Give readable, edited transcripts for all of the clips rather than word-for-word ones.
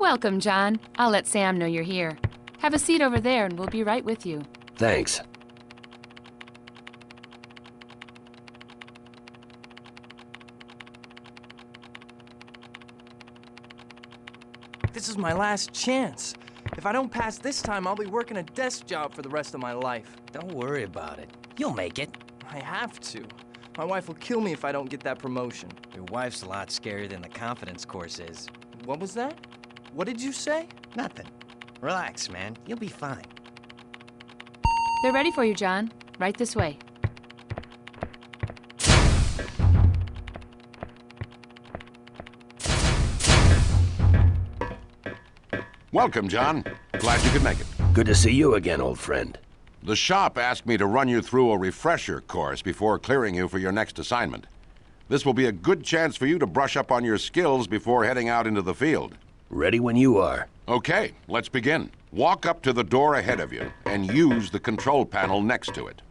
Welcome, John. I'll let Sam know you're here. Have a seat over there and we'll be right with you. Thanks. This is my last chance. If I don't pass this time, I'll be working a desk job for the rest of my life. Don't worry about it. You'll make it. I have to. My wife will kill me if I don't get that promotion. Your wife's a lot scarier than the confidence course is. What was that? What did you say? Nothing. Relax, man. You'll be fine. They're ready for you, John. Right this way. Welcome, John. Glad you could make it. Good to see you again, old friend. The shop asked me to run you through a refresher course before clearing you for your next assignment. This will be a good chance for you to brush up on your skills before heading out into the field. Ready when you are. Okay, let's begin. Walk up to the door ahead of you and use the control panel next to it.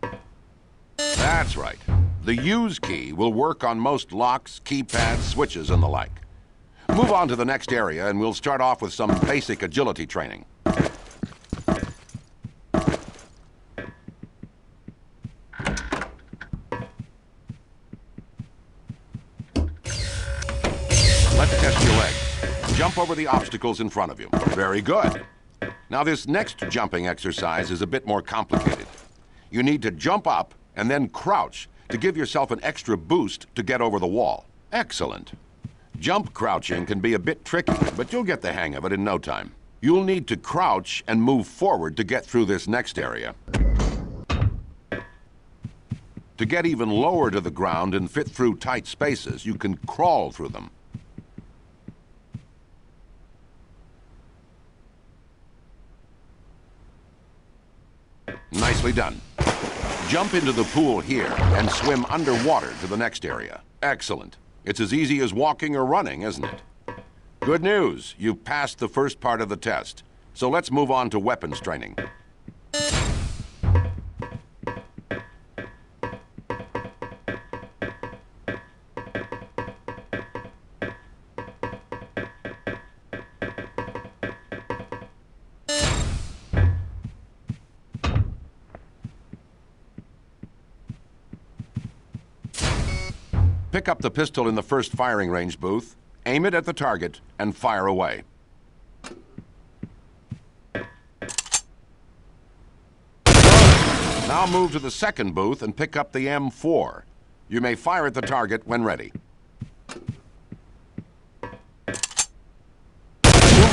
That's right. The use key will work on most locks, keypads, switches, and the like. Move on to the next area and we'll start off with some basic agility training. Let's test your legs. Jump over the obstacles in front of you. Very good. Now this next jumping exercise is a bit more complicated. You need to jump up and then crouch to give yourself an extra boost to get over the wall. Excellent. Jump crouching can be a bit tricky, but you'll get the hang of it in no time. You'll need to crouch and move forward to get through this next area. To get even lower to the ground and fit through tight spaces, you can crawl through them. Nicely done. Jump into the pool here and swim underwater to the next area. Excellent. It's as easy as walking or running, isn't it? Good news, you've passed the first part of the test. So let's move on to weapons training. Pick up the pistol in the first firing range booth, aim it at the target, and fire away. Now move to the second booth and pick up the M4. You may fire at the target when ready. Move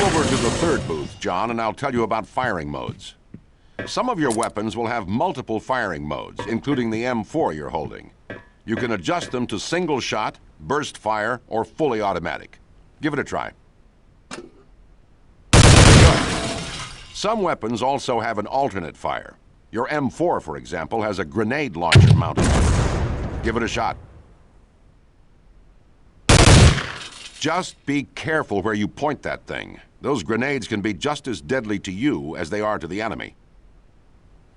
over to the third booth, John, and I'll tell you about firing modes. Some of your weapons will have multiple firing modes, including the M4 you're holding. You can adjust them to single shot, burst fire, or fully automatic. Give it a try. Good. Some weapons also have an alternate fire. Your M4, for example, has a grenade launcher mounted on it. Give it a shot. Just be careful where you point that thing. Those grenades can be just as deadly to you as they are to the enemy.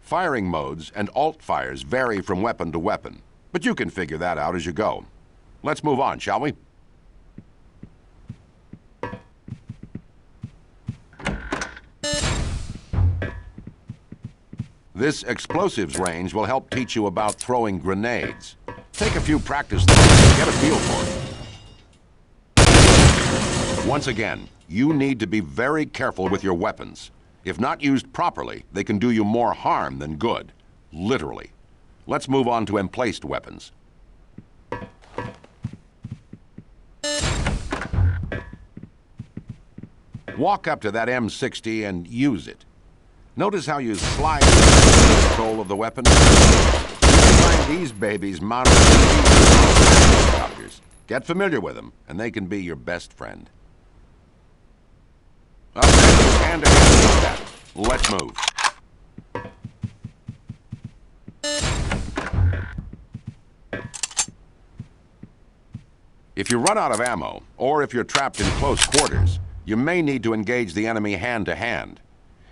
Firing modes and alt fires vary from weapon to weapon, but you can figure that out as you go. Let's move on, shall we? This explosives range will help teach you about throwing grenades. Take a few practice throws and get a feel for it. Once again, you need to be very careful with your weapons. If not used properly, they can do you more harm than good. Literally. Let's move on to emplaced weapons. Walk up to that M60 and use it. Notice how you slide the control of the weapon. You can find these babies mounted on helicopters. Get familiar with them, and they can be your best friend. Okay, hand to hand on that. Let's move. If you run out of ammo, or if you're trapped in close quarters, you may need to engage the enemy hand-to-hand.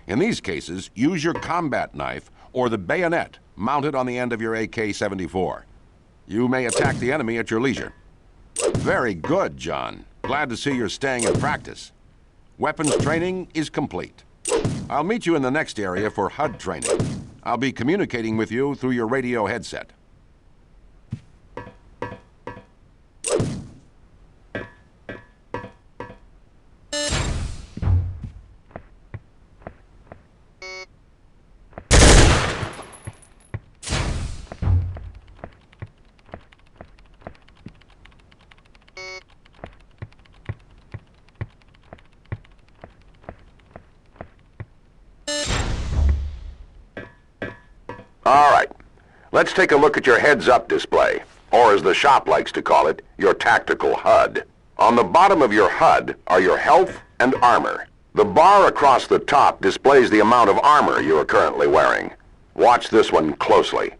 In these cases, use your combat knife or the bayonet mounted on the end of your AK-74. You may attack the enemy at your leisure. Very good, John. Glad to see you're staying in practice. Weapons training is complete. I'll meet you in the next area for HUD training. I'll be communicating with you through your radio headset. All right, let's take a look at your heads-up display, or as the shop likes to call it, your tactical HUD. On the bottom of your HUD are your health and armor. The bar across the top displays the amount of armor you are currently wearing. Watch this one closely.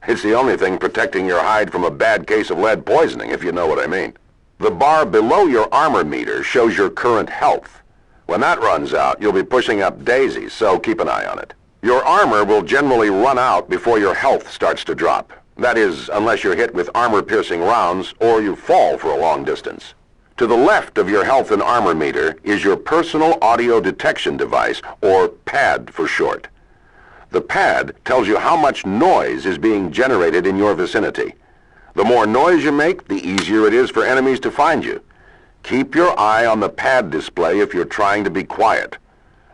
It's the only thing protecting your hide from a bad case of lead poisoning, if you know what I mean. The bar below your armor meter shows your current health. When that runs out, you'll be pushing up daisies, so keep an eye on it. Your armor will generally run out before your health starts to drop. That is, unless you're hit with armor-piercing rounds or you fall for a long distance. To the left of your health and armor meter is your personal audio detection device, or PAD for short. The PAD tells you how much noise is being generated in your vicinity. The more noise you make, the easier it is for enemies to find you. Keep your eye on the PAD display if you're trying to be quiet.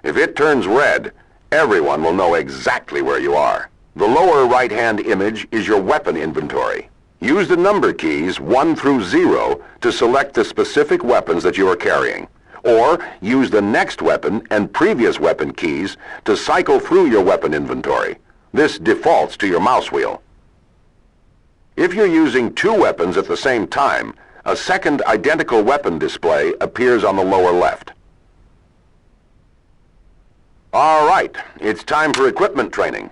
If it turns red, everyone will know exactly where you are. The lower right-hand image is your weapon inventory. Use the number keys 1 through 0 to select the specific weapons that you are carrying. Or use the next weapon and previous weapon keys to cycle through your weapon inventory. This defaults to your mouse wheel. If you're using 2 weapons at the same time, a second identical weapon display appears on the lower left. All right, it's time for equipment training.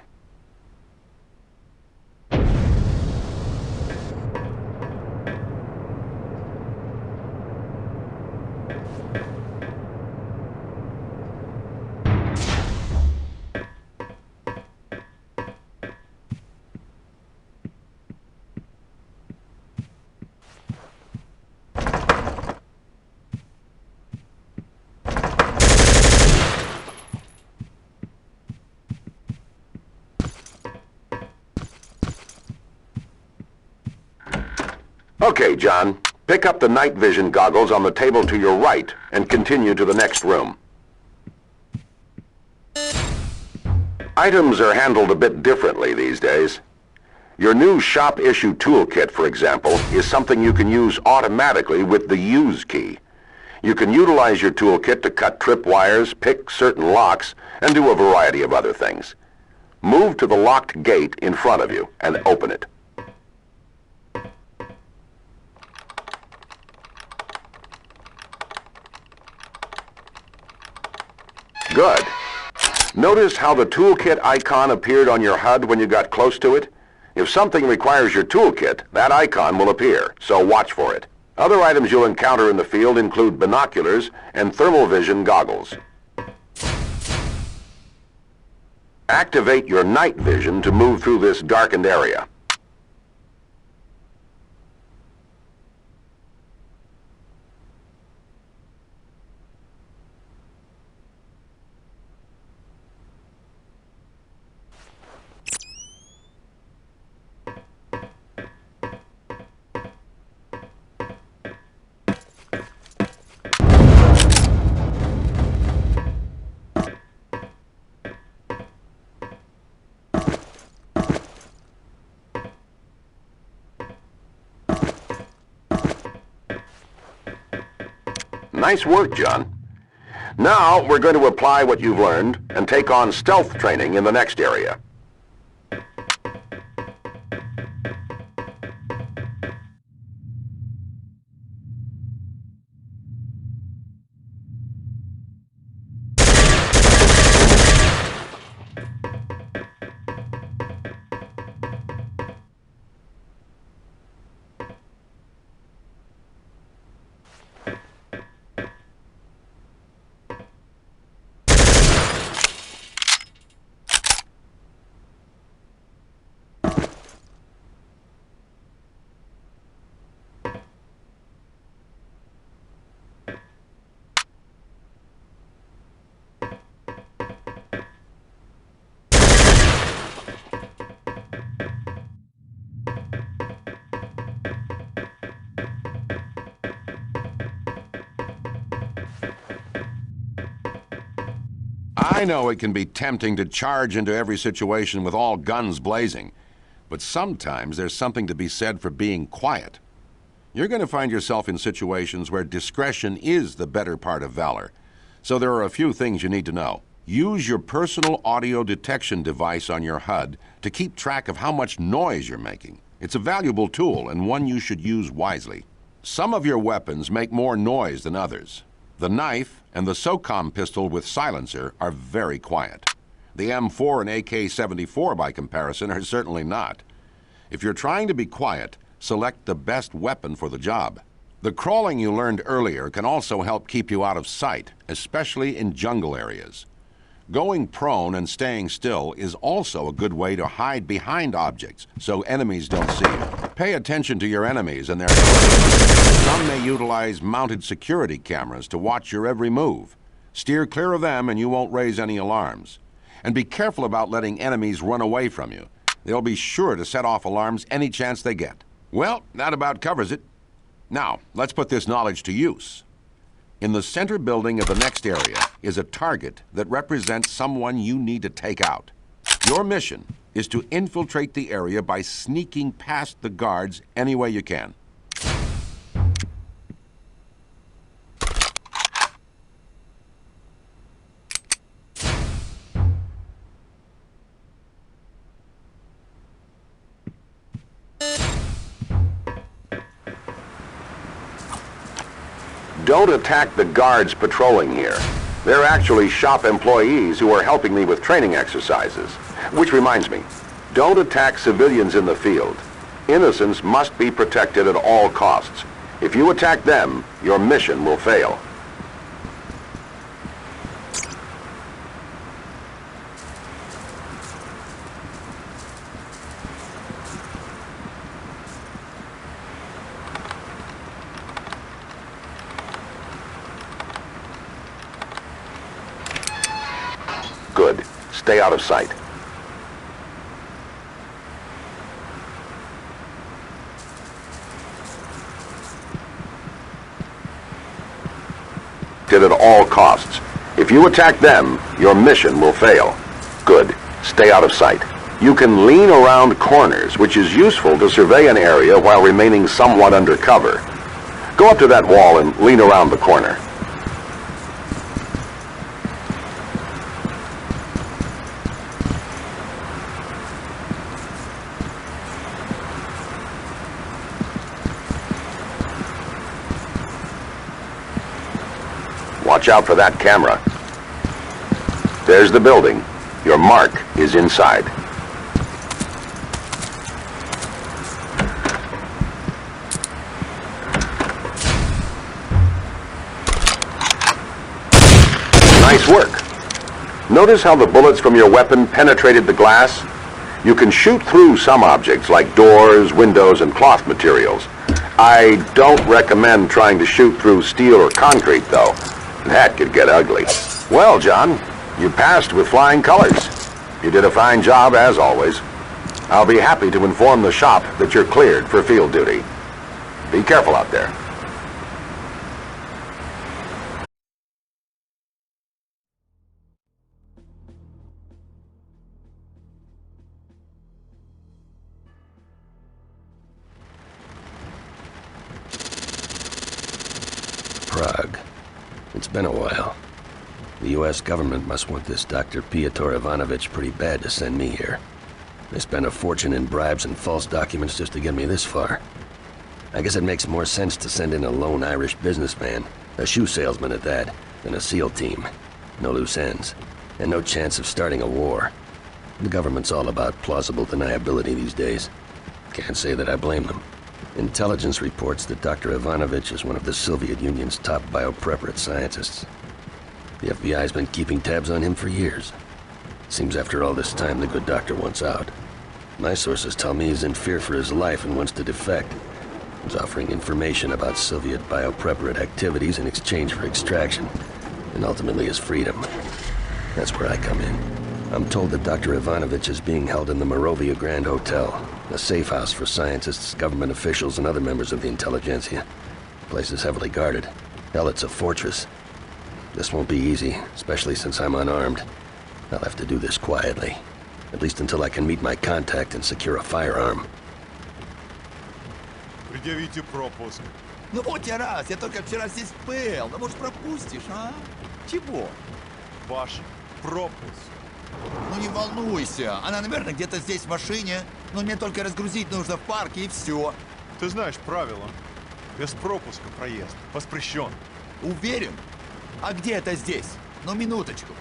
Okay, John. Pick up the night vision goggles on the table to your right and continue to the next room. Items are handled a bit differently these days. Your new shop-issue toolkit, for example, is something you can use automatically with the Use key. You can utilize your toolkit to cut tripwires, pick certain locks, and do a variety of other things. Move to the locked gate in front of you and open it. Good. Notice how the toolkit icon appeared on your HUD when you got close to it? If something requires your toolkit, that icon will appear, so watch for it. Other items you'll encounter in the field include binoculars and thermal vision goggles. Activate your night vision to move through this darkened area. Nice work, John. Now, we're going to apply what you've learned and take on stealth training in the next area. I know it can be tempting to charge into every situation with all guns blazing, but sometimes there's something to be said for being quiet. You're going to find yourself in situations where discretion is the better part of valor. So there are a few things you need to know. Use your personal audio detection device on your HUD to keep track of how much noise you're making. It's a valuable tool and one you should use wisely. Some of your weapons make more noise than others. The knife and the SOCOM pistol with silencer are very quiet. The M4 and AK-74 by comparison are certainly not. If you're trying to be quiet, select the best weapon for the job. The crawling you learned earlier can also help keep you out of sight, especially in jungle areas. Going prone and staying still is also a good way to hide behind objects so enemies don't see you. Pay attention to your enemies and their activities. Some may utilize mounted security cameras to watch your every move. Steer clear of them and you won't raise any alarms. And be careful about letting enemies run away from you. They'll be sure to set off alarms any chance they get. Well, that about covers it. Now, let's put this knowledge to use. In the center building of the next area is a target that represents someone you need to take out. Your mission is to infiltrate the area by sneaking past the guards any way you can. Don't attack the guards patrolling here. They're actually shop employees who are helping me with training exercises. Which reminds me, don't attack civilians in the field. Innocents must be protected at all costs. If you attack them, your mission will fail. Good. Stay out of sight. At all costs. If you attack them, your mission will fail. Good. Stay out of sight. You can lean around corners, which is useful to survey an area while remaining somewhat under cover. Go up to that wall and lean around the corner. Watch out for that camera. There's the building. Your mark is inside. Nice work. Notice how the bullets from your weapon penetrated the glass? You can shoot through some objects like doors, windows, and cloth materials. I don't recommend trying to shoot through steel or concrete, though. That could get ugly. Well, John, you passed with flying colors. You did a fine job, as always. I'll be happy to inform the shop that you're cleared for field duty. Be careful out there. Prague. It's been a while. The U.S. government must want this Dr. Pyotr Ivanovich pretty bad to send me here. They spent a fortune in bribes and false documents just to get me this far. I guess it makes more sense to send in a lone Irish businessman, a shoe salesman at that, than a SEAL team. No loose ends, and no chance of starting a war. The government's all about plausible deniability these days. Can't say that I blame them. Intelligence reports that Dr. Ivanovich is one of the Soviet Union's top biopreparate scientists. The FBI's been keeping tabs on him for years. Seems after all this time the good doctor wants out. My sources tell me he's in fear for his life and wants to defect. He's offering information about Soviet biopreparate activities in exchange for extraction, and ultimately his freedom. That's where I come in. I'm told that Dr. Ivanovich is being held in the Morovia Grand Hotel, a safe house for scientists, government officials, and other members of the intelligentsia. The place is heavily guarded. Hell, it's a fortress. This won't be easy, especially since I'm unarmed. I'll have to do this quietly. At least until I can meet my contact and secure a firearm. Предъявите пропуск. Ну вот я раз, я только вчера здесь был. Ну, может, пропустишь, а? Чего? Ваш пропуск. Ну не волнуйся, она, наверное, где-то здесь в машине. Но мне только разгрузить нужно в парке и все. Ты знаешь правила. Без пропуска проезд воспрещен. Уверен? А где это здесь? Ну, минуточку.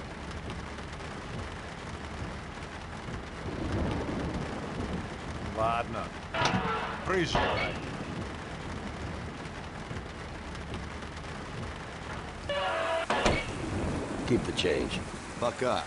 Ладно. Проезжай. Keep the change. Пока.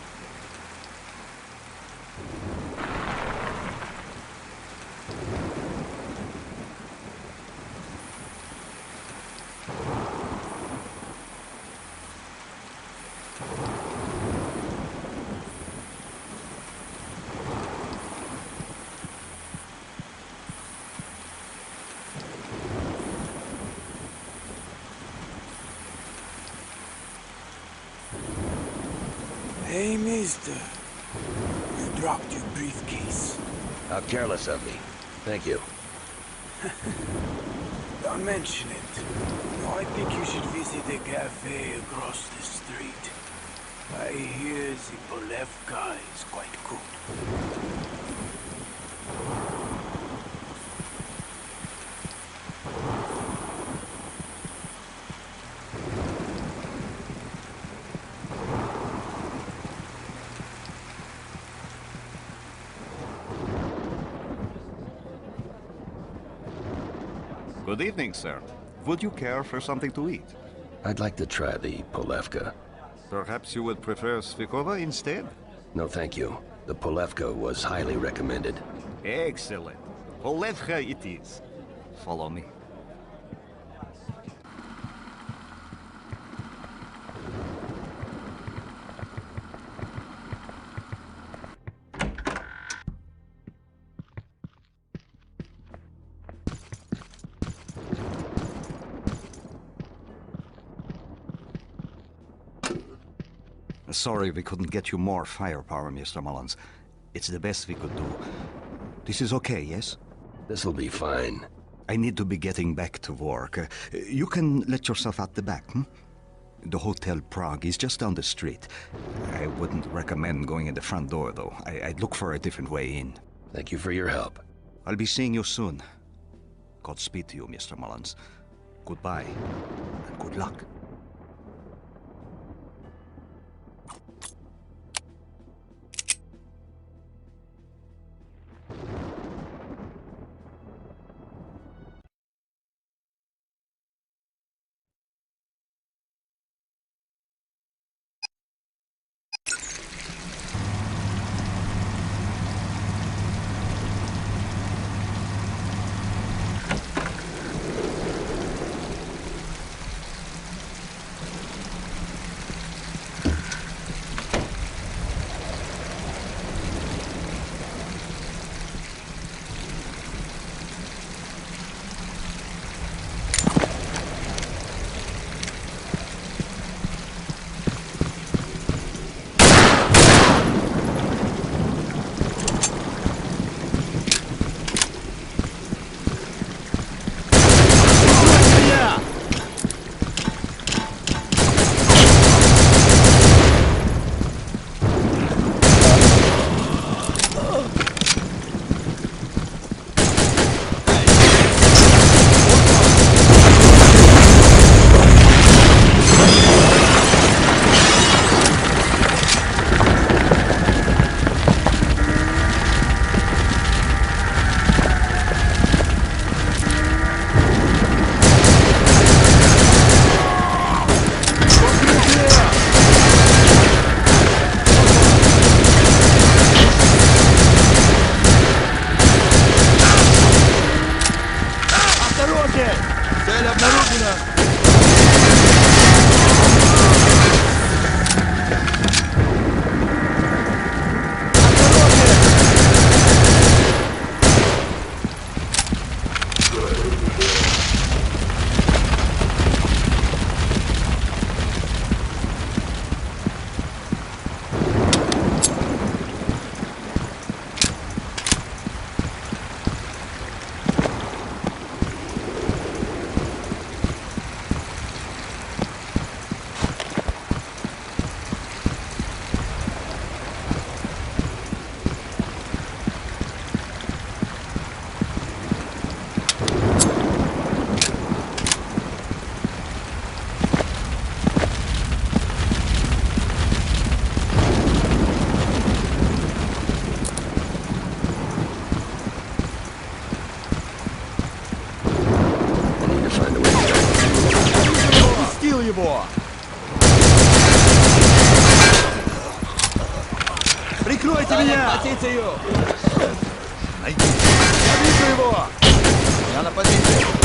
Hey, mister. You dropped your briefcase. How careless of me. Thank you. Don't mention it. No, I think you should visit a cafe across the street. I hear the Polevka is quite good. Good evening, sir. Would you care for something to eat? I'd like to try the Polevka. Perhaps you would prefer Svikova instead? No, thank you. The Polevka was highly recommended. Excellent. Polevka it is. Follow me. Sorry we couldn't get you more firepower, Mr. Mullins. It's the best we could do. This is okay, yes? This'll be fine. I need to be getting back to work. You can let yourself out the back, hmm? The Hotel Prague is just down the street. I wouldn't recommend going in the front door, though. I'd look for a different way in. Thank you for your help. I'll be seeing you soon. Godspeed to you, Mr. Mullins. Goodbye, and good luck. позицию! Найди! Я вижу его! Я на позиции!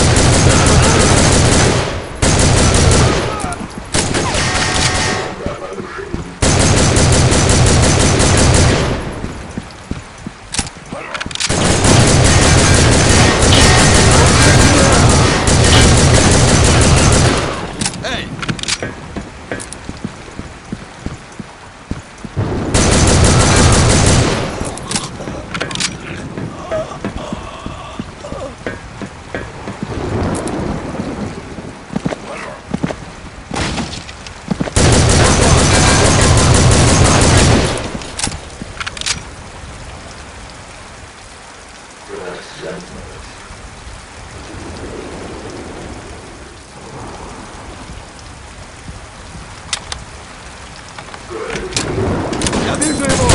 Я вижу его!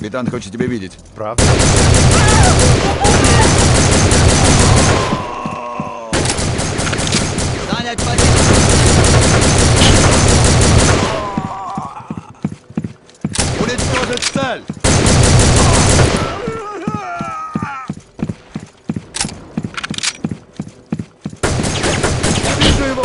Капитан хочет тебя видеть. Правда? Занять позицию! Уничтожить цель! Я вижу его!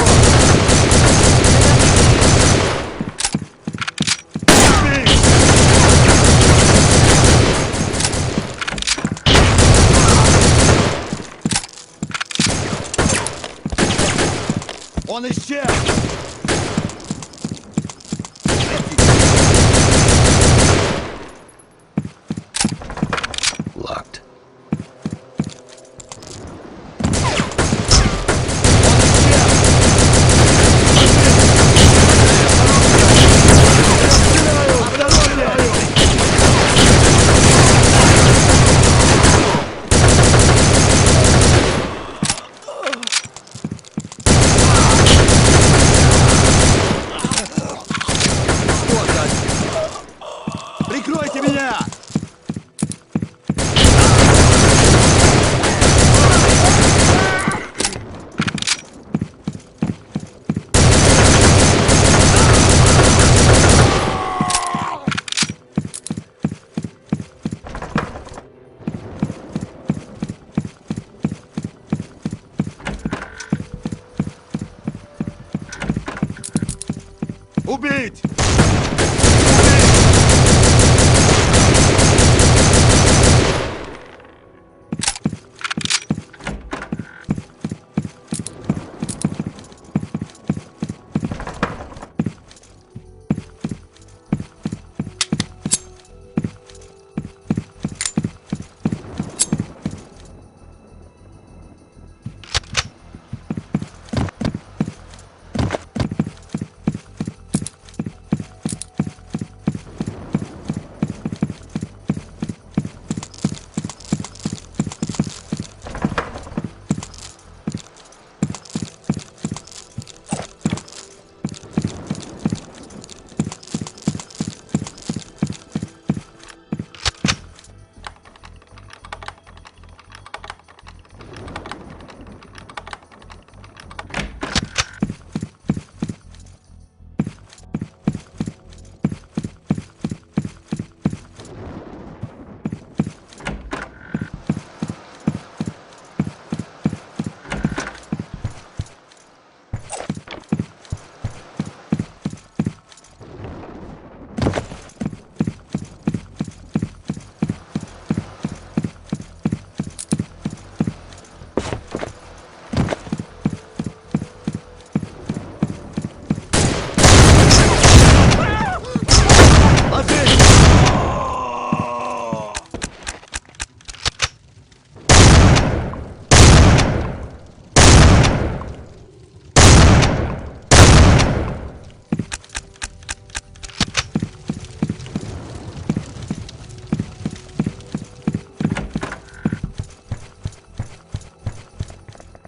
Он исчез! Locked. Прикройте меня! Убить!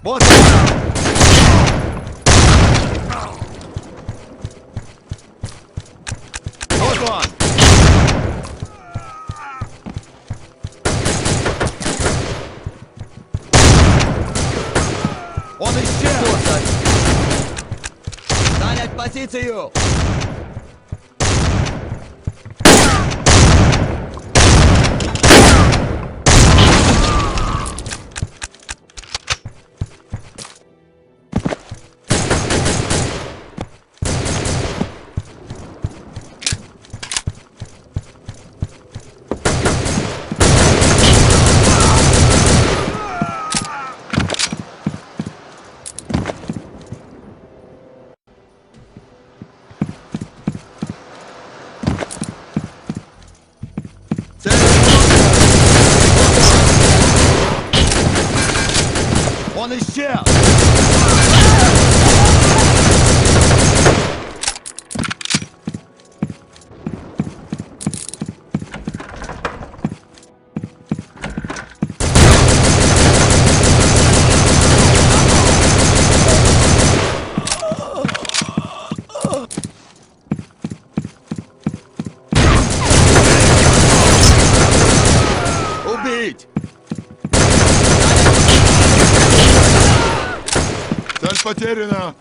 Вот он! Вот он! Он исчез! Занять позицию! Он исчез! потеряно!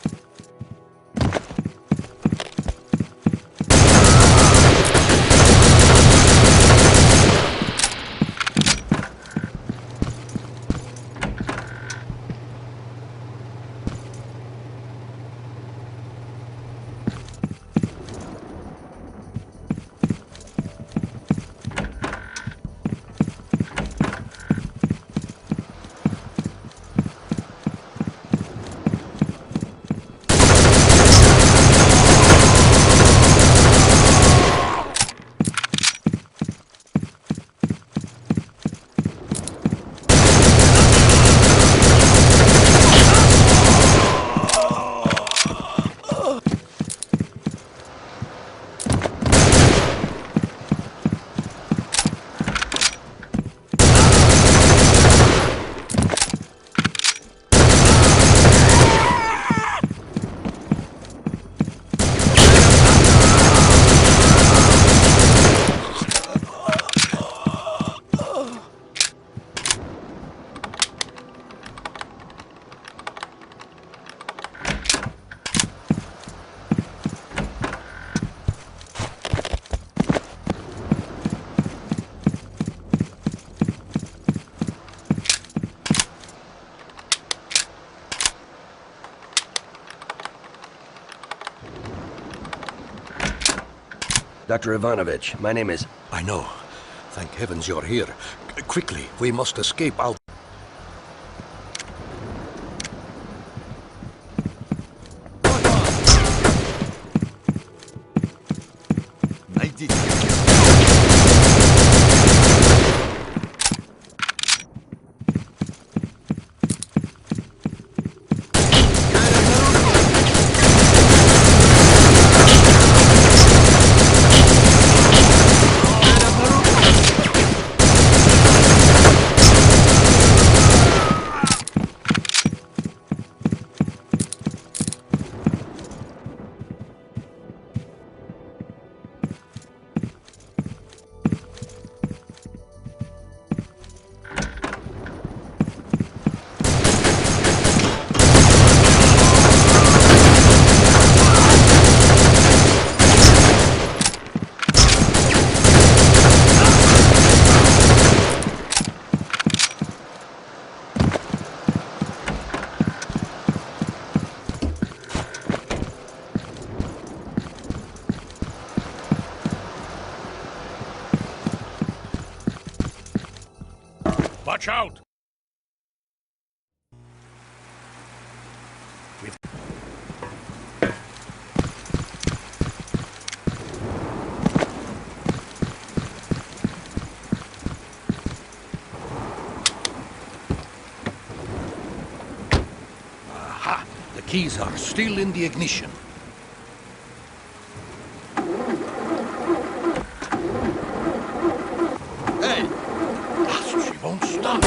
Dr. Ivanovich, my name is... I know. Thank heavens you're here. Quickly, we must escape out. Найдите. Watch out! Aha! The keys are still in the ignition. Эй! She won't stop.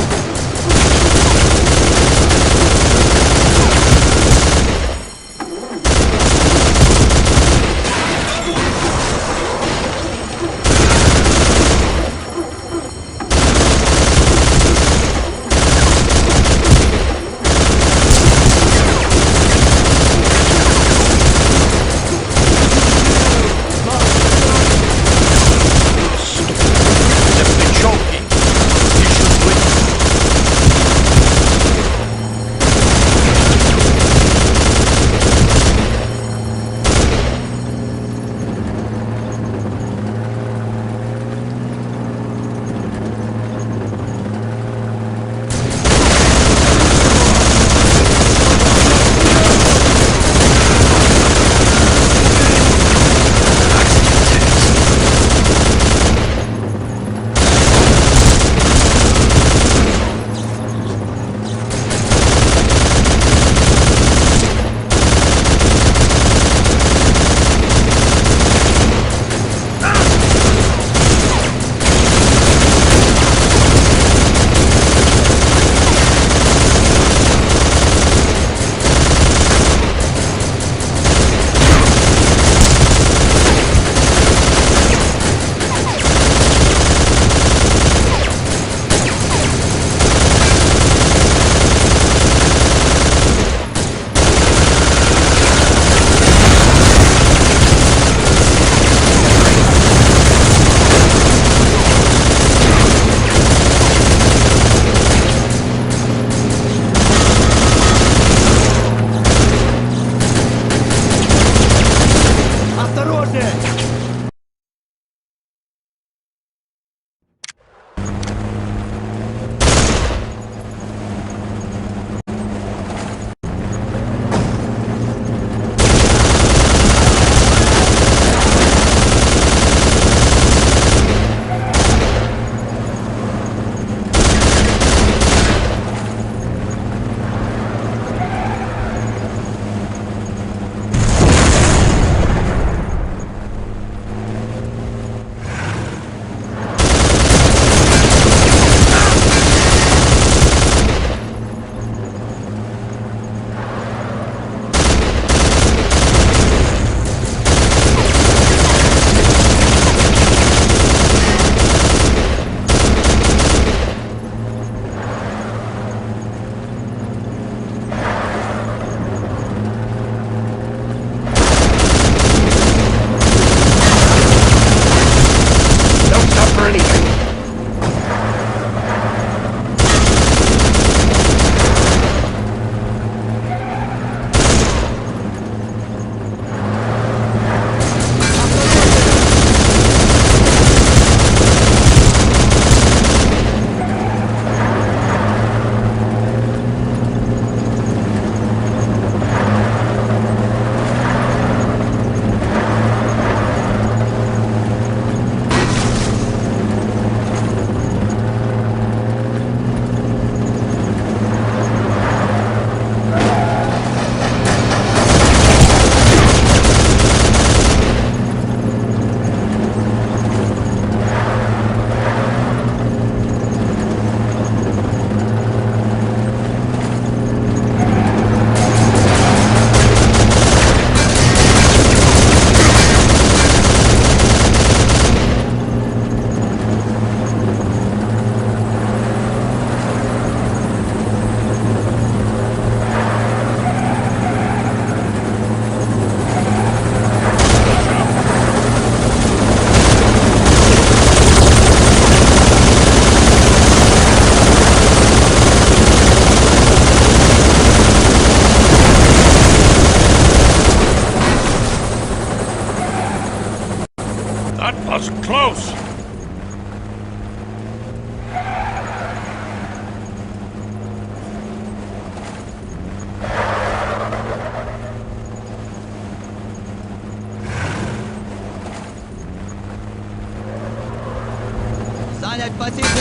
close! Занять позицию!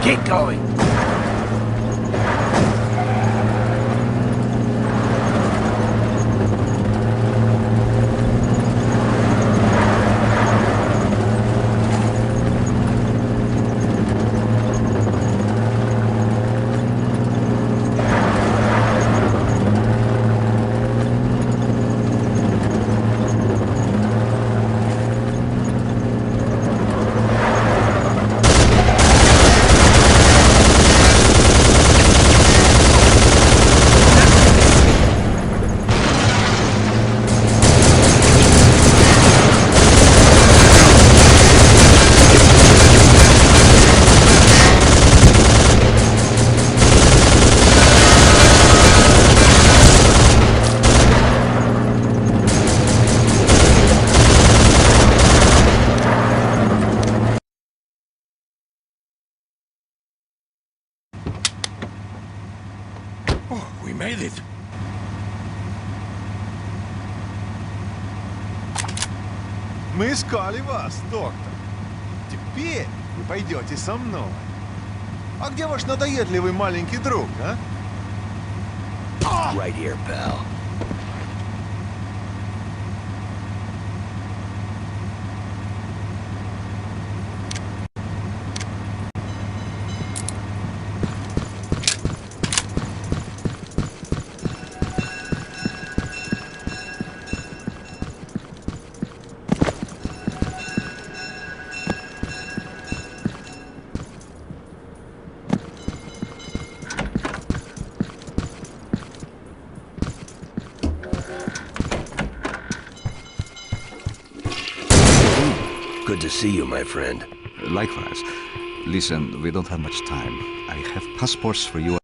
Keep going. We made it. Мы искали вас, доктор. Теперь вы пойдете со мной. А где ваш надоедливый маленький друг, а? Right here, pal. Good to see you, my friend. Likewise. Listen, we don't have much time. I have passports for you.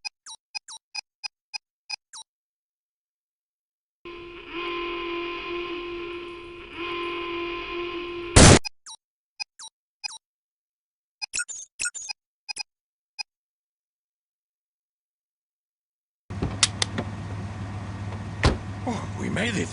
Oh, we made it.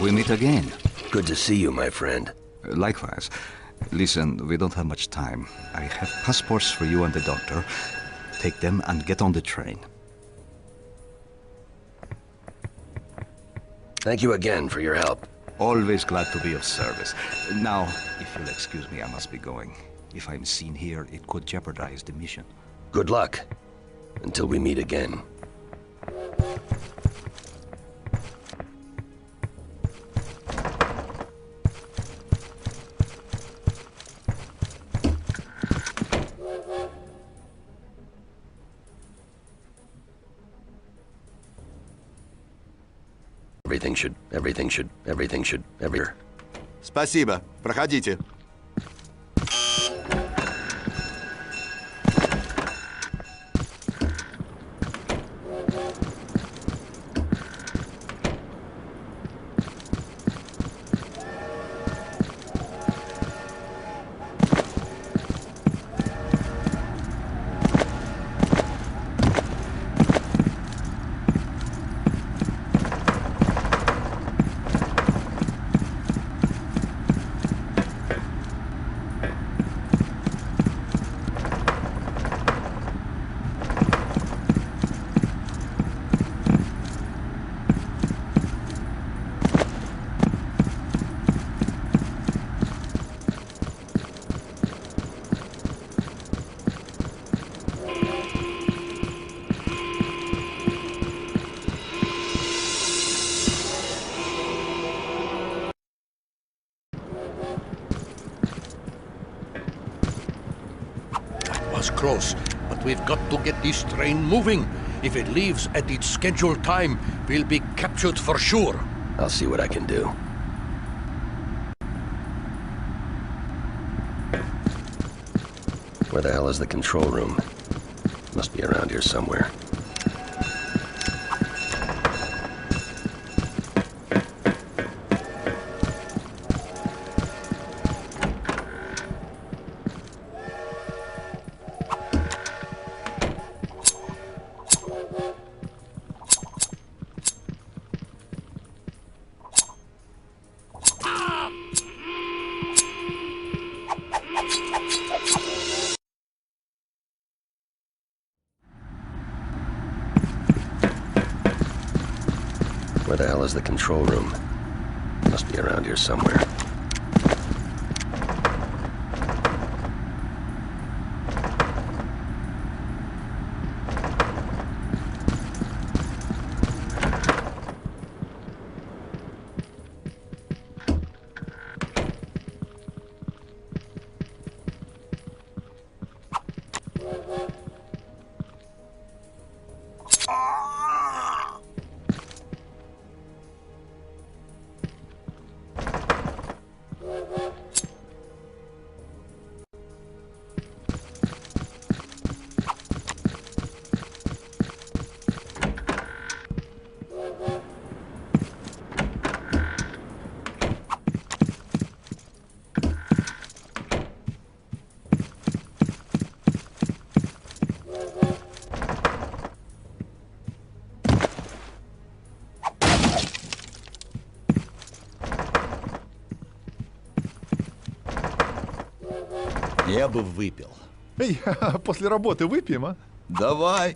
We meet again. Good to see you, my friend. Likewise. Listen, we don't have much time. I have passports for you and the doctor. Take them and get on the train. Thank you again for your help. Always glad to be of service. Now, if you'll excuse me, I must be going. If I'm seen here, it could jeopardize the mission. Good luck. Until we meet again. Everything should, everywhere. Спасибо. Проходите. us close, but we've got to get this train moving. If it leaves at its scheduled time, we'll be captured for sure. I'll see what I can do. Where the hell is the control room? Must be around here somewhere. Where the hell is the control room? Must be around here somewhere. Я бы выпил. Эй, после работы выпьем, а? Давай.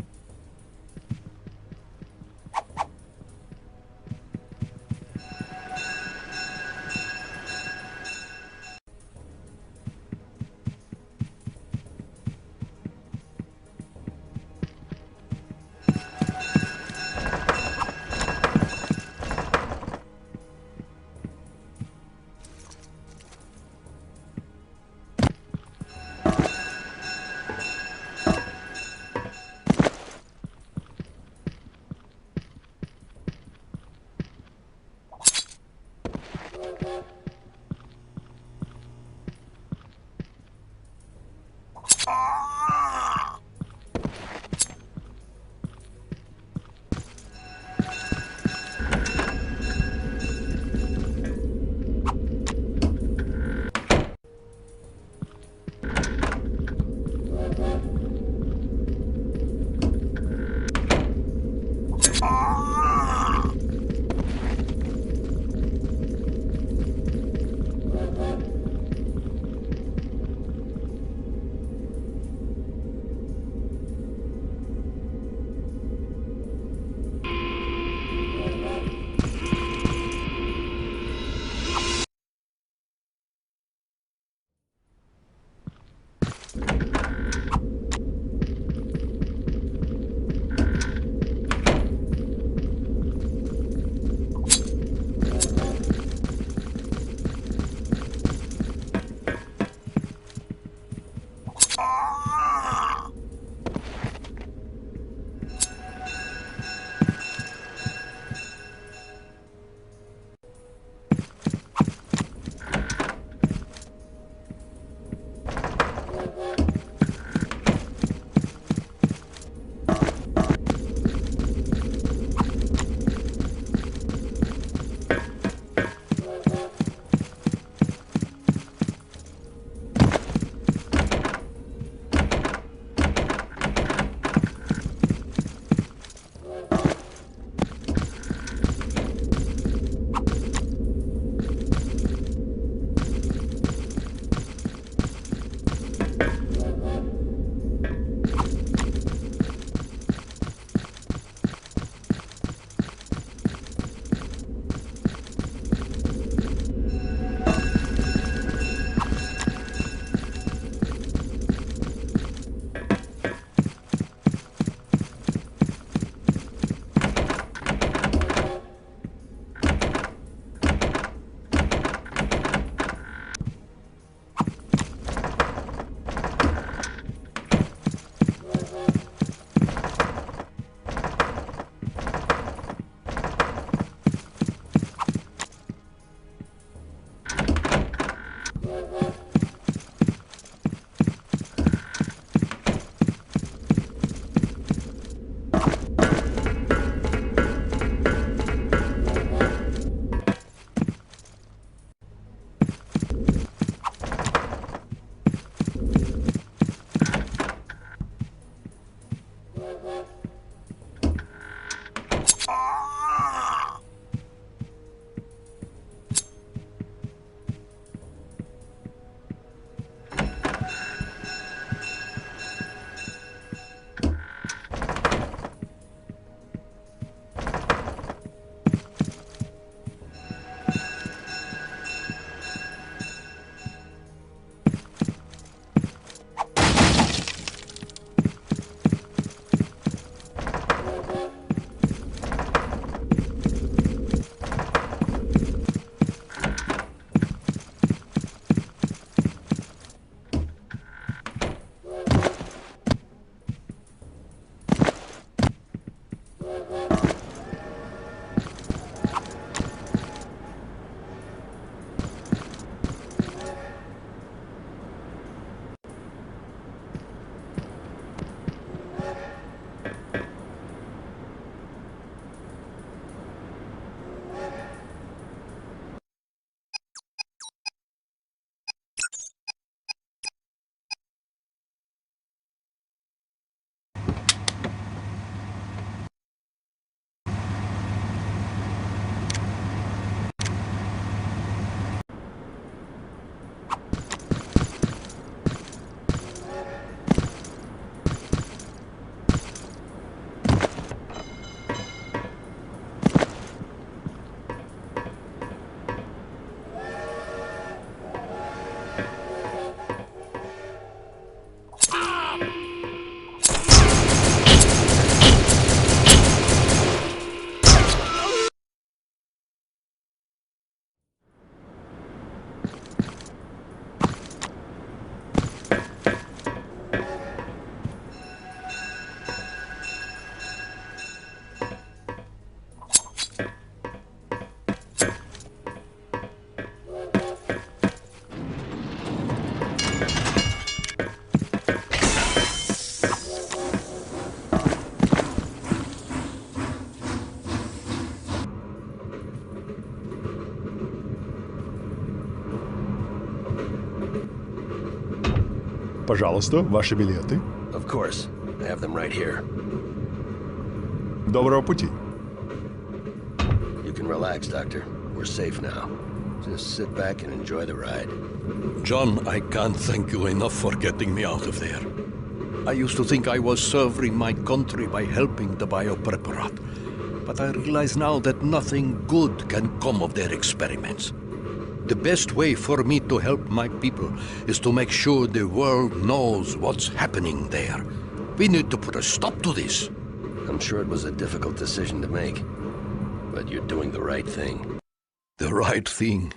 Пожалуйста, ваши билеты. Of course. I have them right here. Доброго пути. You can relax, Doctor. We're safe now. Just sit back and enjoy the ride. John, I can't thank you enough for getting me out of there. I used to think I was serving my country by helping the biopreparat, but I realize now that nothing good can come of their experiments. The best way for me to help my people is to make sure the world knows what's happening there. We need to put a stop to this. I'm sure it was a difficult decision to make, but you're doing the right thing. The right thing?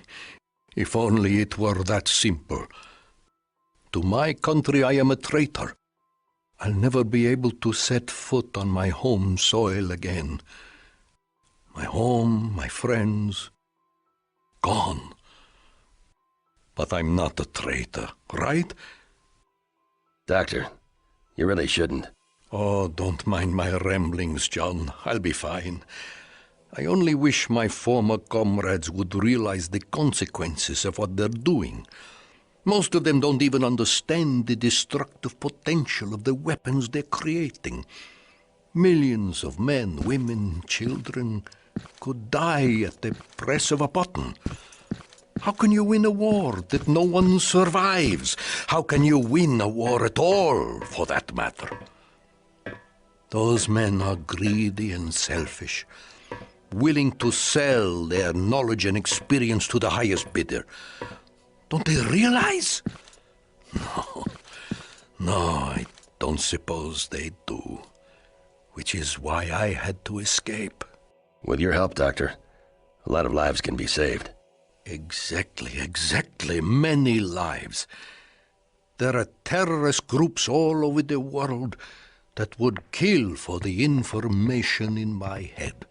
If only it were that simple. To my country I am a traitor. I'll never be able to set foot on my home soil again. My home, my friends, gone. But I'm not a traitor, right? Doctor, you really shouldn't. Oh, don't mind my ramblings, John. I'll be fine. I only wish my former comrades would realize the consequences of what they're doing. Most of them don't even understand the destructive potential of the weapons they're creating. Millions of men, women, children could die at the press of a button. How can you win a war that no one survives? How can you win a war at all, for that matter? Those men are greedy and selfish, willing to sell their knowledge and experience to the highest bidder. Don't they realize? No, I don't suppose they do. Which is why I had to escape. With your help, Doctor, a lot of lives can be saved. Exactly. Many lives. There are terrorist groups all over the world that would kill for the information in my head.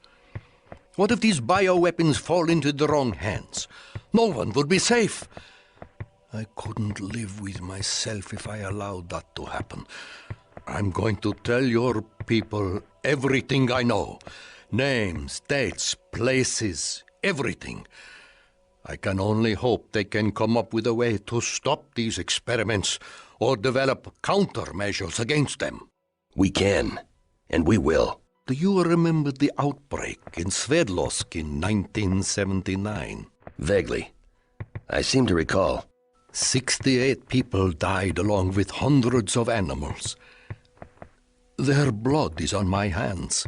What if these bioweapons fall into the wrong hands? No one would be safe. I couldn't live with myself if I allowed that to happen. I'm going to tell your people everything I know. Names, dates, places, everything. I can only hope they can come up with a way to stop these experiments or develop countermeasures against them. We can, and we will. Do you remember the outbreak in Sverdlovsk in 1979? Vaguely. I seem to recall. 68 people died along with hundreds of animals. Their blood is on my hands.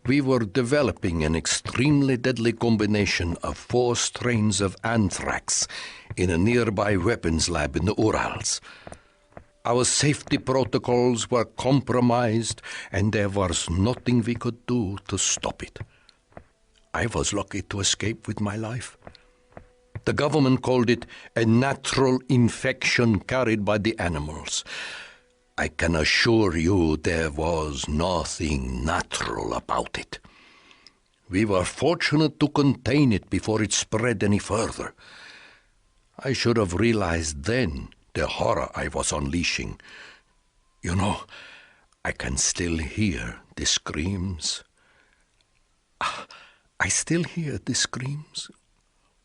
We were developing an extremely deadly combination of 4 strains of anthrax in a nearby weapons lab in the Urals. Our safety protocols were compromised, and there was nothing we could do to stop it. I was lucky to escape with my life. The government called it a natural infection carried by the animals. I can assure you there was nothing natural about it. We were fortunate to contain it before it spread any further. I should have realized then the horror I was unleashing. You know, I can still hear the screams. I still hear the screams.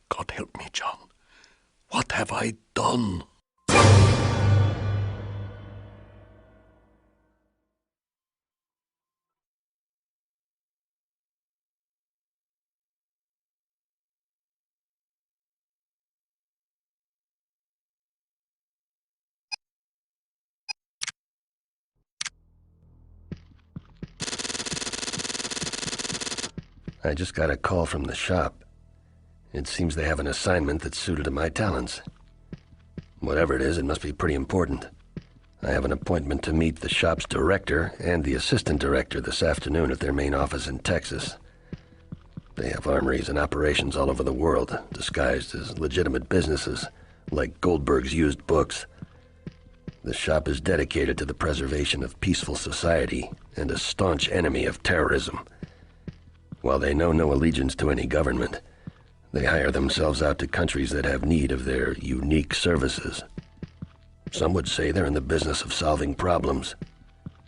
God help me, John. What have I done? I just got a call from the shop. It seems they have an assignment that's suited to my talents. Whatever it is, it must be pretty important. I have an appointment to meet the shop's director and the assistant director this afternoon at their main office in Texas. They have armories and operations all over the world, disguised as legitimate businesses, like Goldberg's used books. The shop is dedicated to the preservation of peaceful society and a staunch enemy of terrorism. While they know no allegiance to any government, they hire themselves out to countries that have need of their unique services. Some would say they're in the business of solving problems.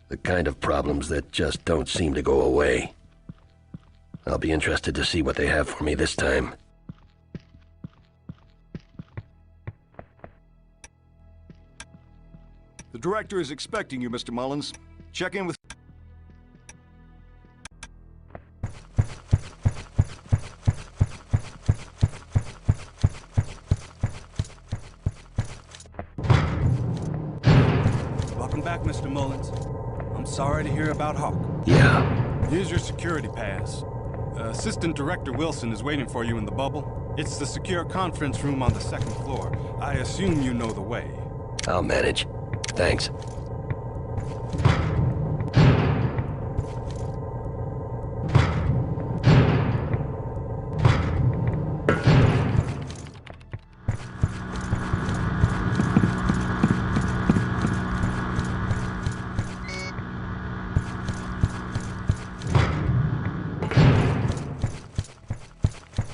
The kind of problems that just don't seem to go away. I'll be interested to see what they have for me this time. The director is expecting you, Mr. Mullins. Check in with... Welcome back, Mr. Mullins. I'm sorry to hear about Hawk. Yeah. Here's your security pass. Assistant Director Wilson is waiting for you in the bubble. It's the secure conference room on the 2nd floor. I assume you know the way. I'll manage. Thanks.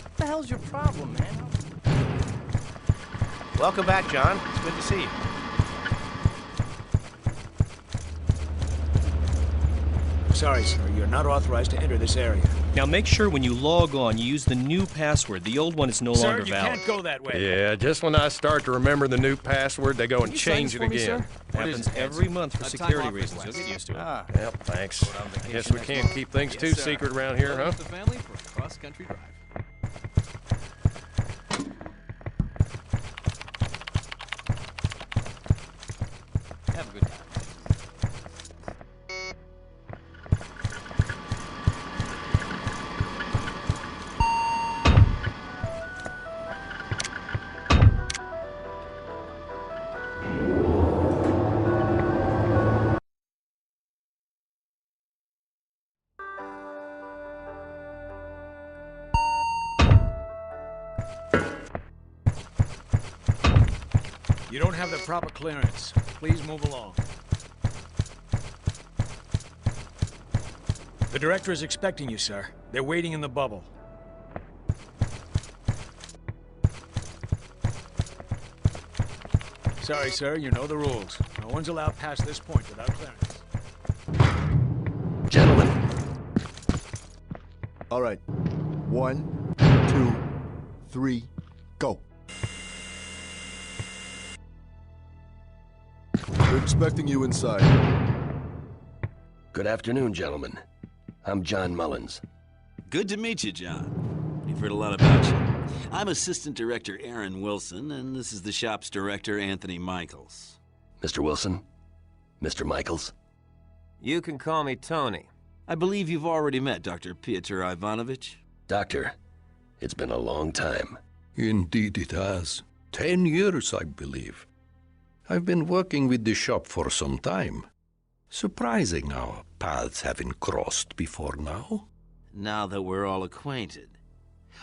What the hell's your problem, man? Welcome back, John. It's good to see you. Sorry, sir. You're not authorized to enter this area. Now make sure when you log on, you use the new password. The old one is no longer valid. Sir, you can't go that way. Yeah, just when I start to remember the new password, they go and change it again. Happens every month for security reasons. Just get used to it. Yep, thanks. Guess we can't keep things too secret around here, huh? The family for a cross-country drive. Have a good time. You don't have the proper clearance. Please move along. The director is expecting you, sir. They're waiting in the bubble. Sorry, sir, you know the rules. No one's allowed past this point without clearance. Gentlemen. All right. 1, 2, 3, go. We're expecting you inside. Good afternoon, gentlemen. I'm John Mullins. Good to meet you, John. We've heard a lot about you. I'm Assistant Director Aaron Wilson, and this is the shop's director, Anthony Michaels. Mr. Wilson? Mr. Michaels? You can call me Tony. I believe you've already met Dr. Piotr Ivanovich. Doctor, it's been a long time. Indeed it has. 10 years, I believe. I've been working with the shop for some time. Surprising our paths haven't crossed before now. Now that we're all acquainted.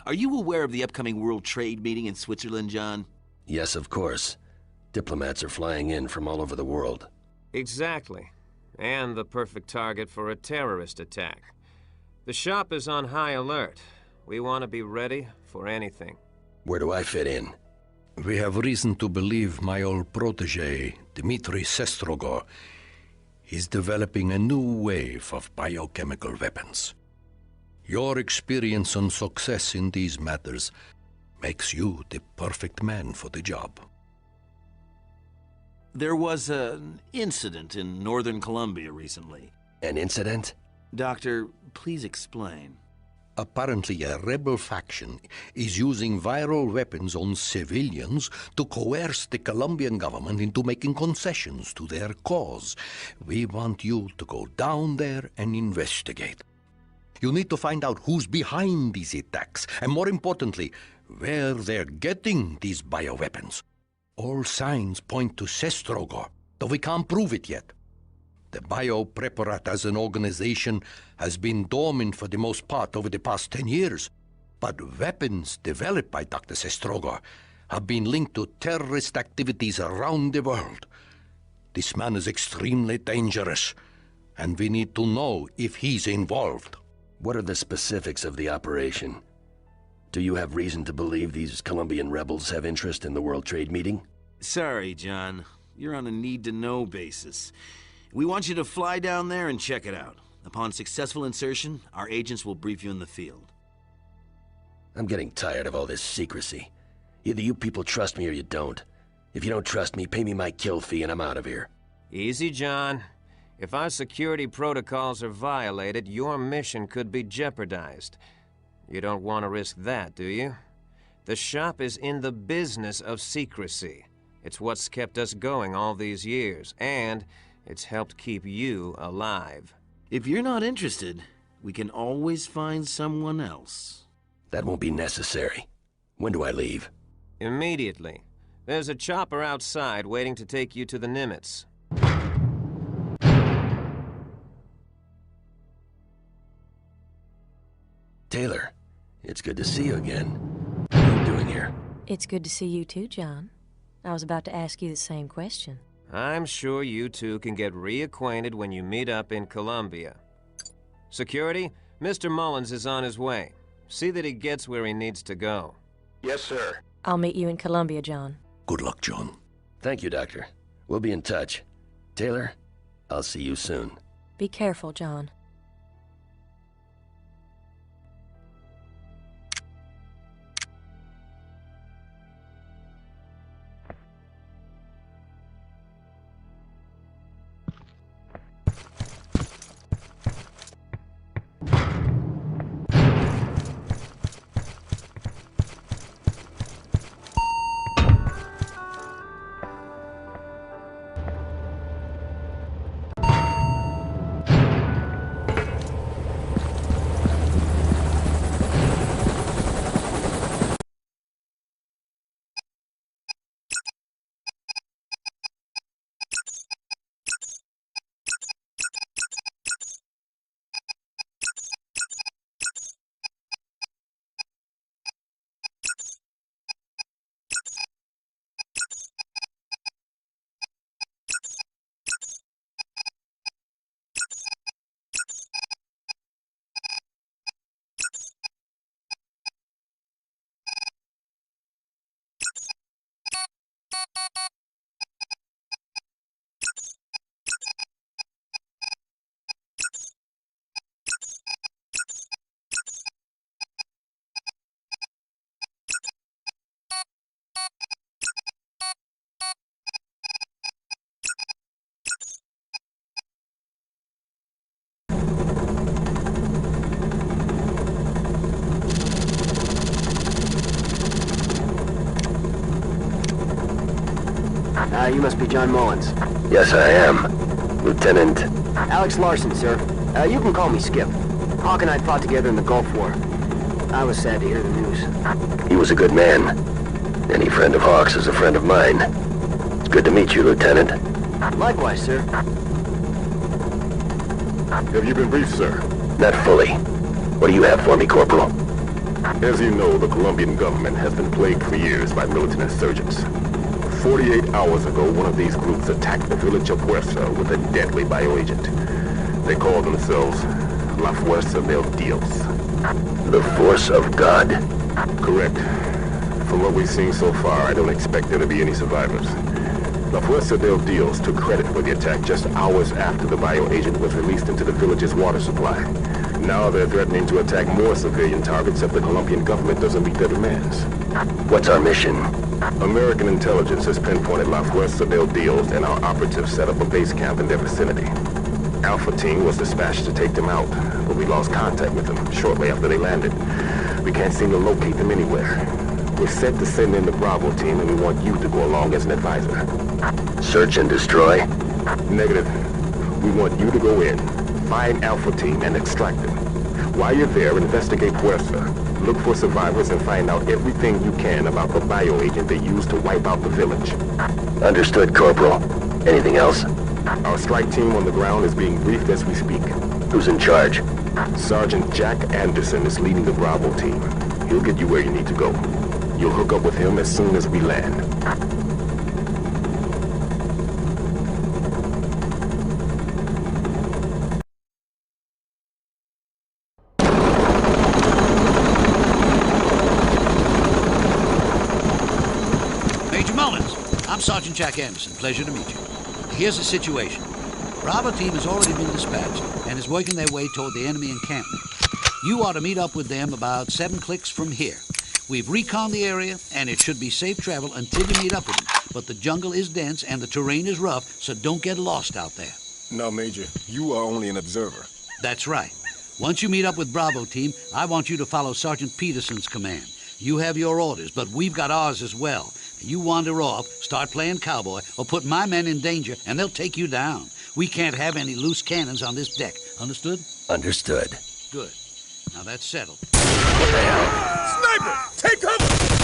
Are you aware of the upcoming World Trade meeting in Switzerland, John? Yes, of course. Diplomats are flying in from all over the world. Exactly. And the perfect target for a terrorist attack. The shop is on high alert. We want to be ready for anything. Where do I fit in? We have reason to believe my old protege, Dmitry Sestrogor, is developing a new wave of biochemical weapons. Your experience and success in these matters makes you the perfect man for the job. There was an incident in northern Colombia recently. An incident? Doctor, please explain. Apparently, a rebel faction is using viral weapons on civilians to coerce the Colombian government into making concessions to their cause. We want you to go down there and investigate. You need to find out who's behind these attacks, and more importantly, where they're getting these bioweapons. All signs point to Sestrogor, though we can't prove it yet. The Biopreparat as an organization has been dormant for the most part over the past 10 years. But weapons developed by Dr. Sestrogor have been linked to terrorist activities around the world. This man is extremely dangerous, and we need to know if he's involved. What are the specifics of the operation? Do you have reason to believe these Colombian rebels have interest in the World Trade meeting? Sorry, John. You're on a need-to-know basis. We want you to fly down there and check it out. Upon successful insertion, our agents will brief you in the field. I'm getting tired of all this secrecy. Either you people trust me or you don't. If you don't trust me, pay me my kill fee and I'm out of here. Easy, John. If our security protocols are violated, your mission could be jeopardized. You don't want to risk that, do you? The shop is in the business of secrecy. It's what's kept us going all these years, and it's helped keep you alive. If you're not interested, we can always find someone else. That won't be necessary. When do I leave? Immediately. There's a chopper outside waiting to take you to the Nimitz. Taylor, it's good to see you again. What are you doing here? It's good to see you too, John. I was about to ask you the same question. I'm sure you two can get reacquainted when you meet up in Colombia. Security, Mr. Mullins is on his way. See that he gets where he needs to go. Yes, sir. I'll meet you in Colombia, John. Good luck, John. Thank you, Doctor. We'll be in touch. Taylor, I'll see you soon. Be careful, John. You must be John Mullins. Yes, I am. Lieutenant... Alex Larson, sir. You can call me Skip. Hawk and I fought together in the Gulf War. I was sad to hear the news. He was a good man. Any friend of Hawk's is a friend of mine. It's good to meet you, Lieutenant. Likewise, sir. Have you been briefed, sir? Not fully. What do you have for me, Corporal? As you know, the Colombian government has been plagued for years by militant insurgents. 48 hours ago, one of these groups attacked the village of Pureza with a deadly bioagent. They call themselves La Fuerza del Dios. The Force of God? Correct. From what we've seen so far, I don't expect there to be any survivors. La Fuerza del Dios took credit for the attack just hours after the bioagent was released into the village's water supply. Now they're threatening to attack more civilian targets if the Colombian government doesn't meet their demands. What's our mission? American intelligence has pinpointed La Fuerza del Dios, and our operatives set up a base camp in their vicinity. Alpha Team was dispatched to take them out, but we lost contact with them shortly after they landed. We can't seem to locate them anywhere. We're set to send in the Bravo Team, and we want you to go along as an advisor. Search and destroy? Negative. We want you to go in, find Alpha Team, and extract them. While you're there, investigate Pureza. Look for survivors and find out everything you can about the bioagent they used to wipe out the village. Understood, Corporal. Anything else? Our strike team on the ground is being briefed as we speak. Who's in charge? Sergeant Jack Anderson is leading the Bravo team. He'll get you where you need to go. You'll hook up with him as soon as we land. Major Mullins, I'm Sergeant Jack Anderson. Pleasure to meet you. Here's the situation. Bravo team has already been dispatched and is working their way toward the enemy encampment. You ought to meet up with them about 7 clicks from here. We've reconned the area, and it should be safe travel until you meet up with them. But the jungle is dense and the terrain is rough, so don't get lost out there. No, Major. You are only an observer. That's right. Once you meet up with Bravo team, I want you to follow Sergeant Peterson's command. You have your orders, but we've got ours as well. You wander off, start playing cowboy, or put my men in danger, and they'll take you down. We can't have any loose cannons on this deck. Understood? Understood. Good. Now that's settled. What the hell? Sniper! Take cover!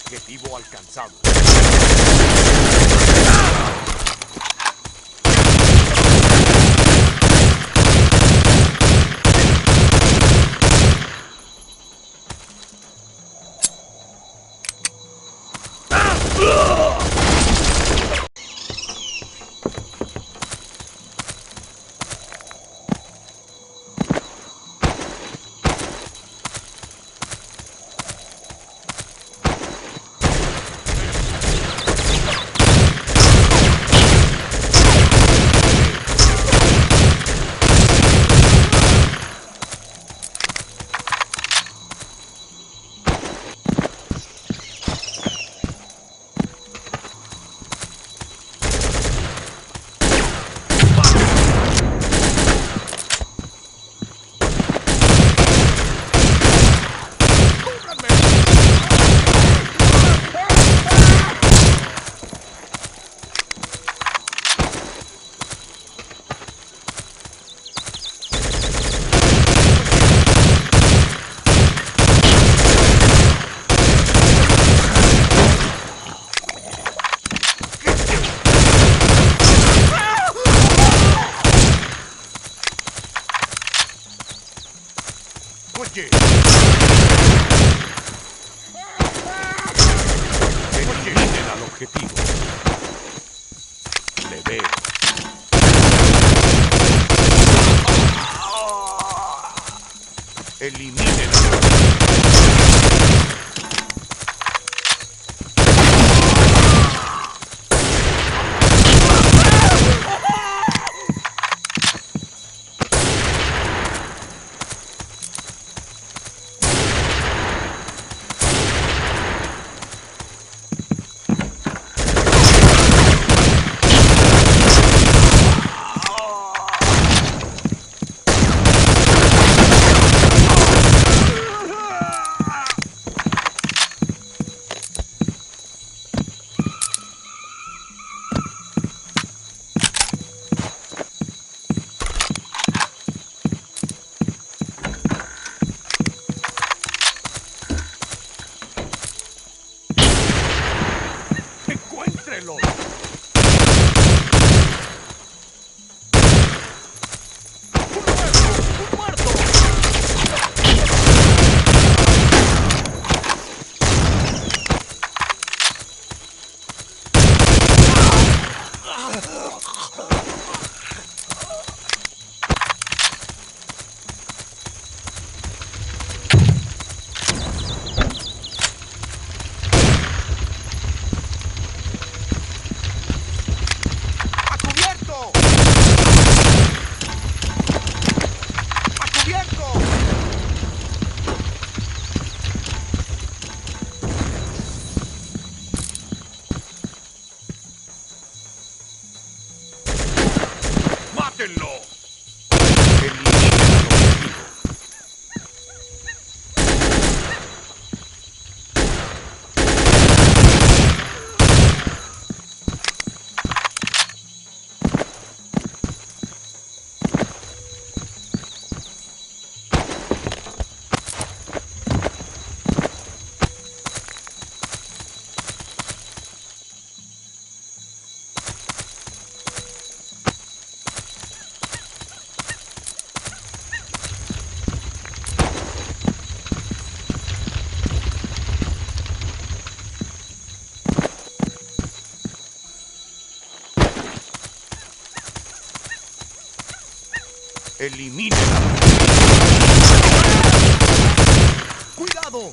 Objetivo alcanzado. Eliminen al objetivo. Le veo. Eliminen al Elimínela. ¡Cuidado!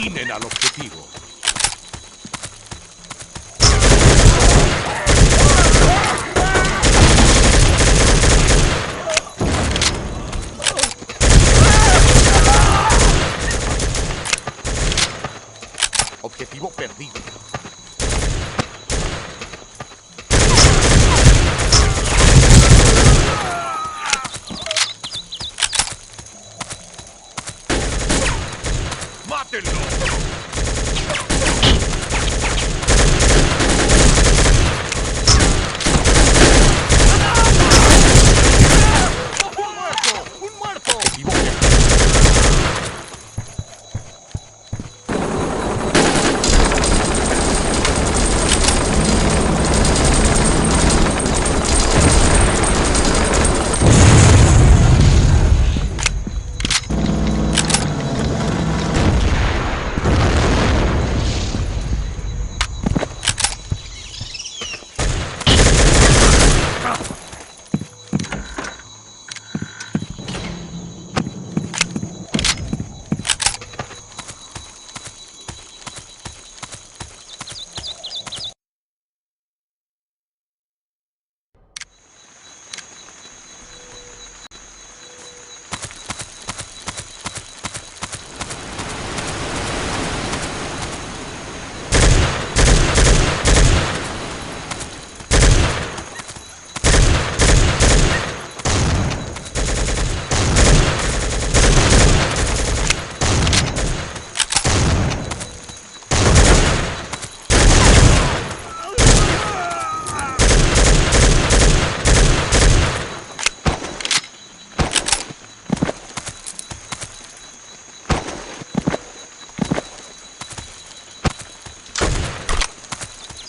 Eliminen al objetivo. Objetivo perdido. ¡Mátenlo! ¡Un muerto! Objetivo perdido.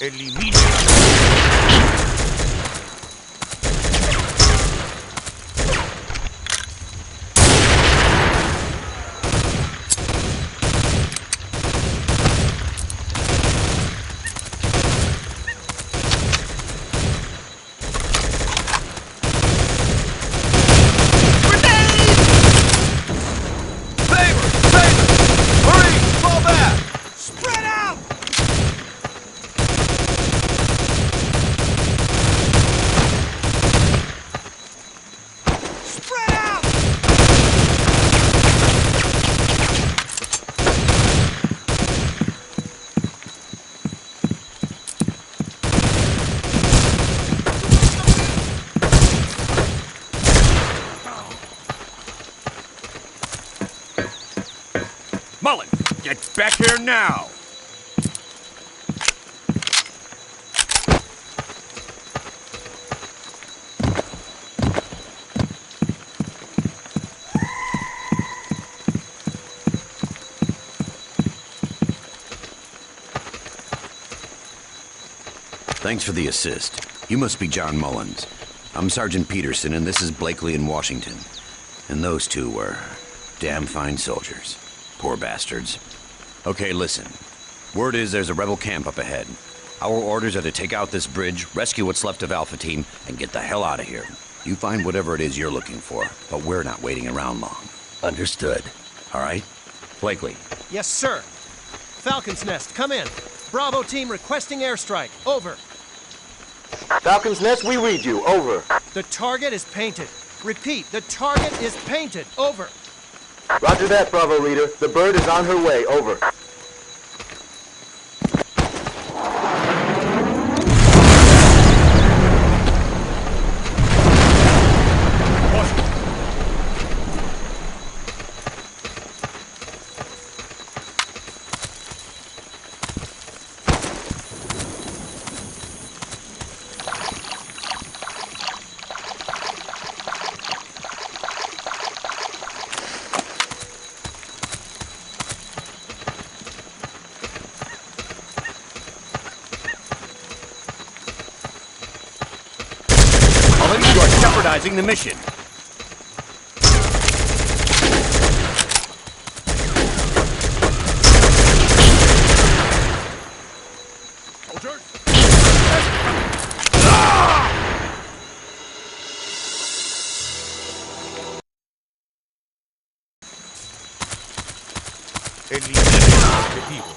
Elimina. Mullen, get back here now! Thanks for the assist. You must be John Mullins. I'm Sergeant Peterson, and this is Blakely in Washington. And those two were damn fine soldiers. Poor bastards. Okay, listen. Word is there's a rebel camp up ahead. Our orders are to take out this bridge, rescue what's left of Alpha Team, and get the hell out of here. You find whatever it is you're looking for, but we're not waiting around long. Understood. All right? Blakely. Yes, sir. Falcon's Nest, come in. Bravo team requesting airstrike. Over. Falcon's Nest, we read you. Over. The target is painted. Repeat, the target is painted. Over. Roger that, Bravo leader. The bird is on her way. Over. Jeopardizing the mission. Soldiers! Eliminate objetivo.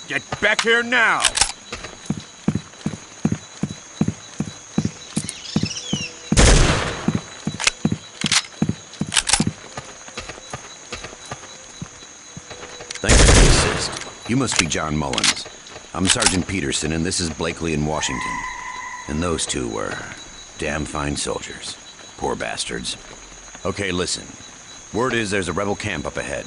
Get back here now! Thanks for the assist. You must be John Mullins. I'm Sergeant Peterson, and this is Blakely in Washington. And those two were damn fine soldiers. Poor bastards. Okay, listen. Word is there's a rebel camp up ahead.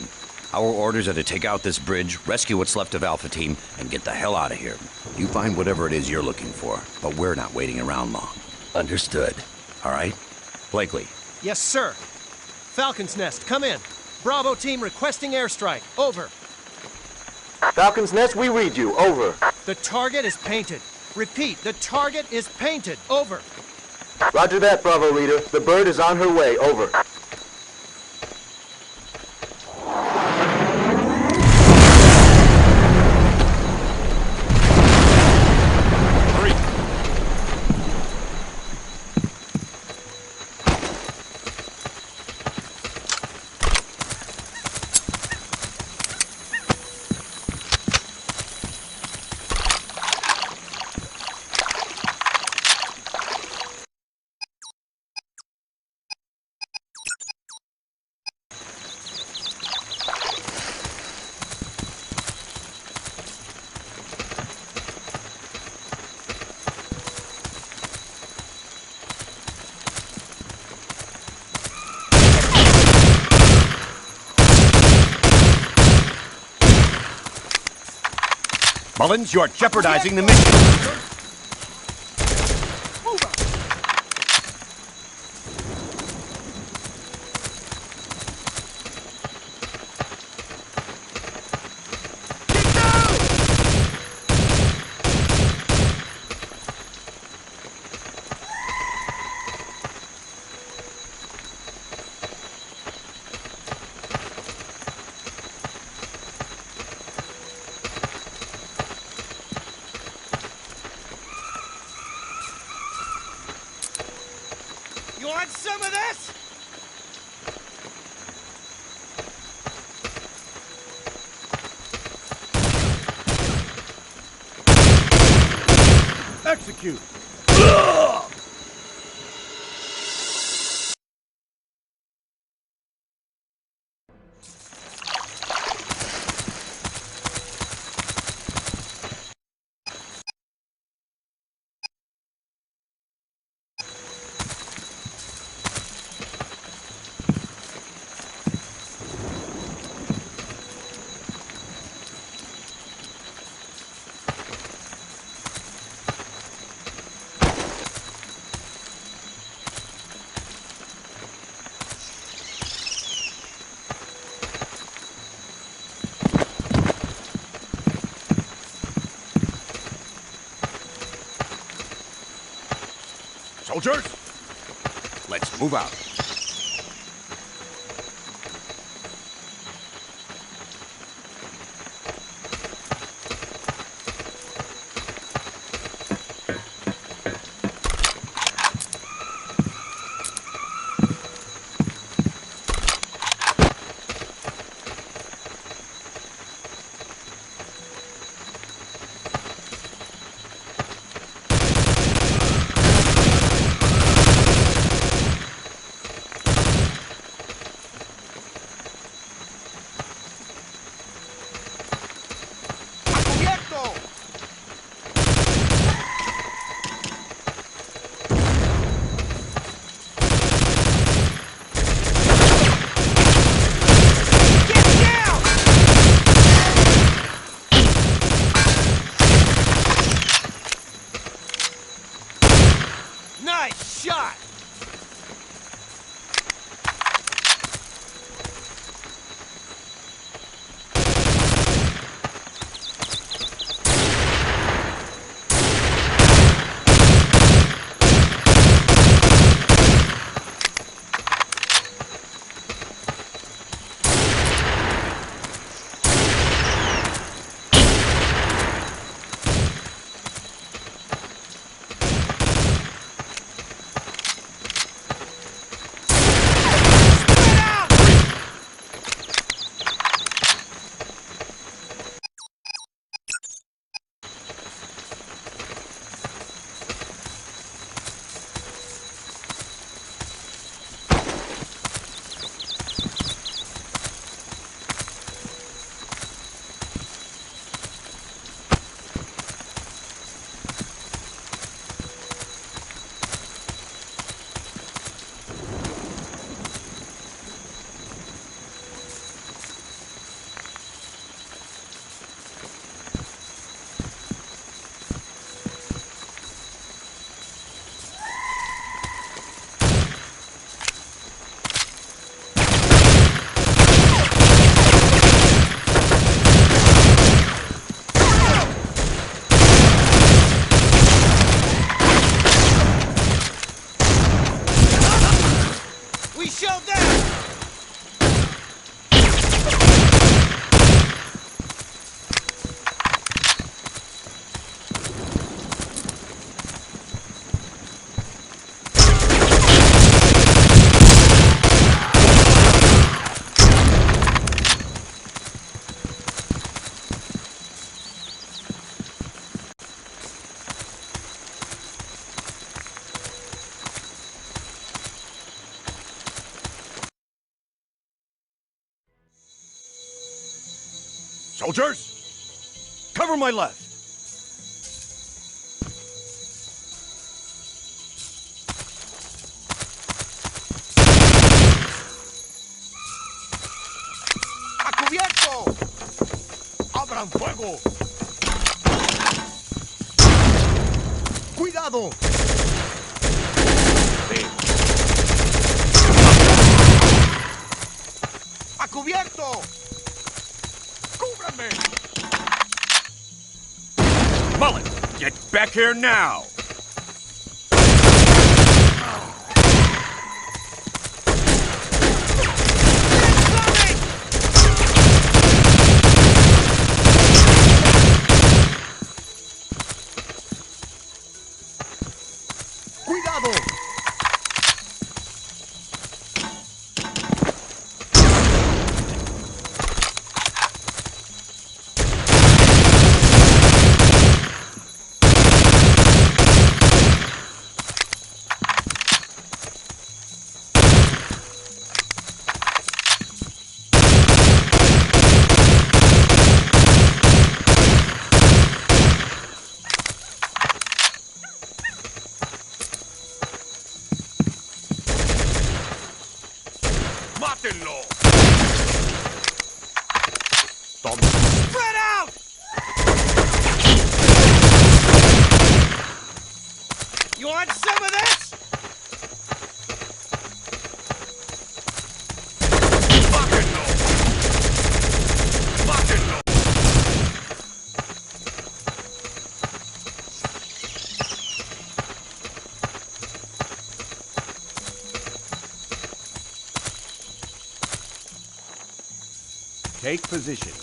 Our orders are to take out this bridge, rescue what's left of Alpha Team, and get the hell out of here. You find whatever it is you're looking for, but we're not waiting around long. Understood. All right? Blakely. Yes, sir. Falcon's Nest, come in. Bravo team requesting airstrike. Over. Falcon's Nest, we read you. Over. The target is painted. Repeat, the target is painted. Over. Roger that, Bravo leader. The bird is on her way. Over. Mullins, you're jeopardizing the mission. You want some of this? Execute! Soldiers, let's move out. Soldiers, cover my left. ¡A cubierto! ¡Abran fuego! ¡Cuidado! ¡A cubierto! ¡Cúbranme! Mullen, get back here now! ¡Cuidado! ¡Mátenlo! Spread out! You want some of this? ¡Mátenlo! ¡Mátenlo! Take position.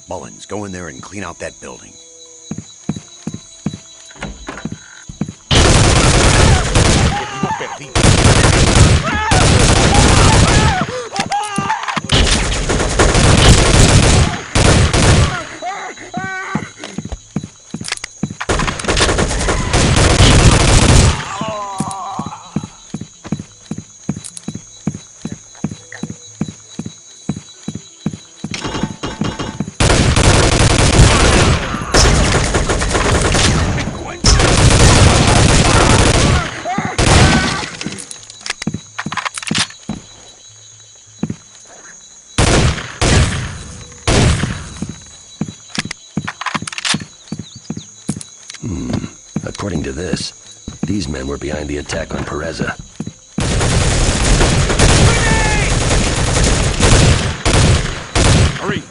Mullins, go in there and clean out that building. According to this, these men were behind the attack on Pureza. Hurry!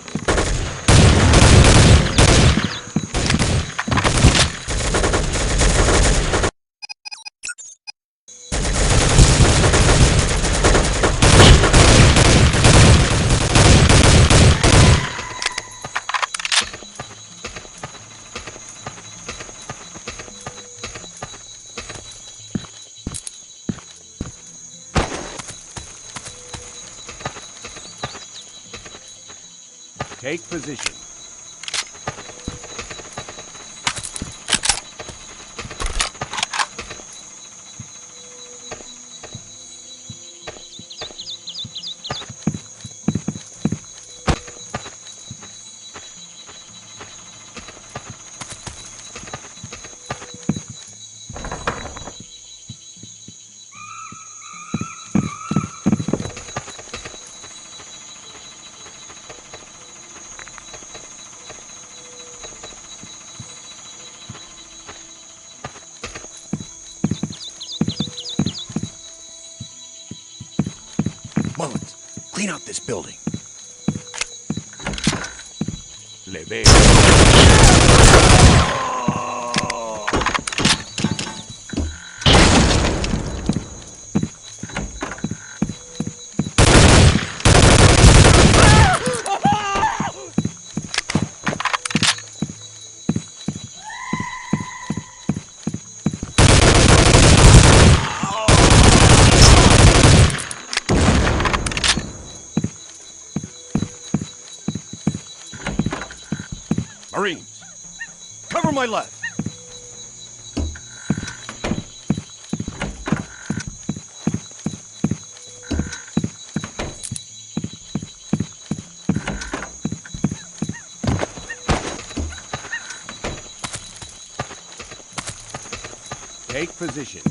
Take position. Mullins, clean out this building. Le veo. Marines, cover my left. Take position.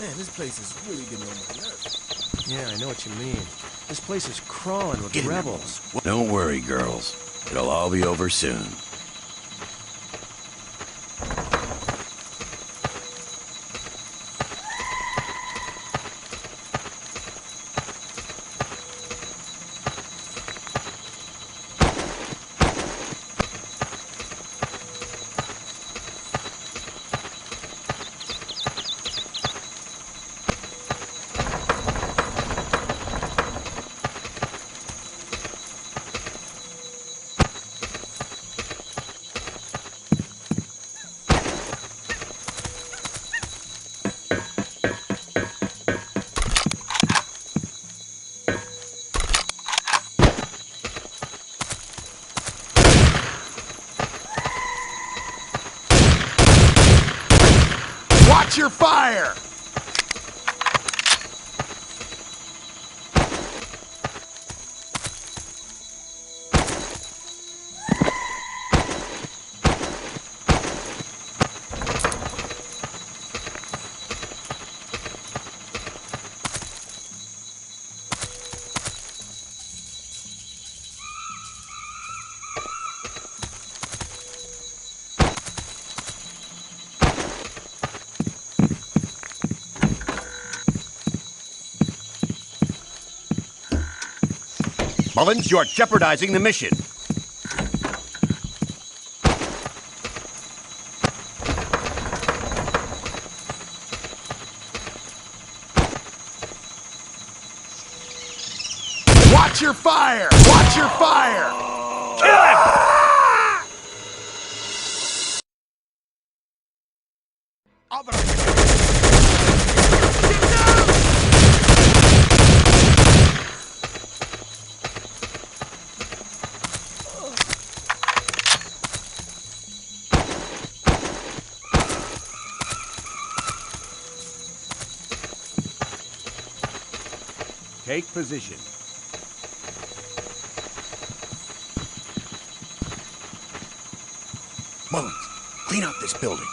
Man, this place is really getting on my nerves. Yeah, I know what you mean. This place is crawling with rebels. Don't worry, girls. It'll all be over soon. Watch your fire! Mullins, you are jeopardizing the mission. Watch your fire! Watch your fire! Kill him! Take position. Mullins, clean out this building.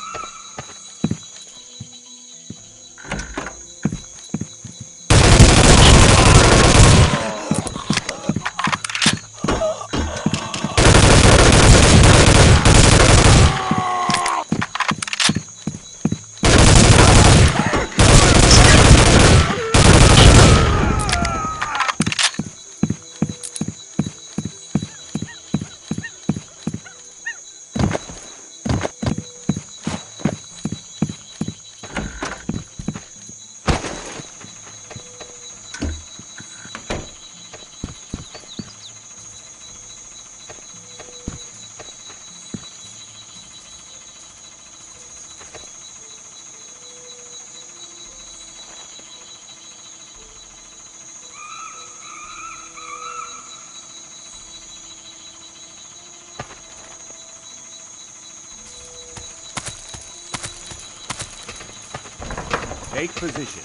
Take position.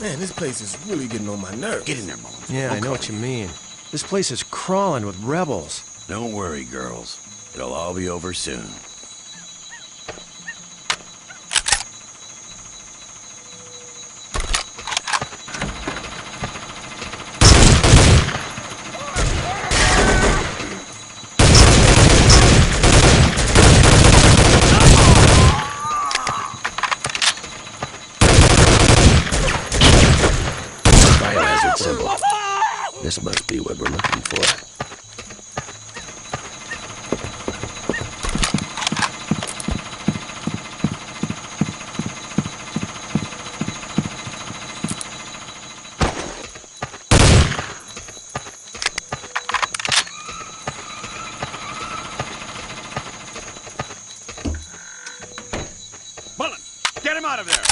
Man, this place is really getting on my nerves. Get in there, Mullins. Yeah, I know what you mean. This place is crawling with rebels. Don't worry, girls. It'll all be over soon. Symbol. This must be what we're looking for. Mullins, get him out of there!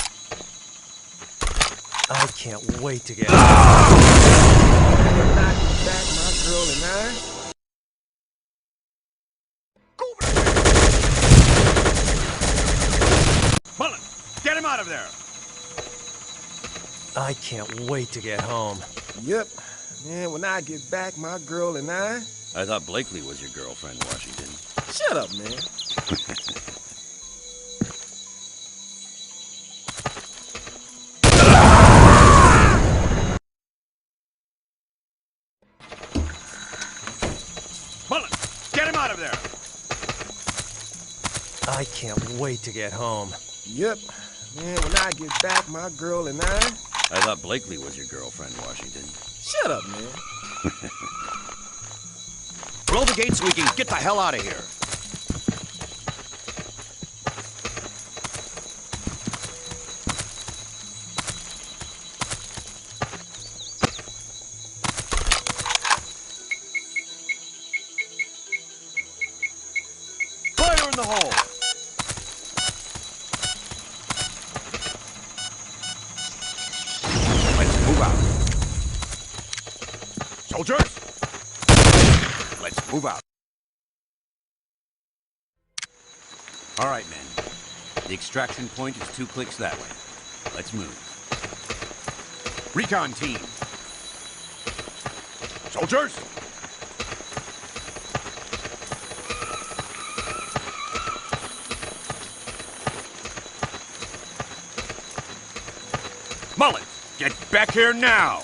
I can't wait to get Mullins, get him out of there! I can't wait to get home. Yep, Man, when I get back, my girl and I... I thought Blakely was your girlfriend, Washington. Shut up, man. Mullins, get him out of there! I can't wait to get home. Yep. Man, when I get back, my girl and I... I thought Blakely was your girlfriend, Washington. Shut up, man. Blow the gate so we can get the hell out of here. Fire in the hole! Let's move out. Soldiers! Let's move out. All right, men. The extraction point is 2 clicks that way. Let's move. Recon team. Soldiers! Mullins, get back here now!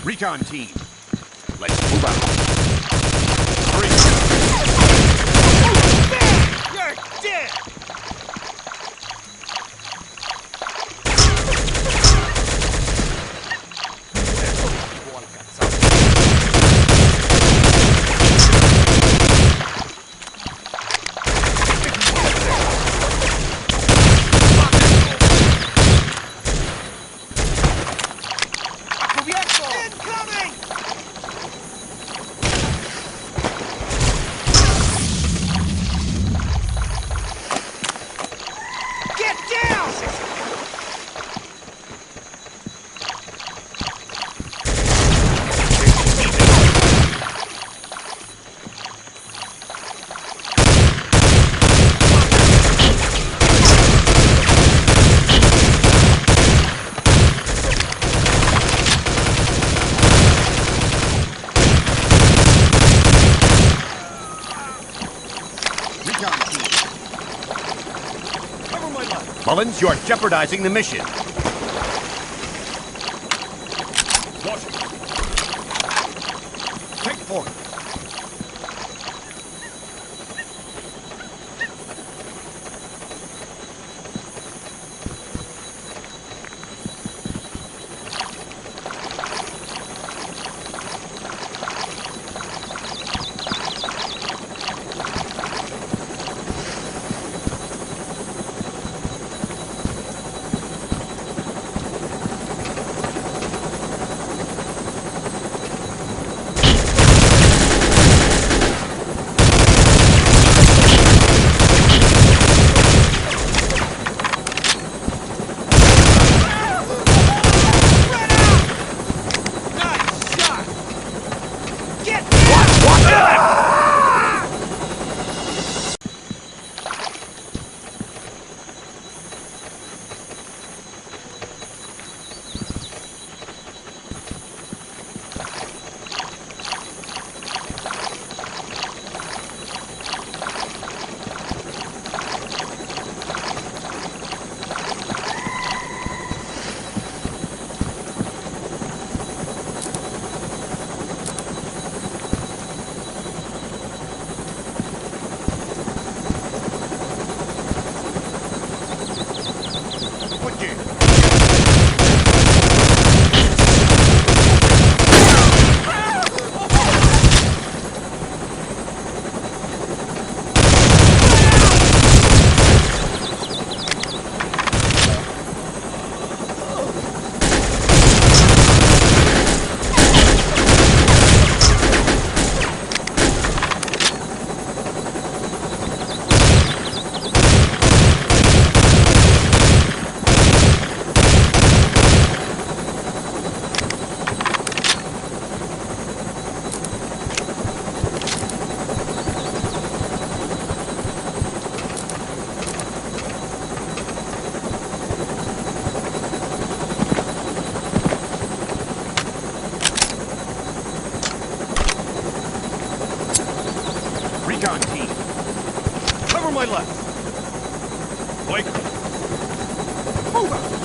Recon team, let's move out. You're dead! Incoming! Get down! Mullins, you are jeopardizing the mission. Washington. Take point. Blake. Move out!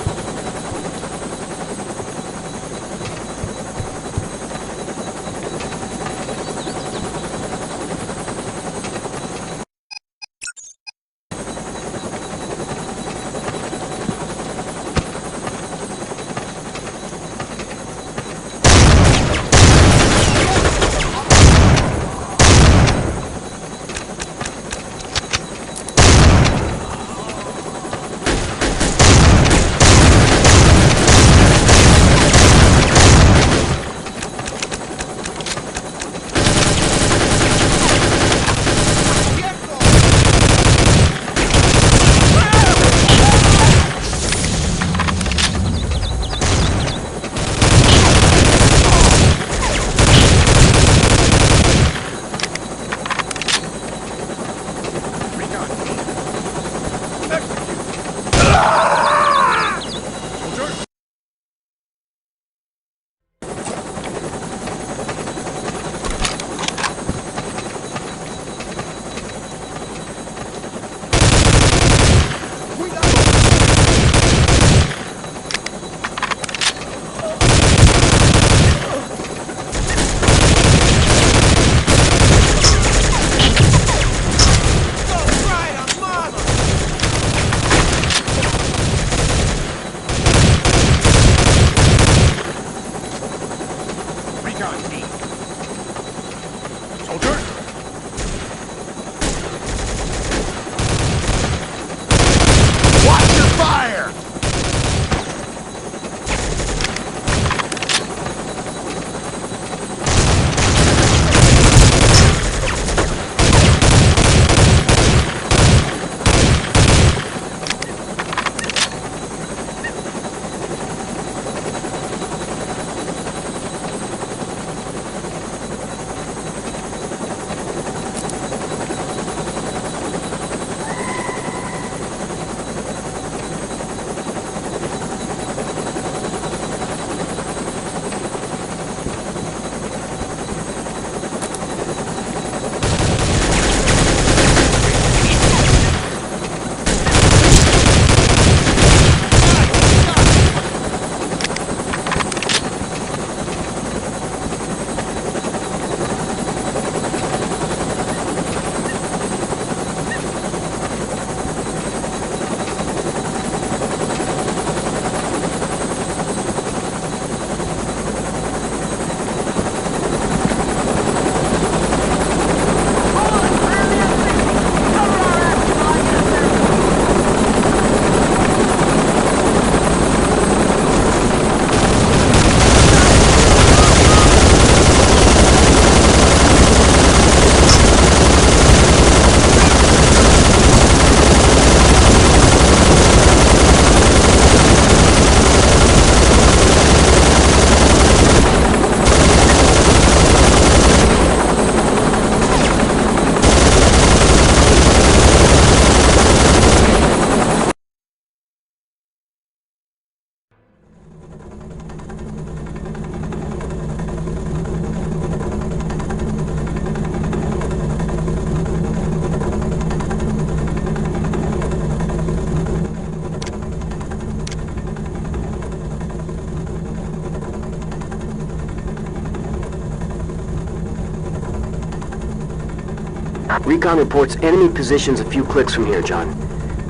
Recon reports enemy positions a few clicks from here, John.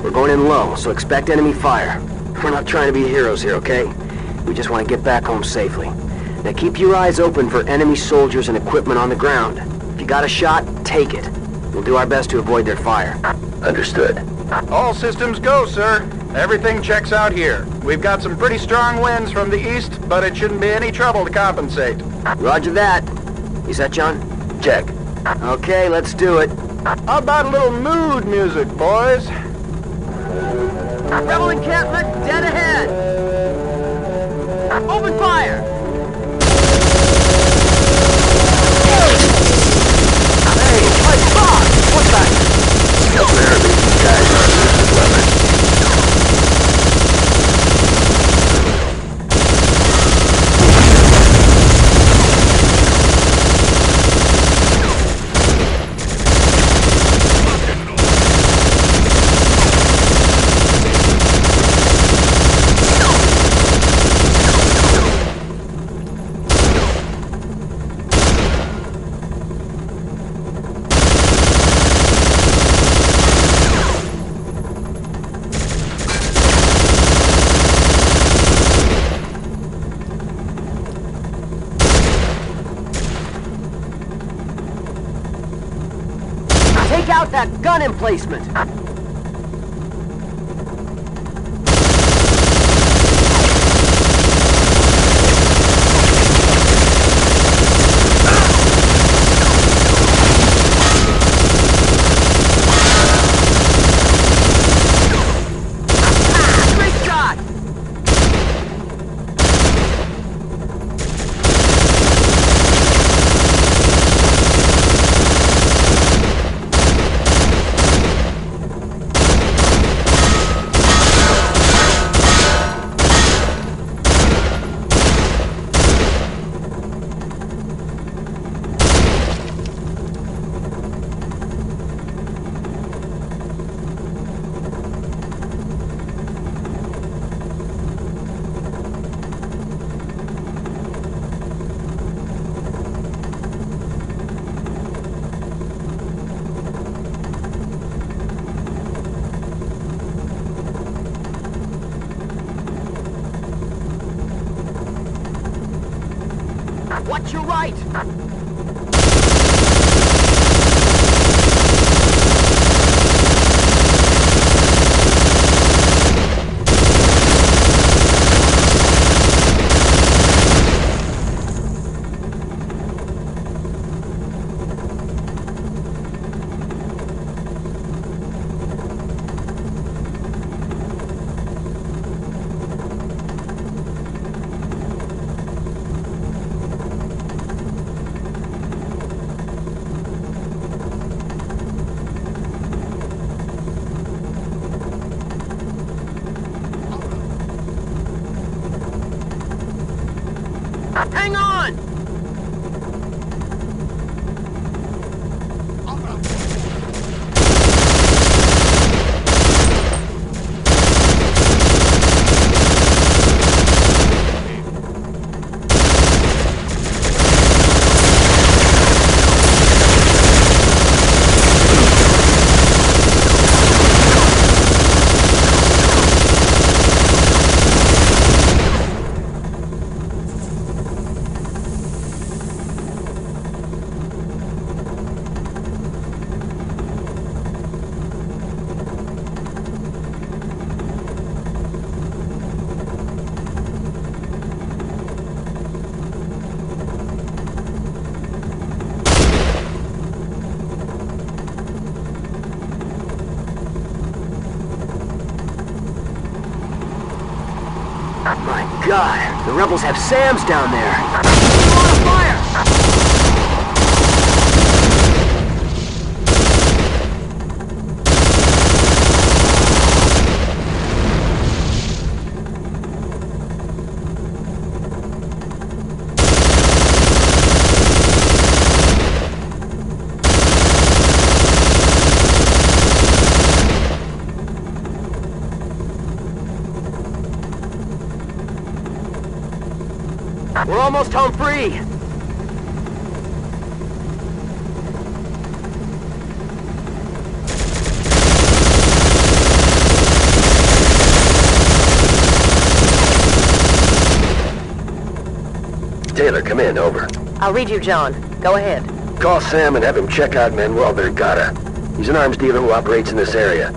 We're going in low, so expect enemy fire. We're not trying to be heroes here, okay? We just want to get back home safely. Now keep your eyes open for enemy soldiers and equipment on the ground. If you got a shot, take it. We'll do our best to avoid their fire. Understood. All systems go, sir. Everything checks out here. We've got some pretty strong winds from the east, but it shouldn't be any trouble to compensate. Roger that. Is that John? Check. Okay, let's do it. How about a little mood music, boys? Rebel encampment dead ahead! Open fire! Hey, my spot! What's that? Apparently these guys aren't used to weather. that gun emplacement! Watch your right! Hang on! My God, the rebels have SAMs down there. On fire! We're almost home free! Taylor, come in, over. I'll read you, John. Go ahead. Call Sam and have him check out Manuel Vergara. He's an arms dealer who operates in this area.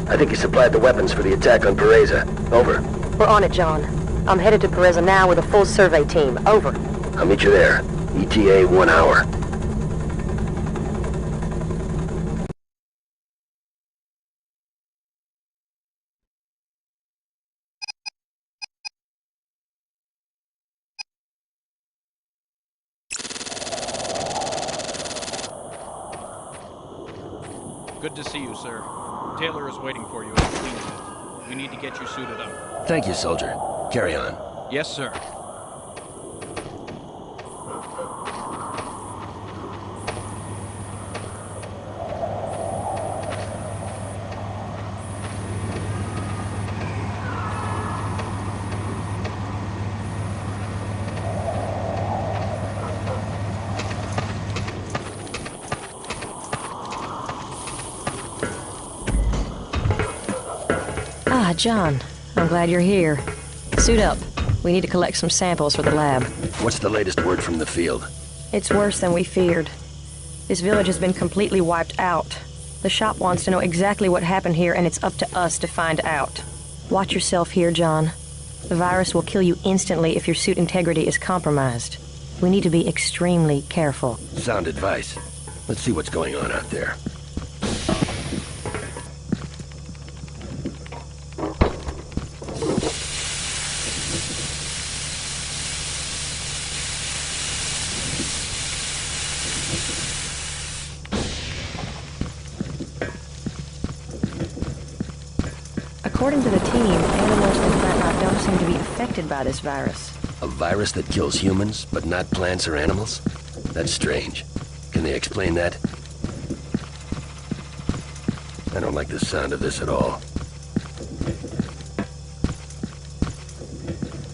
I think he supplied the weapons for the attack on Pureza. Over. We're on it, John. I'm headed to Pureza now with a full survey team. Over. I'll meet you there. ETA 1 hour. Good to see you, sir. Taylor is waiting for you in the clean room. We need to get you suited up. Thank you, soldier. Carry on. Yes, sir. Ah, John. I'm glad you're here. Suit up. We need to collect some samples for the lab. What's the latest word from the field? It's worse than we feared. This village has been completely wiped out. The shop wants to know exactly what happened here, and it's up to us to find out. Watch yourself here, John. The virus will kill you instantly if your suit integrity is compromised. We need to be extremely careful. Sound advice. Let's see what's going on out there. According to the team, animals and whatnot don't seem to be affected by this virus. A virus that kills humans, but not plants or animals? That's strange. Can they explain that? I don't like the sound of this at all.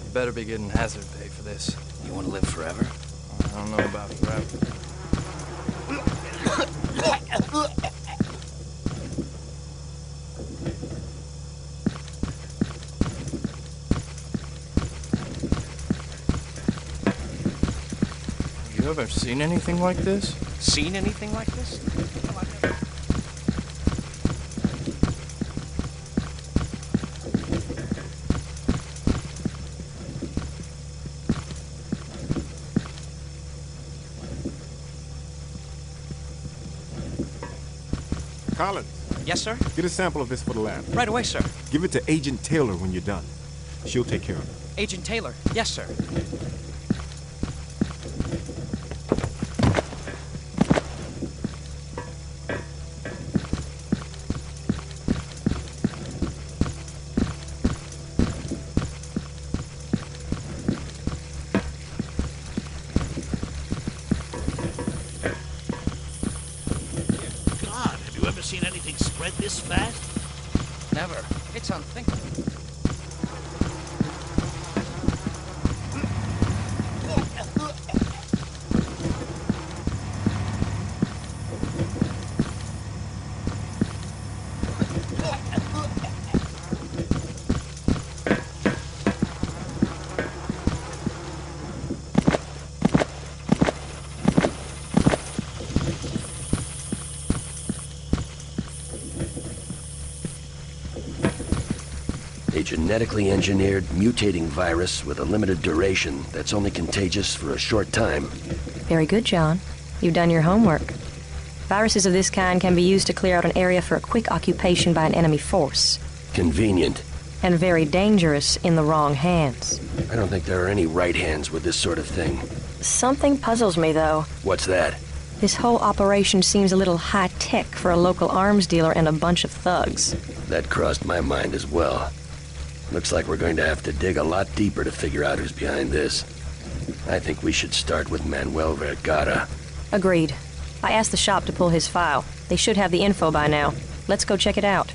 You better be getting hazard pay for this. You want to live forever? I don't know about forever. You ever seen anything like this? Seen anything like this? No, I've never. Collins. Yes, sir? Get a sample of this for the lab. Right away, sir. Give it to Agent Taylor when you're done. She'll take care of it. Agent Taylor. Yes, sir. Seen anything spread this fast? Never. It's unthinkable. A genetically engineered, mutating virus with a limited duration that's only contagious for a short time. Very good, John. You've done your homework. Viruses of this kind can be used to clear out an area for a quick occupation by an enemy force. Convenient. And very dangerous in the wrong hands. I don't think there are any right hands with this sort of thing. Something puzzles me, though. What's that? This whole operation seems a little high-tech for a local arms dealer and a bunch of thugs. That crossed my mind as well. Looks like we're going to have to dig a lot deeper to figure out who's behind this. I think we should start with Manuel Vergara. Agreed. I asked the shop to pull his file. They should have the info by now. Let's go check it out.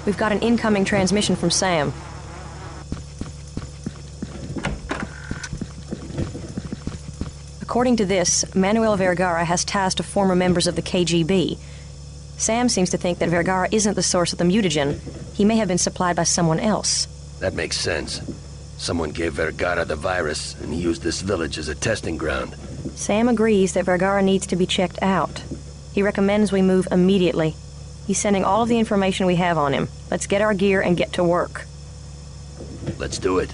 We've got an incoming transmission from Sam. According to this, Manuel Vergara has ties to former members of the KGB. Sam seems to think that Vergara isn't the source of the mutagen. He may have been supplied by someone else. That makes sense. Someone gave Vergara the virus, and he used this village as a testing ground. Sam agrees that Vergara needs to be checked out. He recommends we move immediately. He's sending all of the information we have on him. Let's get our gear and get to work. Let's do it.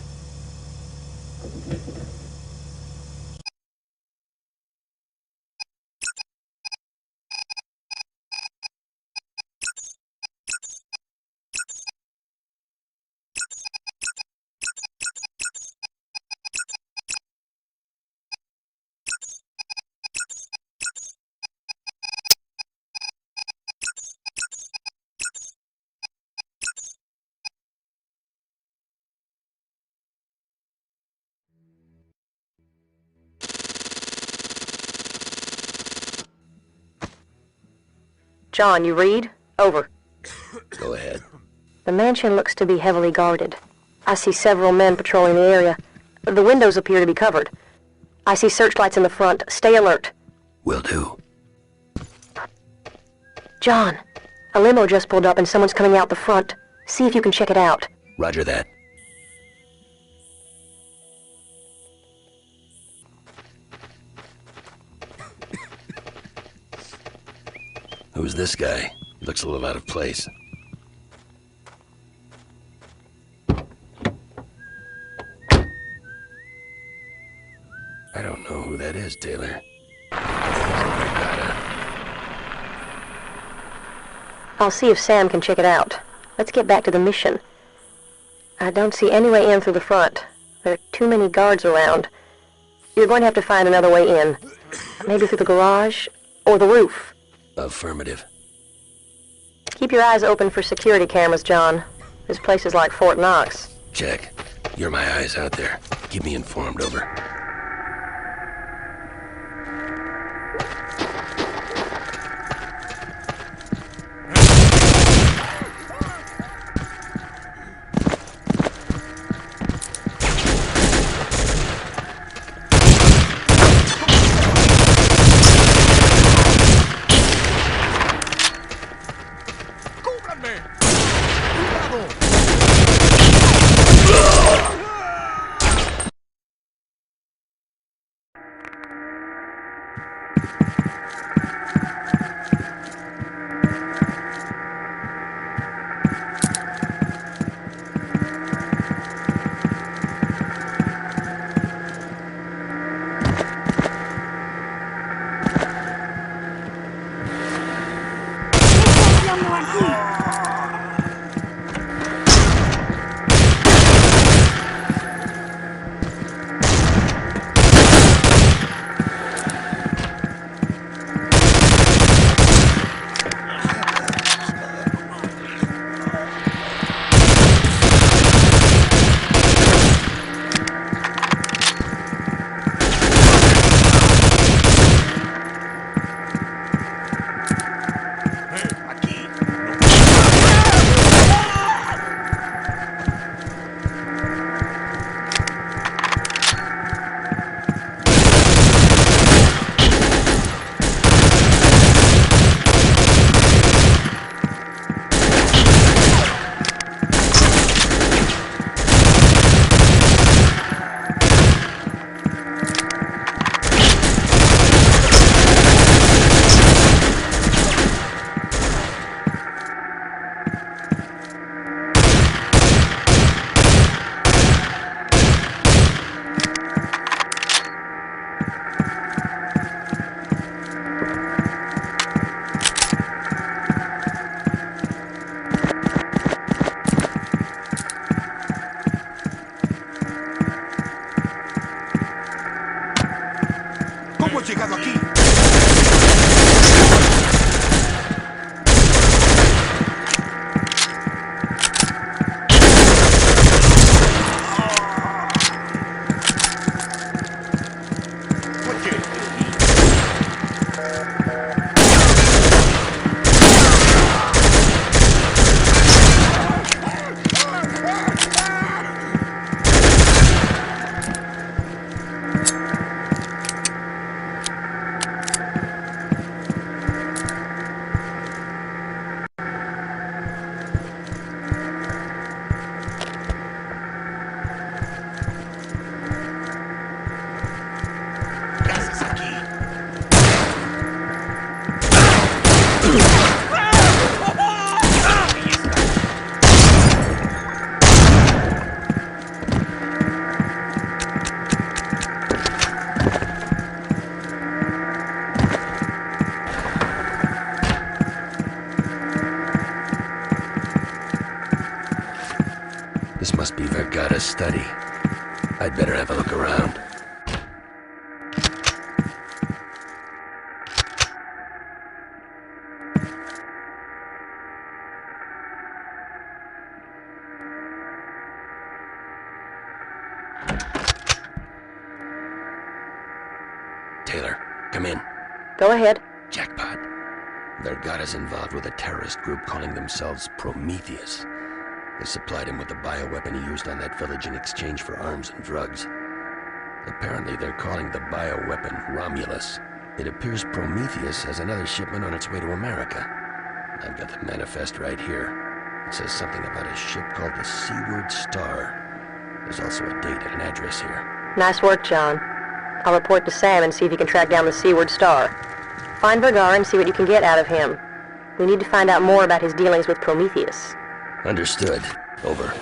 John, you read? Over. Go ahead. The mansion looks to be heavily guarded. I see several men patrolling the area. The windows appear to be covered. I see searchlights in the front. Stay alert. Will do. John, a limo just pulled up and someone's coming out the front. See if you can check it out. Roger that. Who's this guy? He looks a little out of place. I don't know who that is, Taylor. I'll see if Sam can check it out. Let's get back to the mission. I don't see any way in through the front. There are too many guards around. You're going to have to find another way in. Maybe through the garage or the roof. Affirmative. Keep your eyes open for security cameras, John. This place is like Fort Knox. Check. You're my eyes out there. Keep me informed, over. This must be Vergara's study. I'd better have a look around. Taylor, come in. Go ahead. Jackpot. Vergara's involved with a terrorist group calling themselves Prometheus. They supplied him with the bioweapon he used on that village in exchange for arms and drugs. Apparently they're calling the bioweapon Romulus. It appears Prometheus has another shipment on its way to America. I've got the manifest right here. It says something about a ship called the Seaward Star. There's also a date and an address here. Nice work, John. I'll report to Sam and see if he can track down the Seaward Star. Find Vergara and see what you can get out of him. We need to find out more about his dealings with Prometheus. Understood. Over.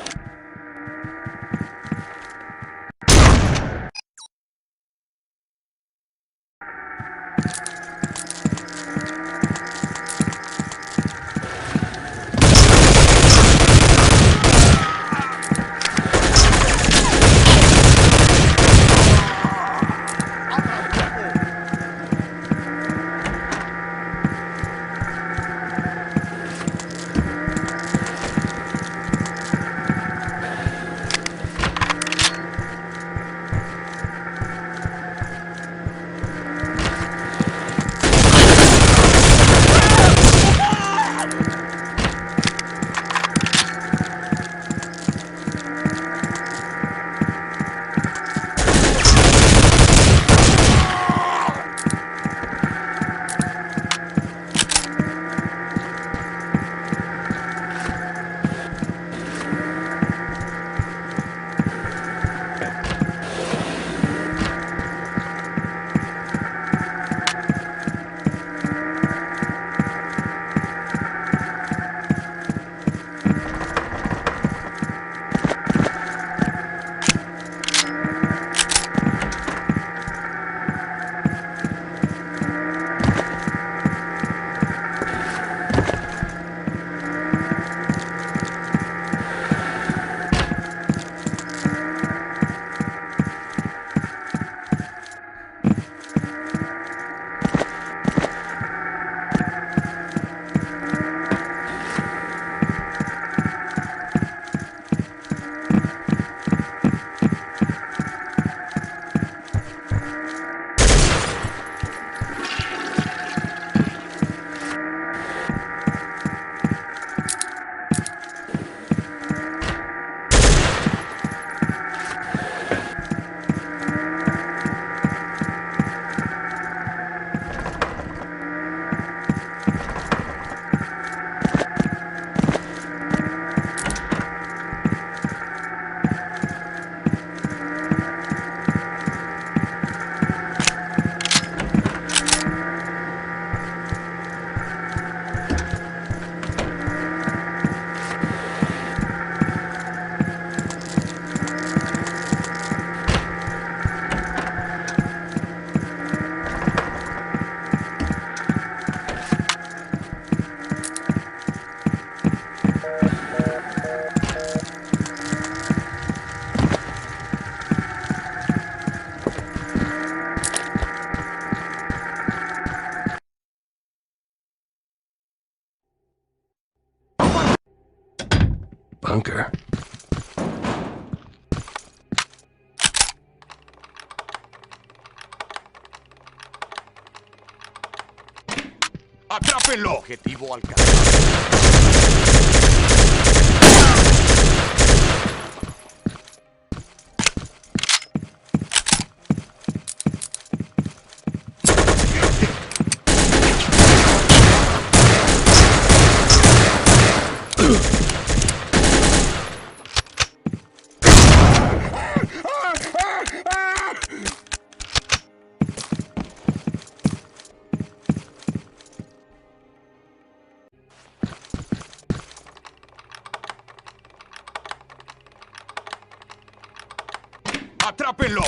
Bunker. Atrápenlo. Objetivo alcanzado. ¡Atrápenlo!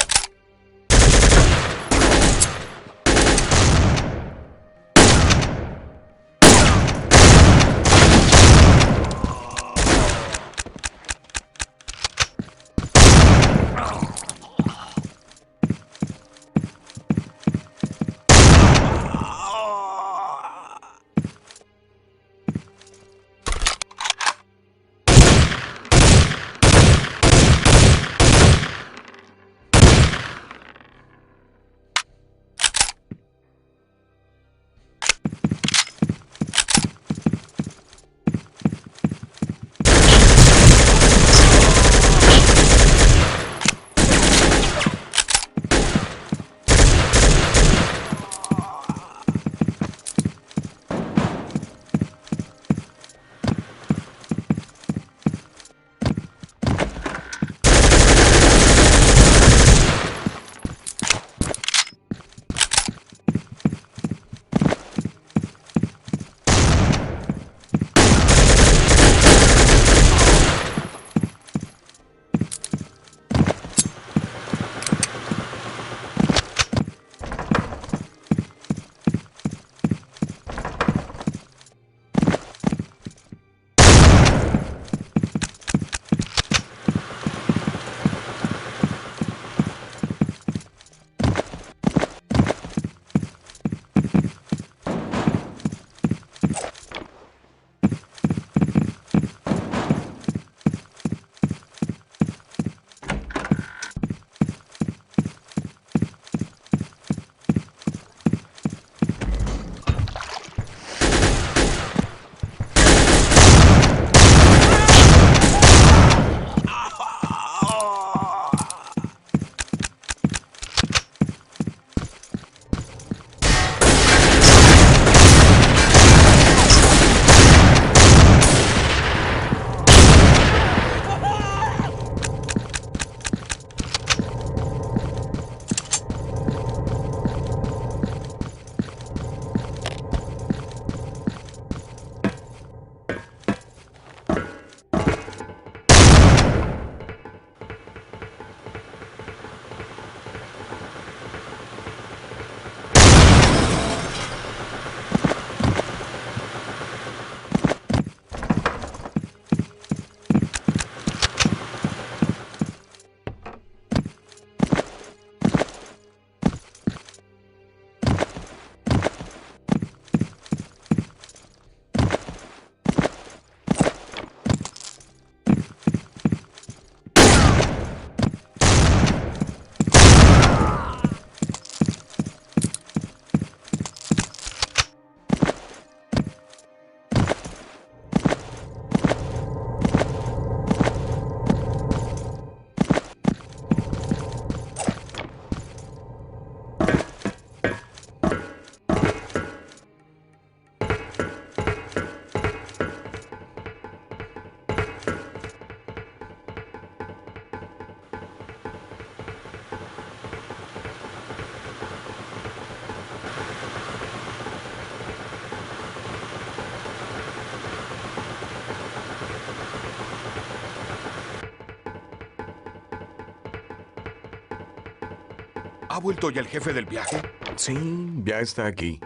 ¿Ha vuelto ya el jefe del viaje? Sí, ya está aquí.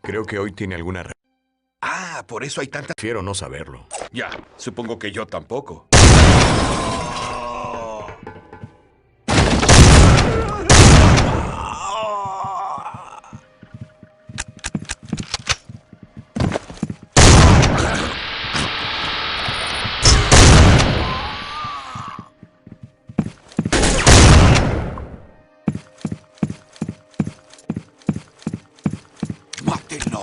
Creo que hoy tiene alguna... Ah, por eso hay tanta... Prefiero no saberlo. Ya, supongo que yo tampoco. ¡Mátenlo!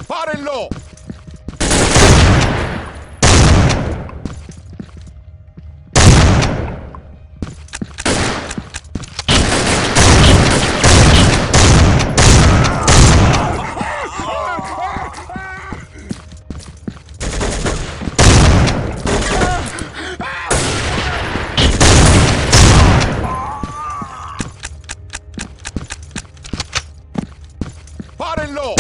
¡Párenlo! ¡Párenlo!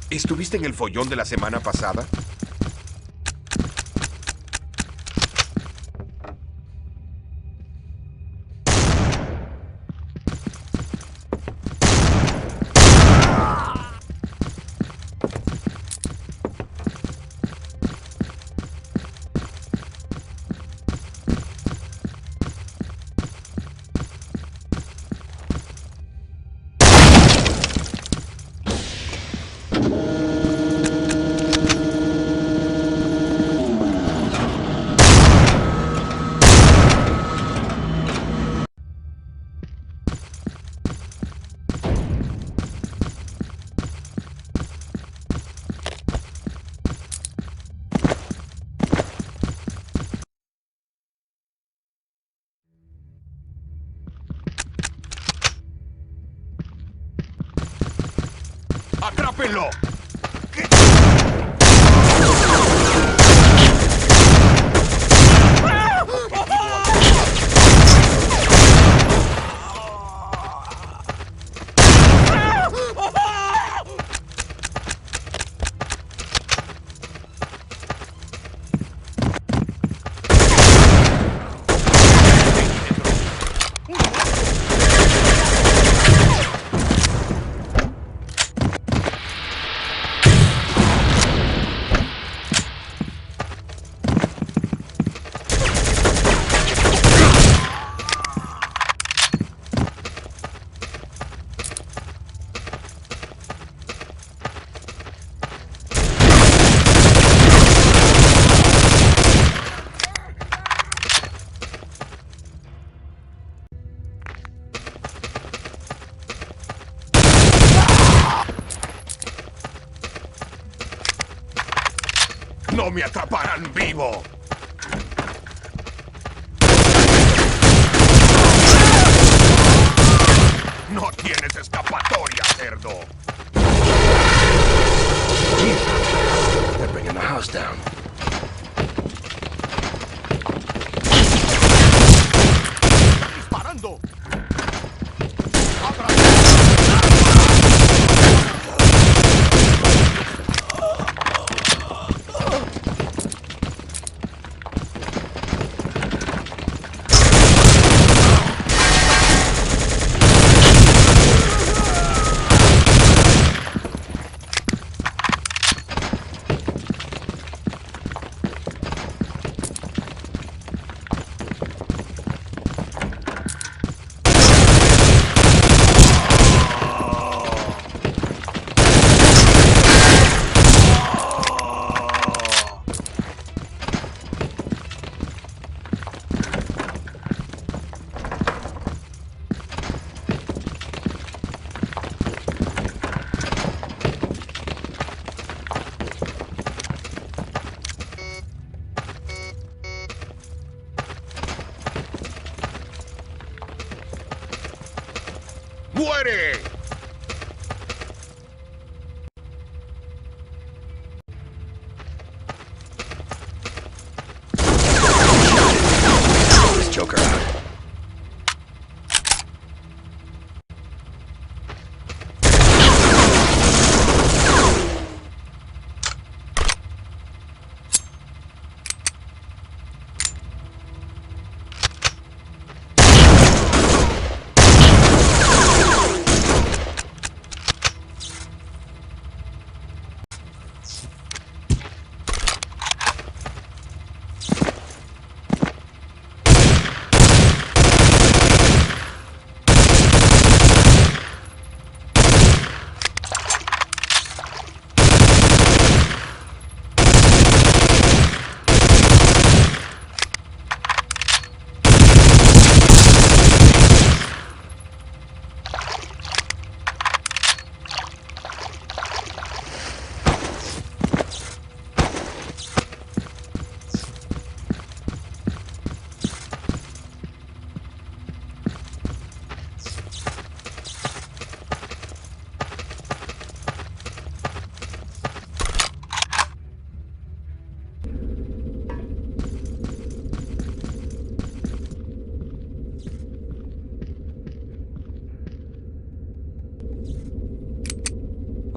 ¿Estuviste en el follón de la semana pasada? ¡Atrápenlo! ¡No me atraparán vivo! ¡No tienes escapatoria, cerdo! They're bringing the house down. muere! This Joker out.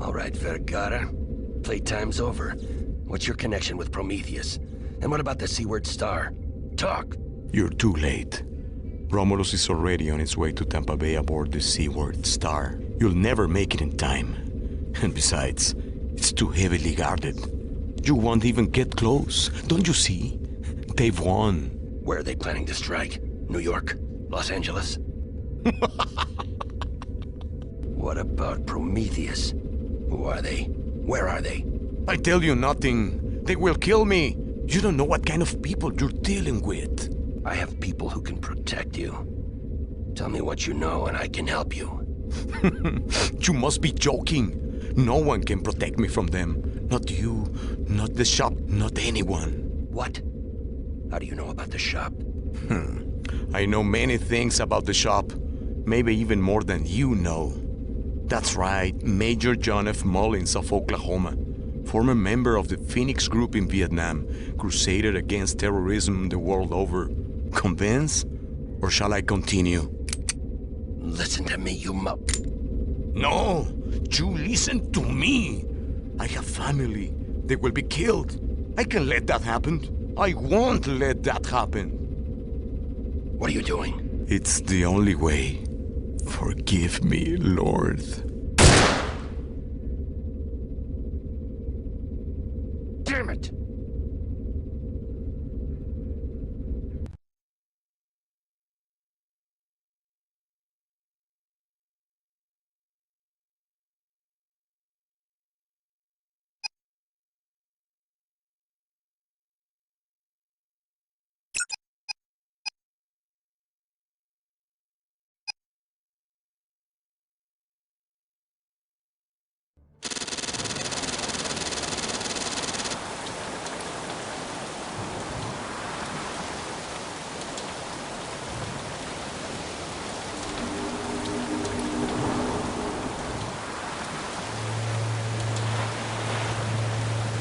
All right, Vergara. Playtime's over. What's your connection with Prometheus? And what about the Seaward Star? Talk! You're too late. Romulus is already on its way to Tampa Bay aboard the Seaward Star. You'll never make it in time. And besides, it's too heavily guarded. You won't even get close. Don't you see? They've won. Where are they planning to strike? New York? Los Angeles? What about Prometheus? Who are they? Where are they? I tell you nothing. They will kill me. You don't know what kind of people you're dealing with. I have people who can protect you. Tell me what you know and I can help you. You must be joking. No one can protect me from them. Not you, not the shop, not anyone. What? How do you know about the shop? I know many things about the shop. Maybe even more than you know. That's right, Major John F. Mullins of Oklahoma. Former member of the Phoenix Group in Vietnam. Crusaded against terrorism the world over. Convinced? Or shall I continue? Listen to me, you No! You listen to me! I have family. They will be killed. I can let that happen. I won't let that happen. What are you doing? It's the only way. Forgive me, Lord. Damn it!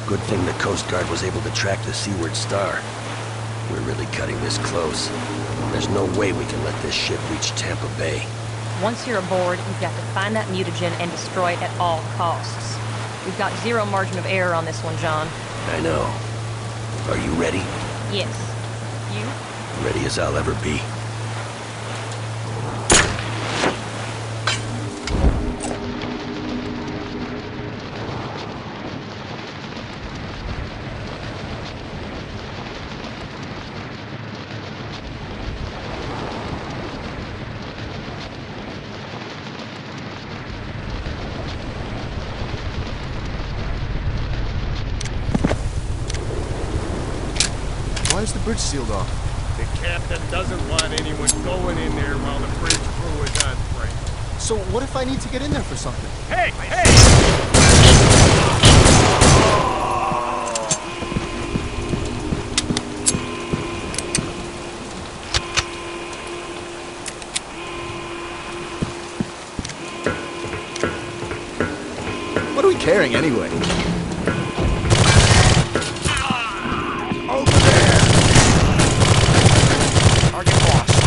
Good thing the Coast Guard was able to track the Seaward Star. We're really cutting this close. There's no way we can let this ship reach Tampa Bay. Once you're aboard, you've got to find that mutagen and destroy it at all costs. We've got zero margin of error on this one, John. I know. Are you ready? Yes. You? Ready as I'll ever be. Why is the bridge sealed off? The captain doesn't want anyone going in there while the bridge crew is on break. So what if I need to get in there for something? Hey! Hey! caring anyway? Over there! Target lost.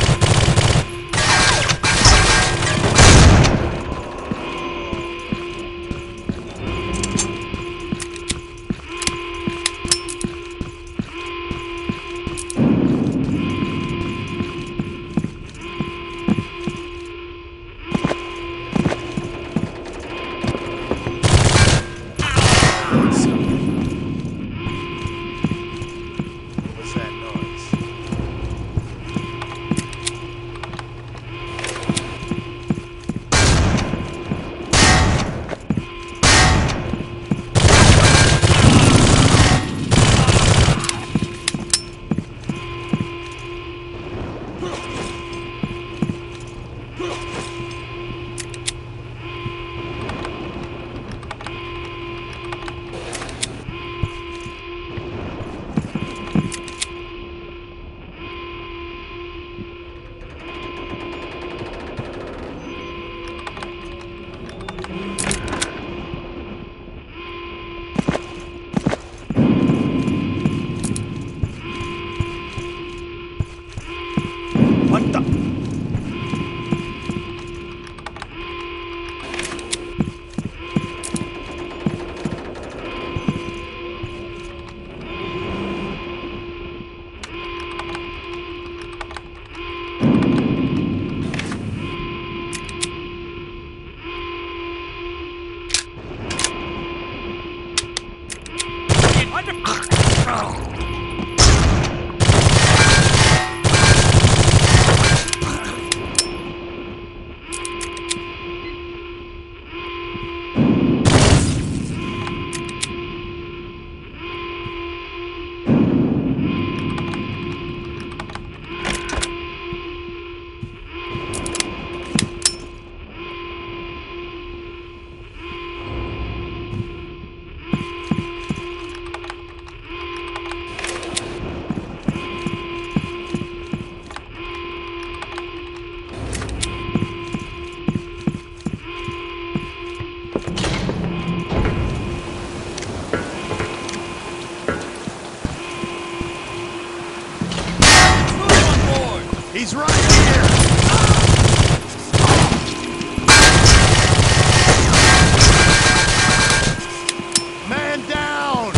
He's right here! Man down!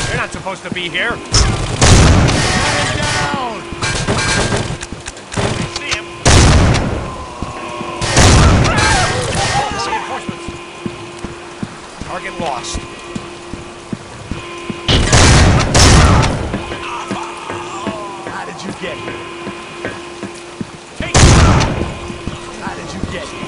You're not supposed to be here. Down! See him. Reinforcements. Target lost. How did you get here? Take it! How did you get here?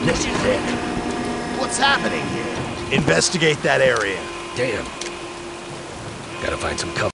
This is it. What's happening here? Investigate that area. Damn. Gotta find some cover.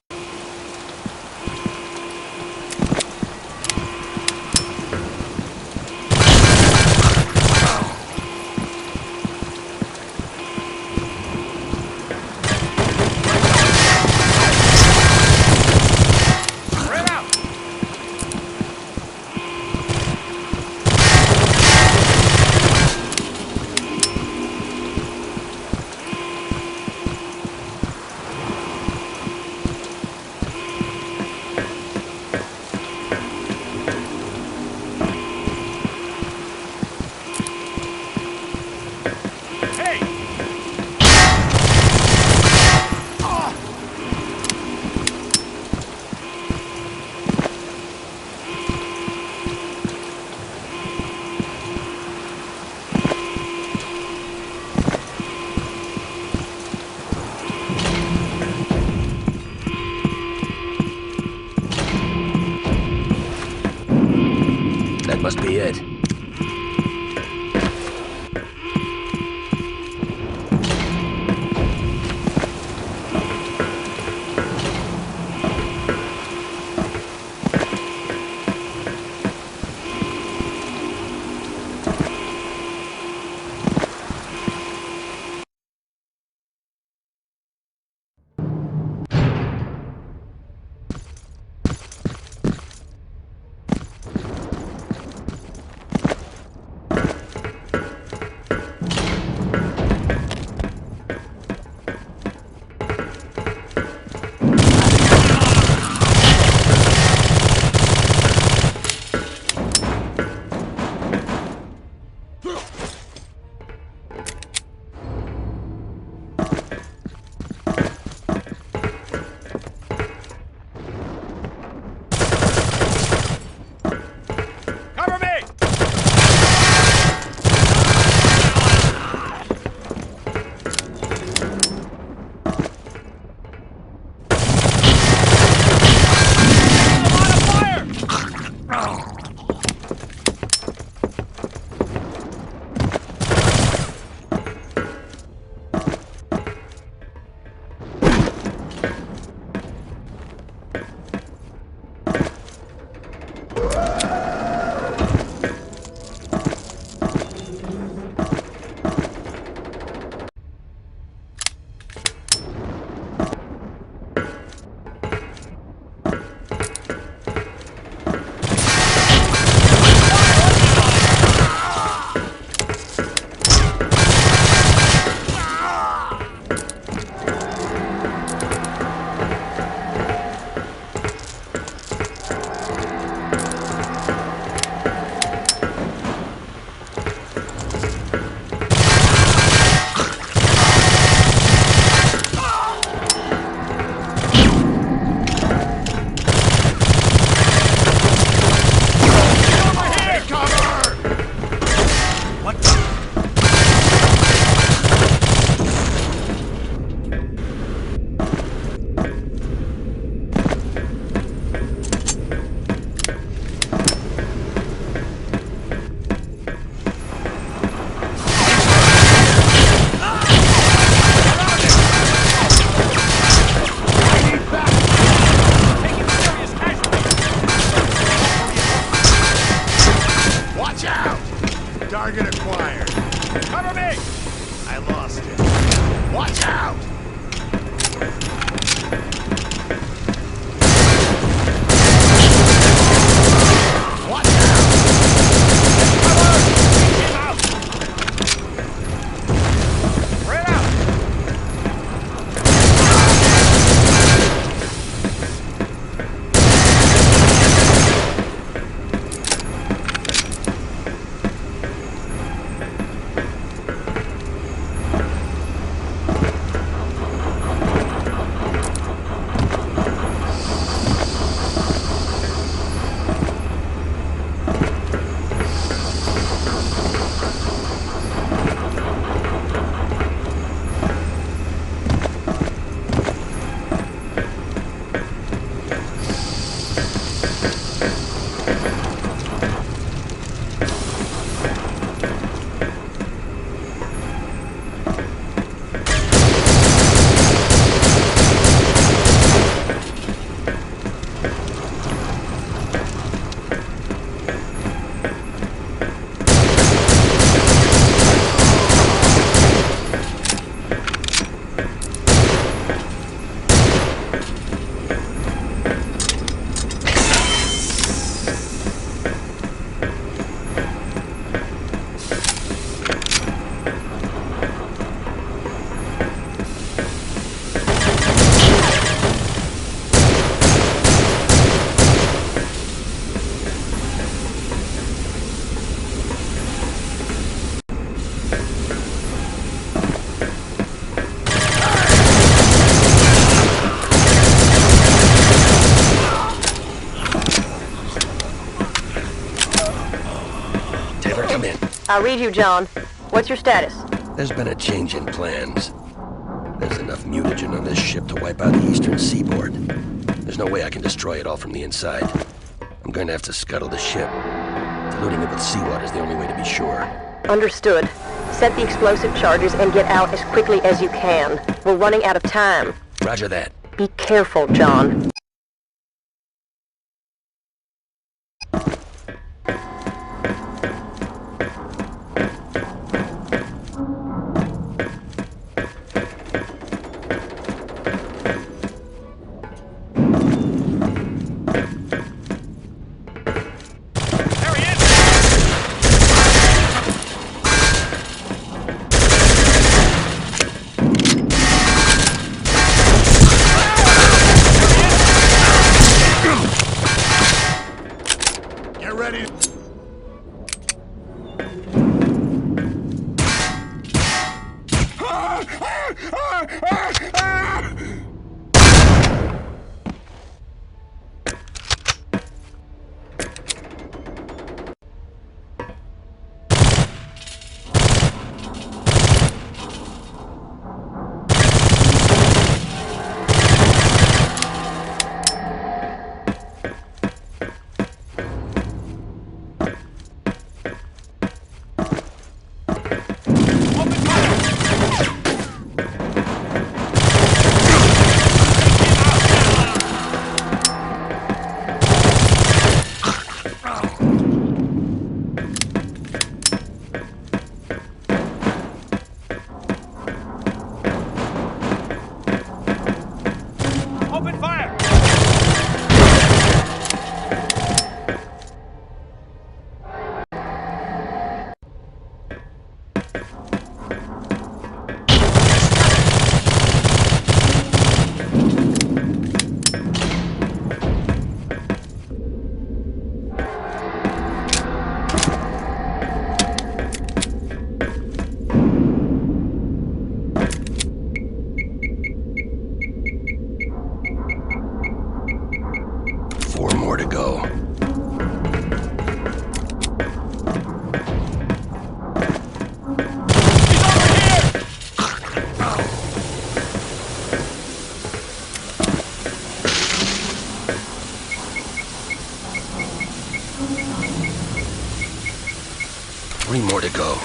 That must be it. I read you, John. What's your status? There's been a change in plans. There's enough mutagen on this ship to wipe out the eastern seaboard. There's no way I can destroy it all from the inside. I'm going to have to scuttle the ship. Diluting it with seawater is the only way to be sure. Understood. Set the explosive charges and get out as quickly as you can. We're running out of time. Roger that. Be careful, John. Three more to go.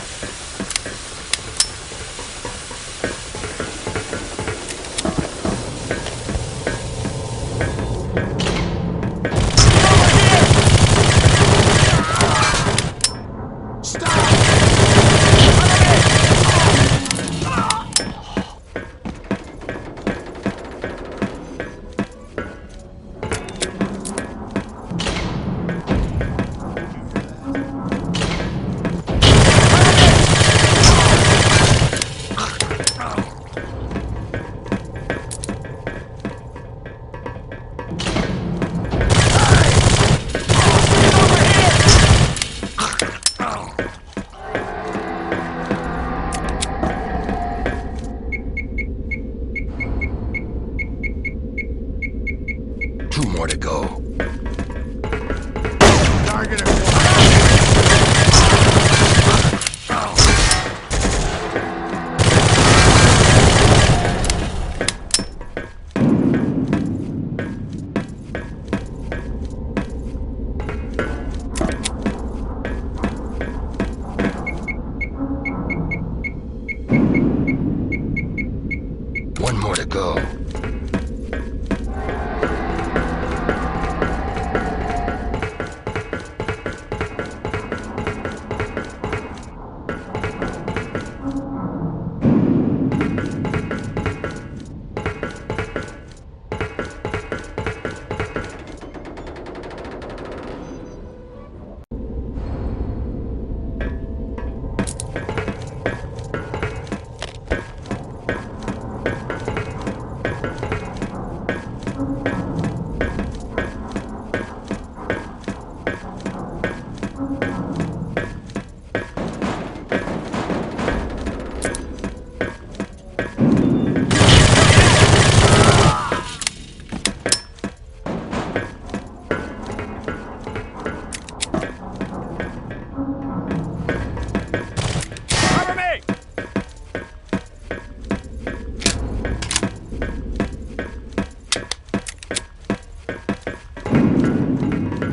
One more to go.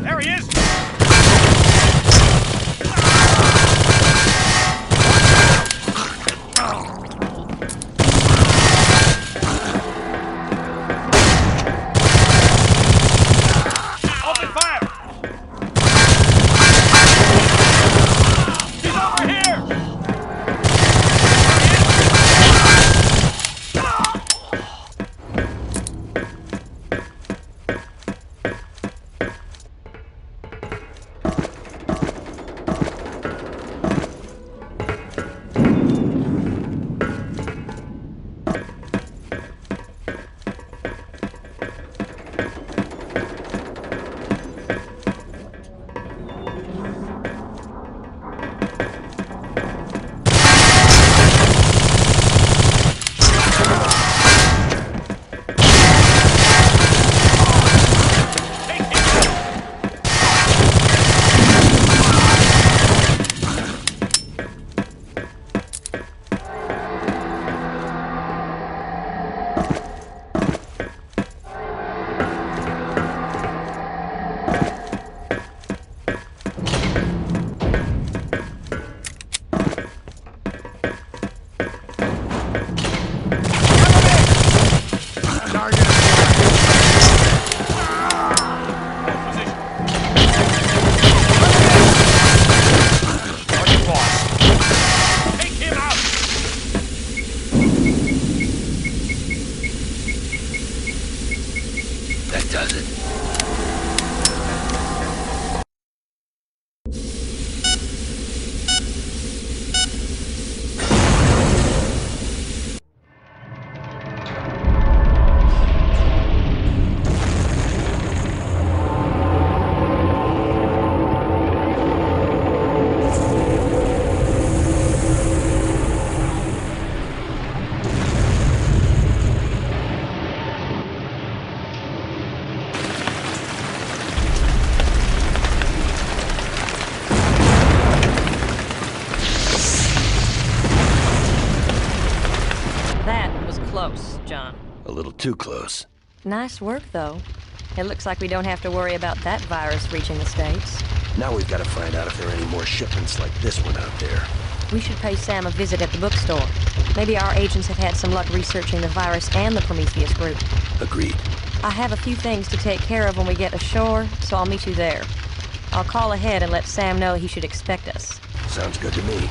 There he is! Open fire! He's over here! A little too close. Nice work, though. It looks like we don't have to worry about that virus reaching the States. Now we've got to find out if there are any more shipments like this one out there. We should pay Sam a visit at the bookstore. Maybe our agents have had some luck researching the virus and the Prometheus group. Agreed. I have a few things to take care of when we get ashore, so I'll meet you there. I'll call ahead and let Sam know he should expect us. Sounds good to me.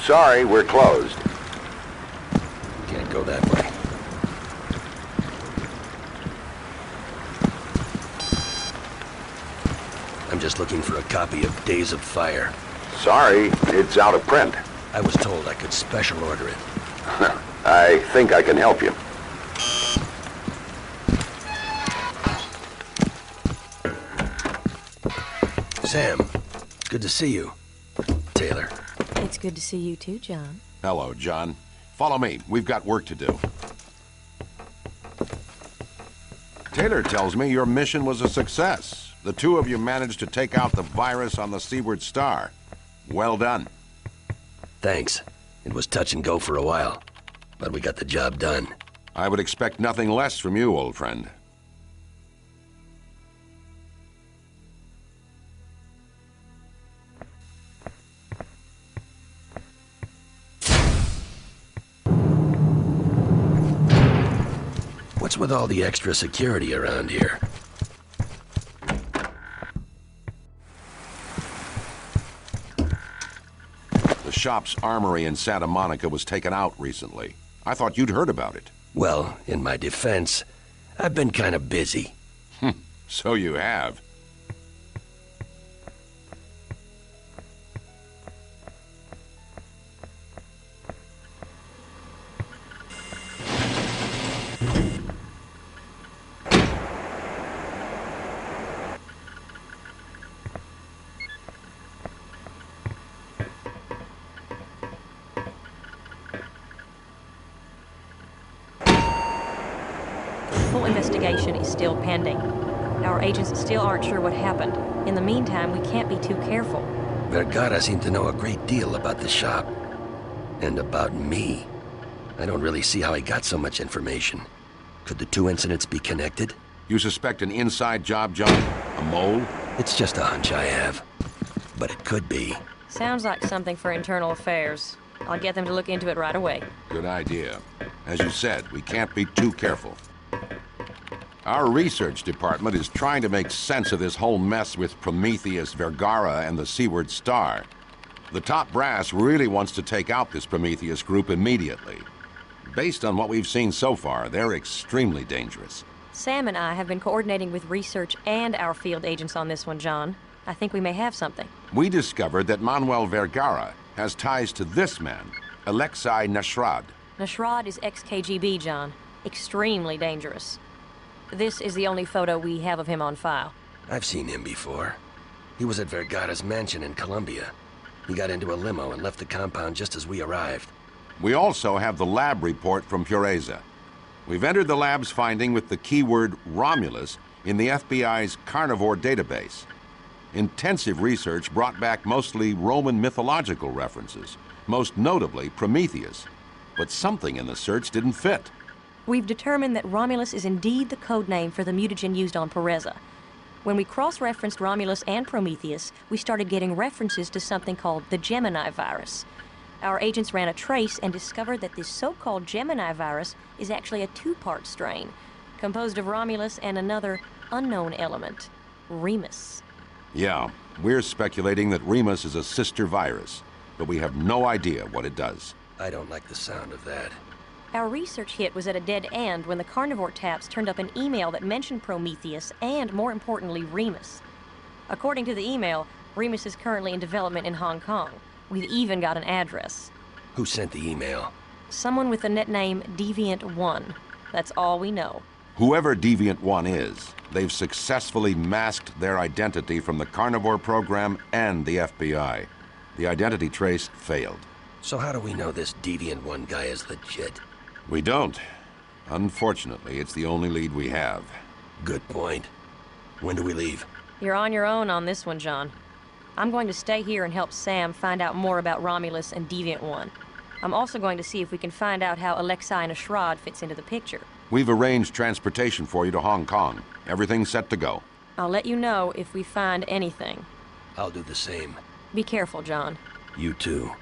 Sorry, we're closed. Can't go that way. I'm just looking for a copy of Days of Fire. Sorry, it's out of print. I was told I could special order it. I think I can help you. Sam, good to see you. Taylor. It's good to see you too, John. Hello, John. Follow me. We've got work to do. Taylor tells me your mission was a success. The two of you managed to take out the virus on the Seaward Star. Well done. Thanks. It was touch and go for a while, but we got the job done. I would expect nothing less from you, old friend. What's with all the extra security around here? The shop's armory in Santa Monica was taken out recently. I thought you'd heard about it. Well, in my defense, I've been kind of busy. So you have. investigation is still pending. Our agents still aren't sure what happened. In the meantime, we can't be too careful. Vergara seemed to know a great deal about the shop. And about me. I don't really see how he got so much information. Could the two incidents be connected? You suspect an inside job, John? A mole? It's just a hunch I have. But it could be. Sounds like something for internal affairs. I'll get them to look into it right away. Good idea. As you said, we can't be too careful. Our research department is trying to make sense of this whole mess with Prometheus, Vergara, and the Seaward Star. The top brass really wants to take out this Prometheus group immediately. Based on what we've seen so far, they're extremely dangerous. Sam and I have been coordinating with research and our field agents on this one, John. I think we may have something. We discovered that Manuel Vergara has ties to this man, Alexei Nashrad. Nashrad is ex-KGB, John. Extremely dangerous. This is the only photo we have of him on file. I've seen him before. He was at Vergara's mansion in Colombia. He got into a limo and left the compound just as we arrived. We also have the lab report from Pureza. We've entered the lab's finding with the keyword Romulus in the FBI's carnivore database. Intensive research brought back mostly Roman mythological references, most notably Prometheus. But something in the search didn't fit. We've determined that Romulus is indeed the code name for the mutagen used on Pureza. When we cross-referenced Romulus and Prometheus, we started getting references to something called the Gemini virus. Our agents ran a trace and discovered that this so-called Gemini virus is actually a two-part strain, composed of Romulus and another unknown element, Remus. Yeah, we're speculating that Remus is a sister virus, but we have no idea what it does. I don't like the sound of that. Our research hit was at a dead end when the carnivore taps turned up an email that mentioned Prometheus and, more importantly, Remus. According to the email, Remus is currently in development in Hong Kong. We've even got an address. Who sent the email? Someone with the net name Deviant1. That's all we know. Whoever Deviant1 is, they've successfully masked their identity from the carnivore program and the FBI. The identity trace failed. So how do we know this Deviant1 guy is legit? We don't. Unfortunately, it's the only lead we have. Good point. When do we leave? You're on your own on this one, John. I'm going to stay here and help Sam find out more about Romulus and Deviant1. I'm also going to see if we can find out how Alexei Nashrad fits into the picture. We've arranged transportation for you to Hong Kong. Everything's set to go. I'll let you know if we find anything. I'll do the same. Be careful, John. You too.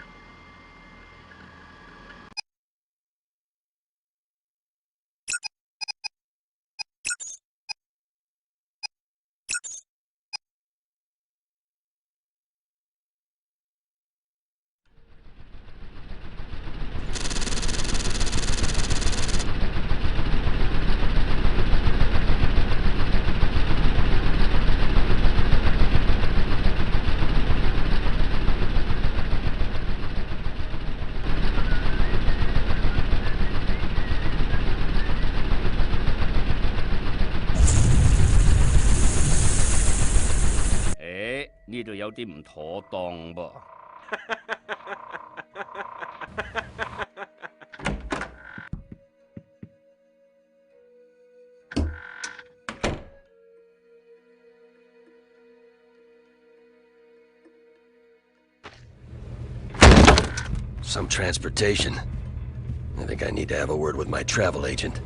Some transportation. I think I need to have a word with my travel agent.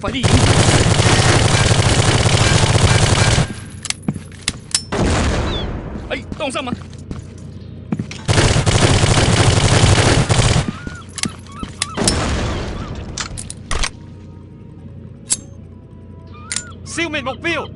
快啲！哎，當心啊！消滅目標！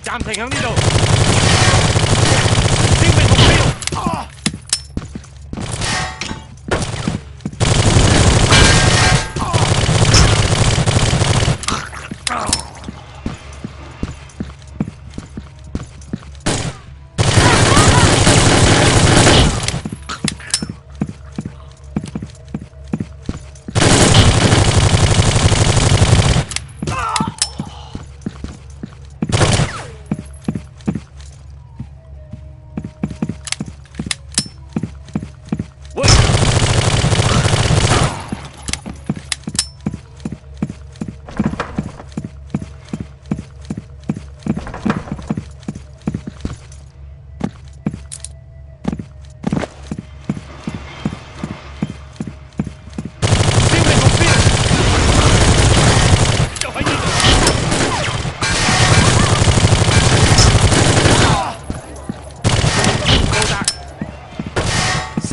暫停喺呢度，消滅目標。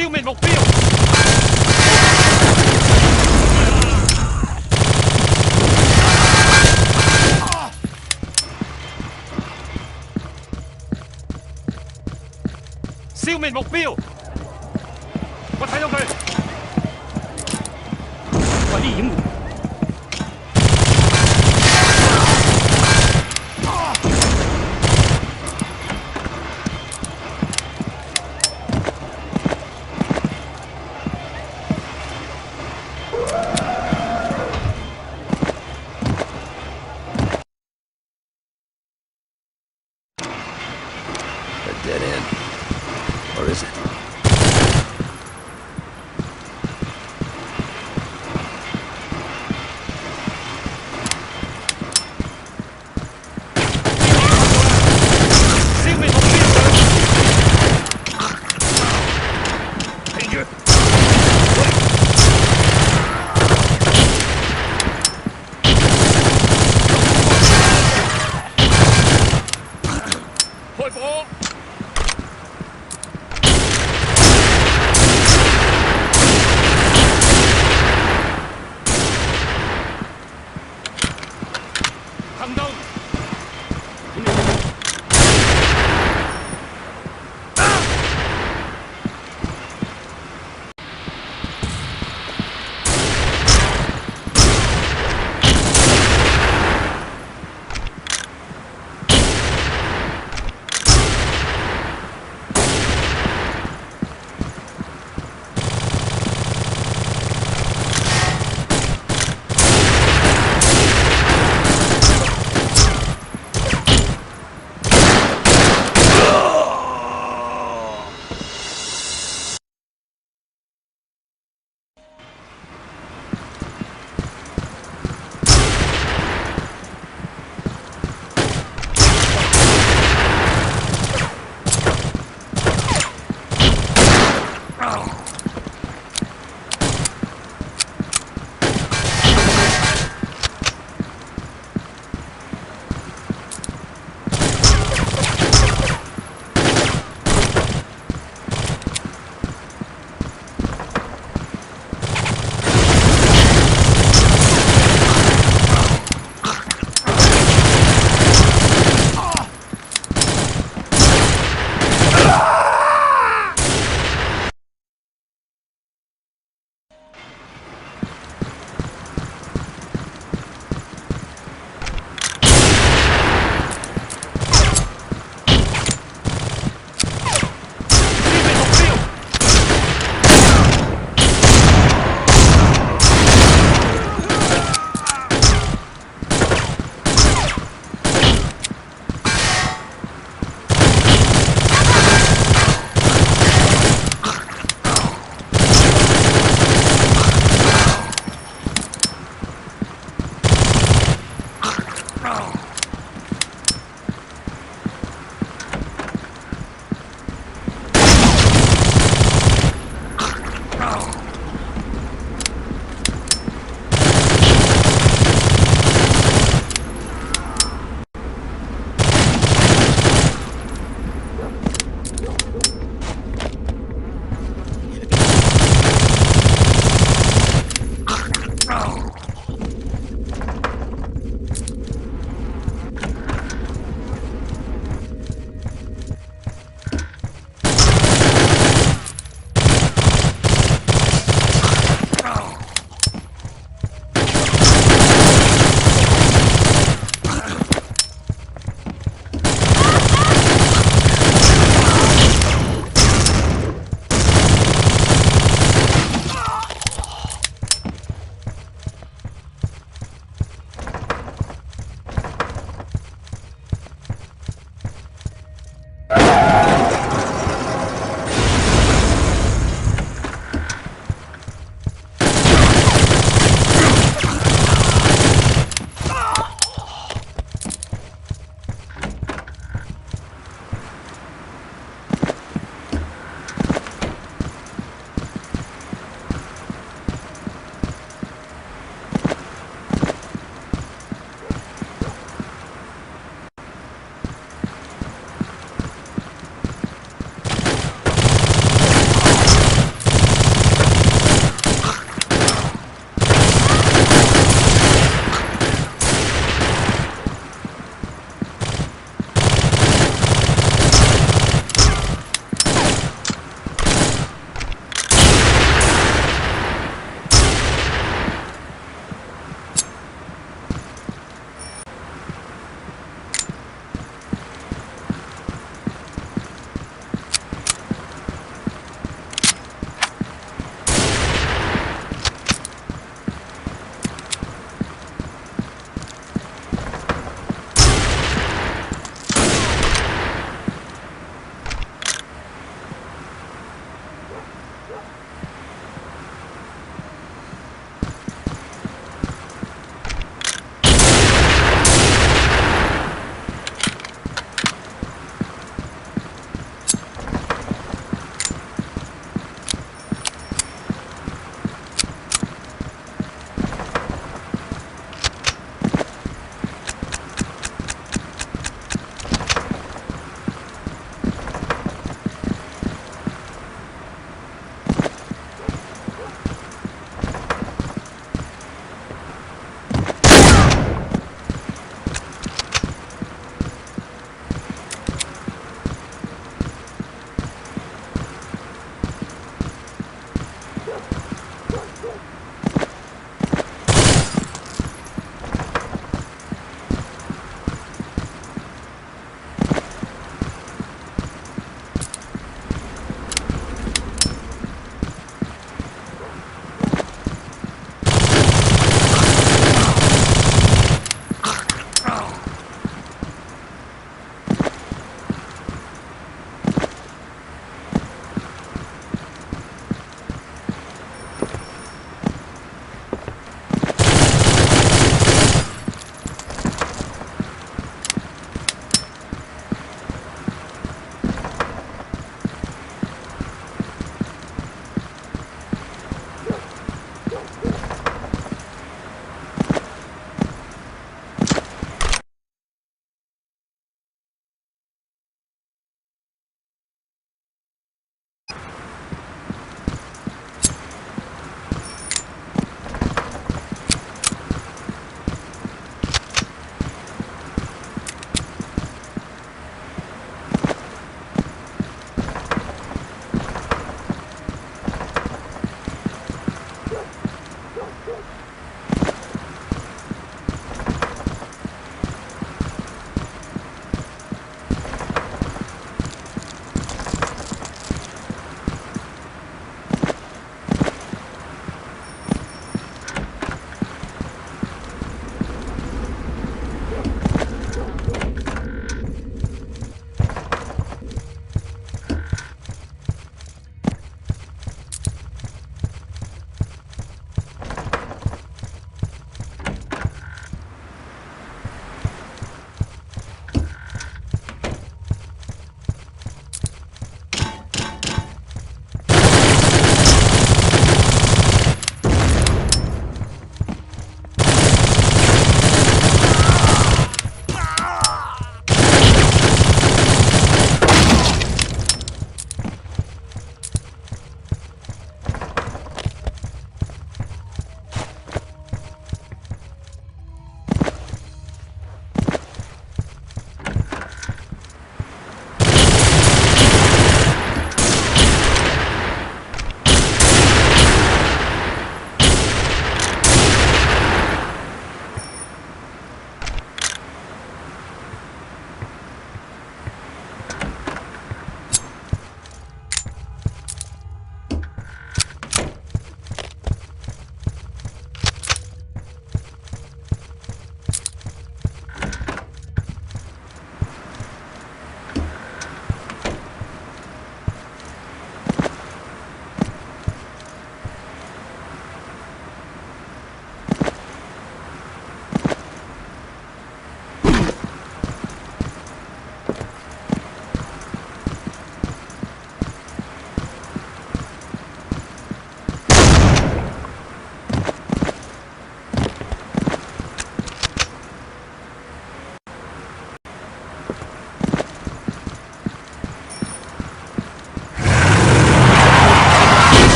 Siêu mình mục tiêu. Siêu mình mục tiêu. 我睇到佢。快啲掩護。A dead end. Or is it?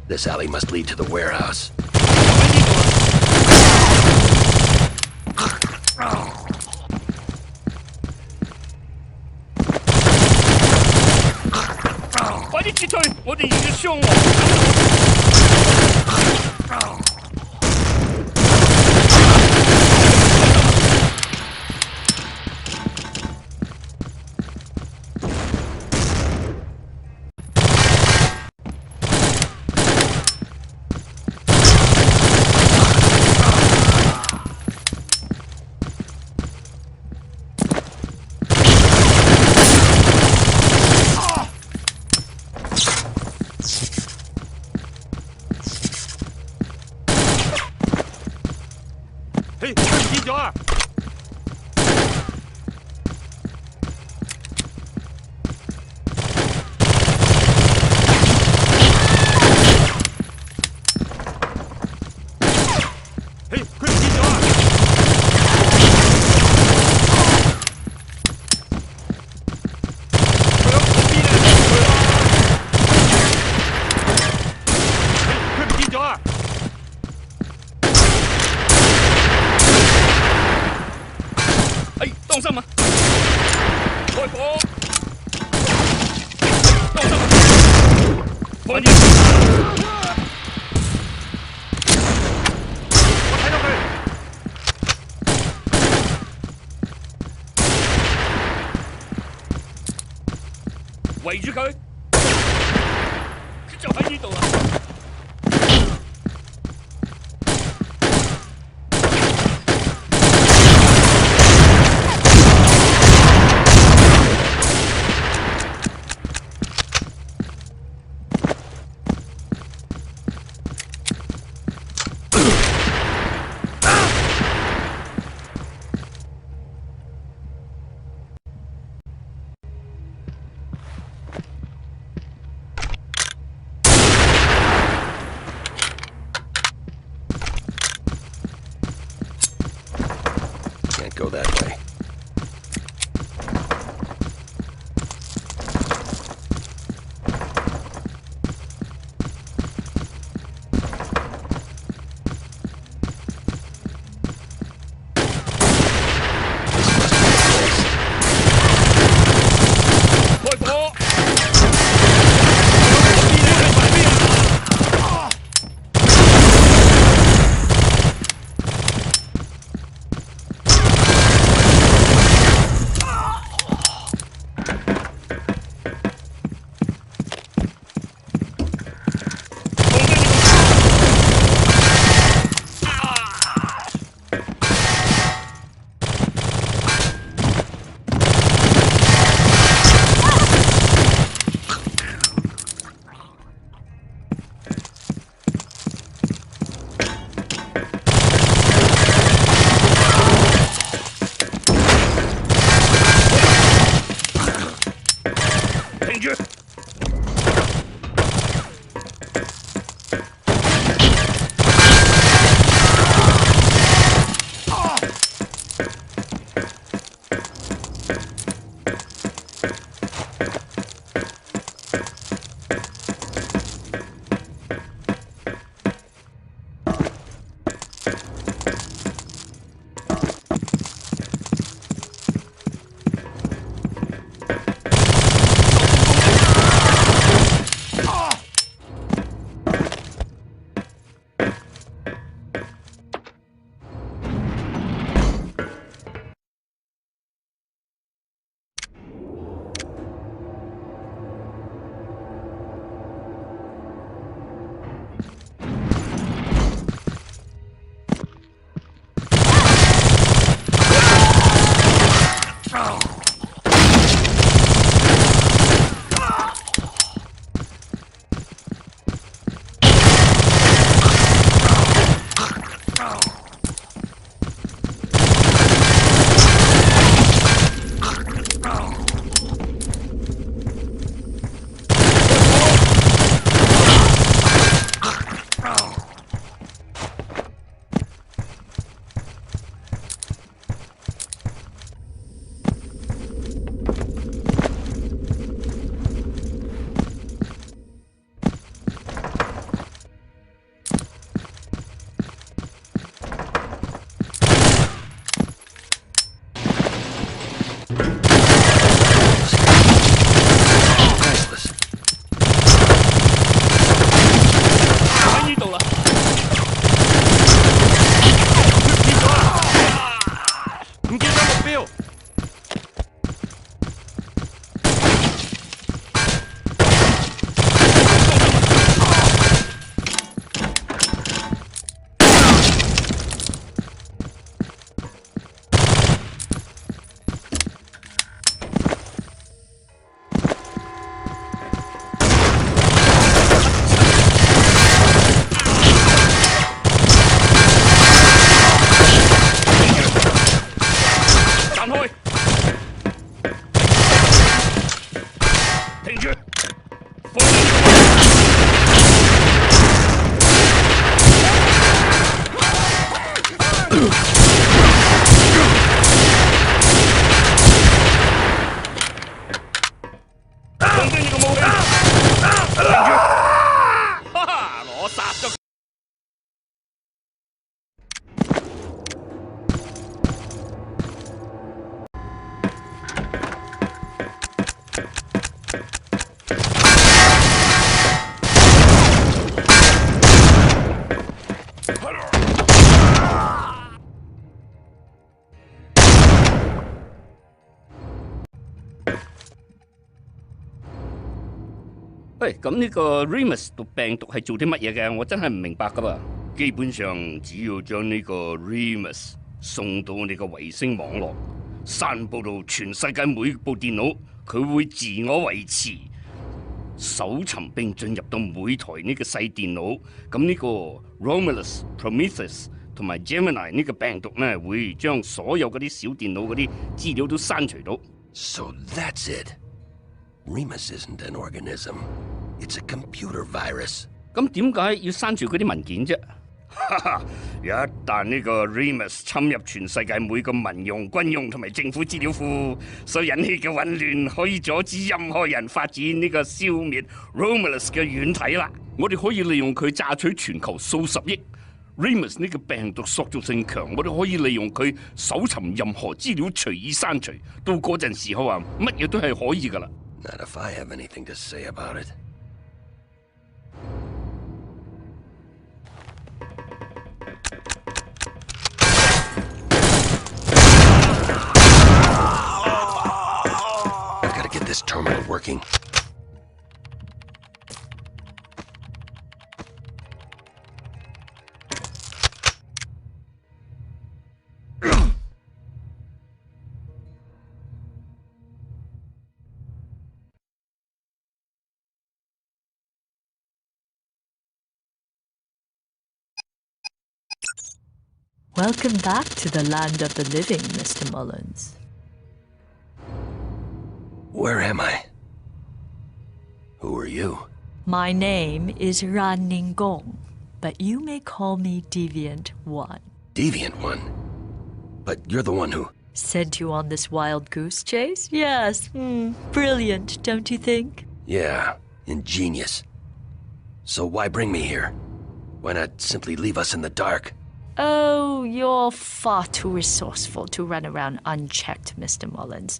This alley must lead to the warehouse. Go that way. 停住！ 喂，咁呢個 Remus 毒病毒係做啲乜嘢嘅？我真係唔明白噶噃。基本上只要將呢個 Remus 送到你個衛星網絡，散佈到全世界每部電腦，佢會自我維持，搜尋並進入到每台呢個細電腦。咁呢個 Romulus、Prometheus 同埋 Gemini 呢個病毒呢，會將所有嗰啲小電腦嗰啲資料都刪除到。So that's it. Remus isn't an organism. It's a computer virus. 咁點解要刪除嗰啲文件啫？哈哈！一旦呢個 Remus 侵入全世界每個民用、軍用同埋政府資料庫，所引起嘅混亂，可以阻止任何人發展呢個消滅 Romulus 嘅軟體啦。我哋可以利用佢榨取全球數十億。Remus 呢個病毒塑造性強，我哋可以利用佢搜尋任何資料隨意刪除。到嗰陣時候啊，乜嘢都係可以噶啦。Not if I have anything to say about it. I've got to get this terminal working. Welcome back to the land of the living, Mr. Mullins. Where am I? Who are you? My name is Ran Ningong, but you may call me Deviant One. Deviant One? But you're the one who... Sent you on this wild goose chase? Yes. Brilliant, don't you think? Yeah, ingenious. So why bring me here? Why not simply leave us in the dark? Oh, you're far too resourceful to run around unchecked, Mr. Mullins.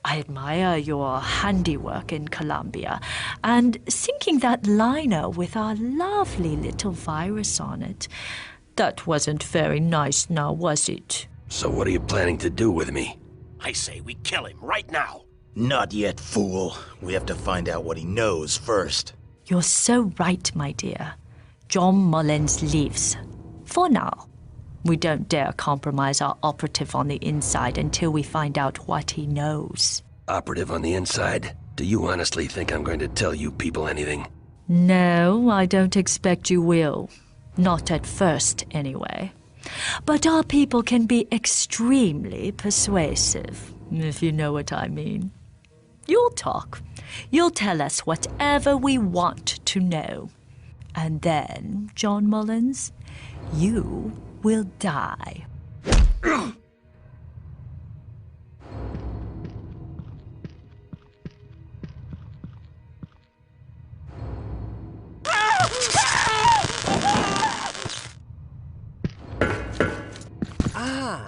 I admire your handiwork in Colombia, and sinking that liner with our lovely little virus on it. That wasn't very nice now, was it? So what are you planning to do with me? I say we kill him right now. Not yet, fool. We have to find out what he knows first. You're so right, my dear. John Mullins lives. For now. We don't dare compromise our operative on the inside until we find out what he knows. Operative on the inside? Do you honestly think I'm going to tell you people anything? No, I don't expect you will. Not at first, anyway. But our people can be extremely persuasive, if you know what I mean. You'll talk. You'll tell us whatever we want to know. And then, John Mullins, you will die. Ah,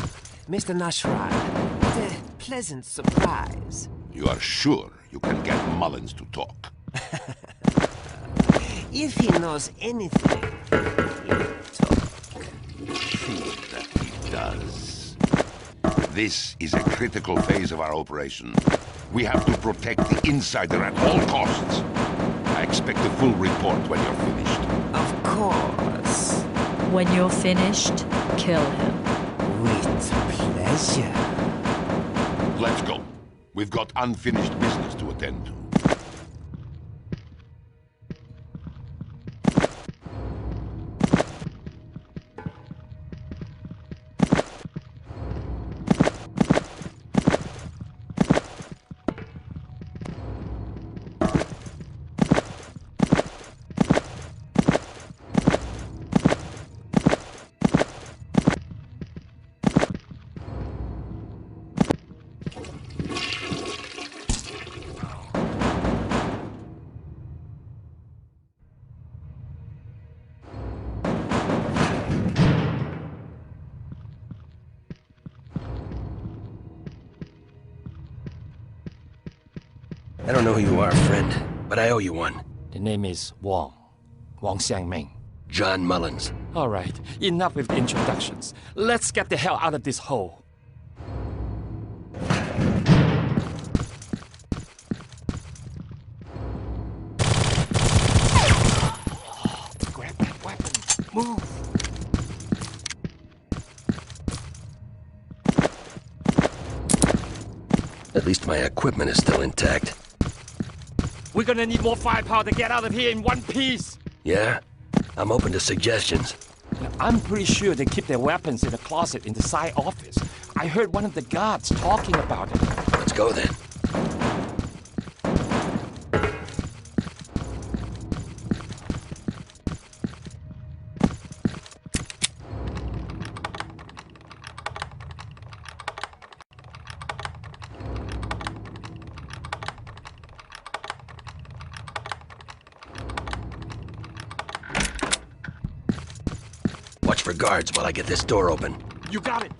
Mr. Nashran. What a pleasant surprise. You are sure you can get Mullins to talk? If he knows anything, he'll talk. Sure that he does. This is a critical phase of our operation. We have to protect the insider at all costs. I expect a full report when you're finished. Of course. When you're finished, kill him. With pleasure. Let's go. We've got unfinished business to attend to. I don't know who you are, friend, but I owe you one. The name is Wang Xiangming. John Mullins. All right, enough with the introductions. Let's get the hell out of this hole. Grab that weapon. Move. At least my equipment is still intact. We're gonna need more firepower to get out of here in one piece. Yeah? I'm open to suggestions. Now, I'm pretty sure they keep their weapons in a closet in the side office. I heard one of the guards talking about it. Let's go then. Watch for guards while I get this door open. You got it.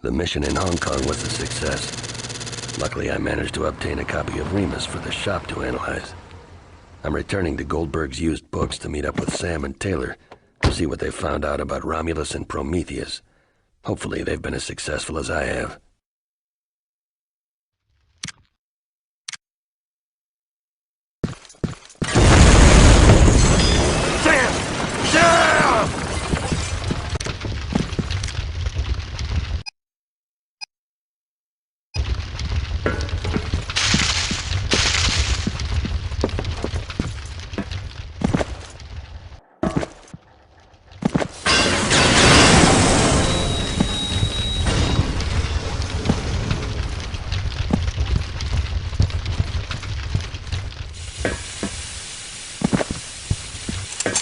The mission in Hong Kong was a success. Luckily, I managed to obtain a copy of Remus for the shop to analyze. I'm returning to Goldberg's used books to meet up with Sam and Taylor to see what they found out about Romulus and Prometheus. Hopefully, they've been as successful as I have. Sam! Sam!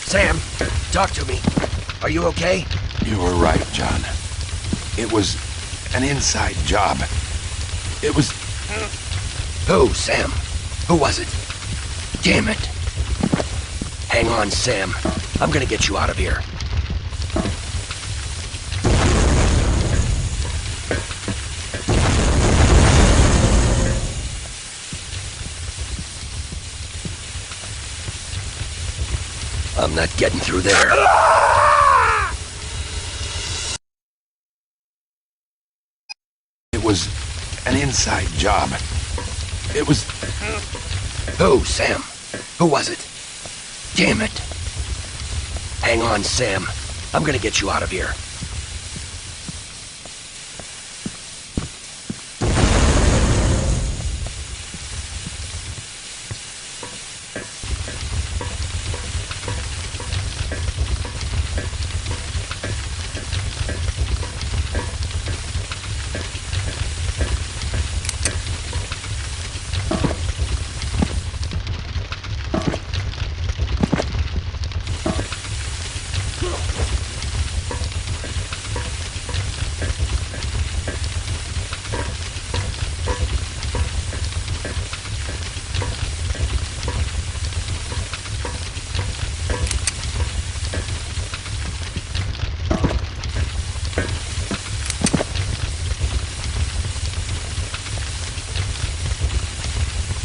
Sam, talk to me. Are you okay? You were right, John. It was an inside job. It was... Who, Sam? Who was it? Damn it. Hang on, Sam. I'm gonna get you out of here. I'm not getting through there. It was an inside job. It was... Who, Sam? Who was it? Damn it. Hang on, Sam. I'm gonna get you out of here.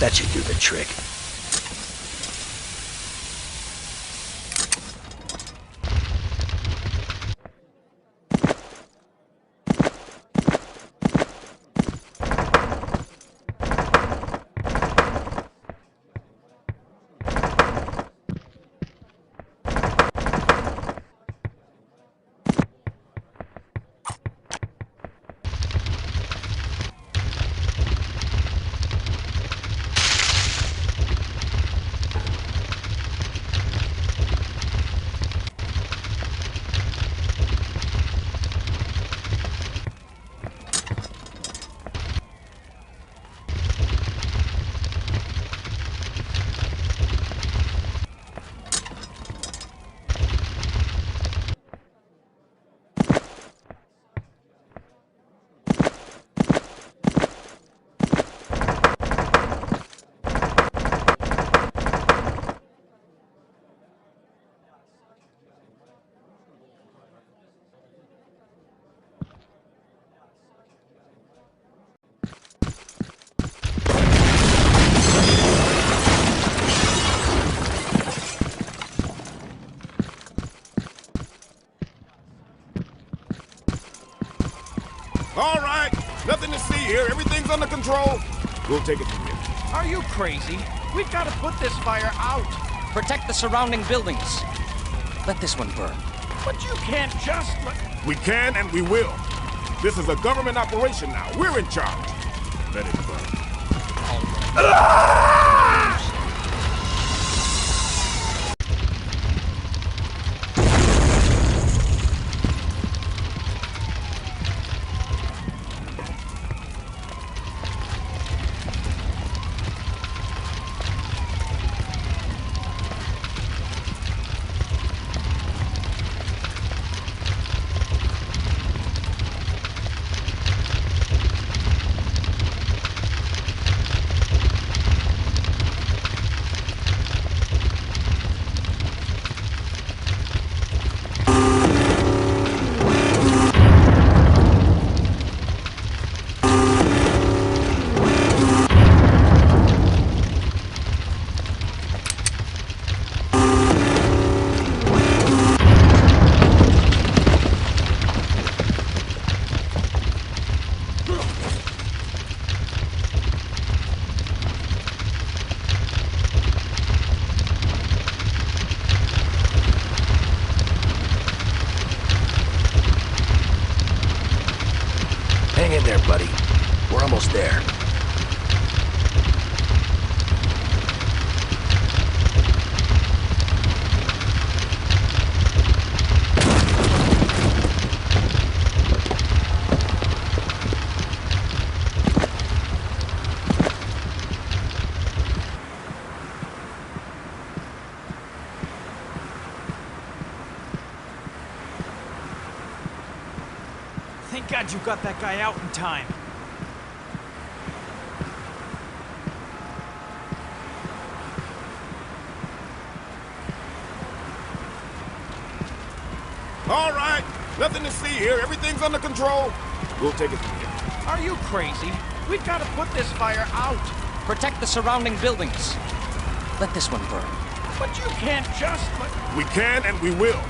That should do the trick. All right, nothing to see here. Everything's under control. We'll take it from here. Are you crazy? We've got to put this fire out. Protect the surrounding buildings. Let this one burn. But you can't just... We can and we will. This is a government operation now. We're in charge. Let it burn. buddy. We're almost there. Thank God you got that guy out in time. All right, nothing to see here. Everything's under control. We'll take it from here. Are you crazy? We've got to put this fire out. Protect the surrounding buildings. Let this one burn. But you can't just... We can and we will.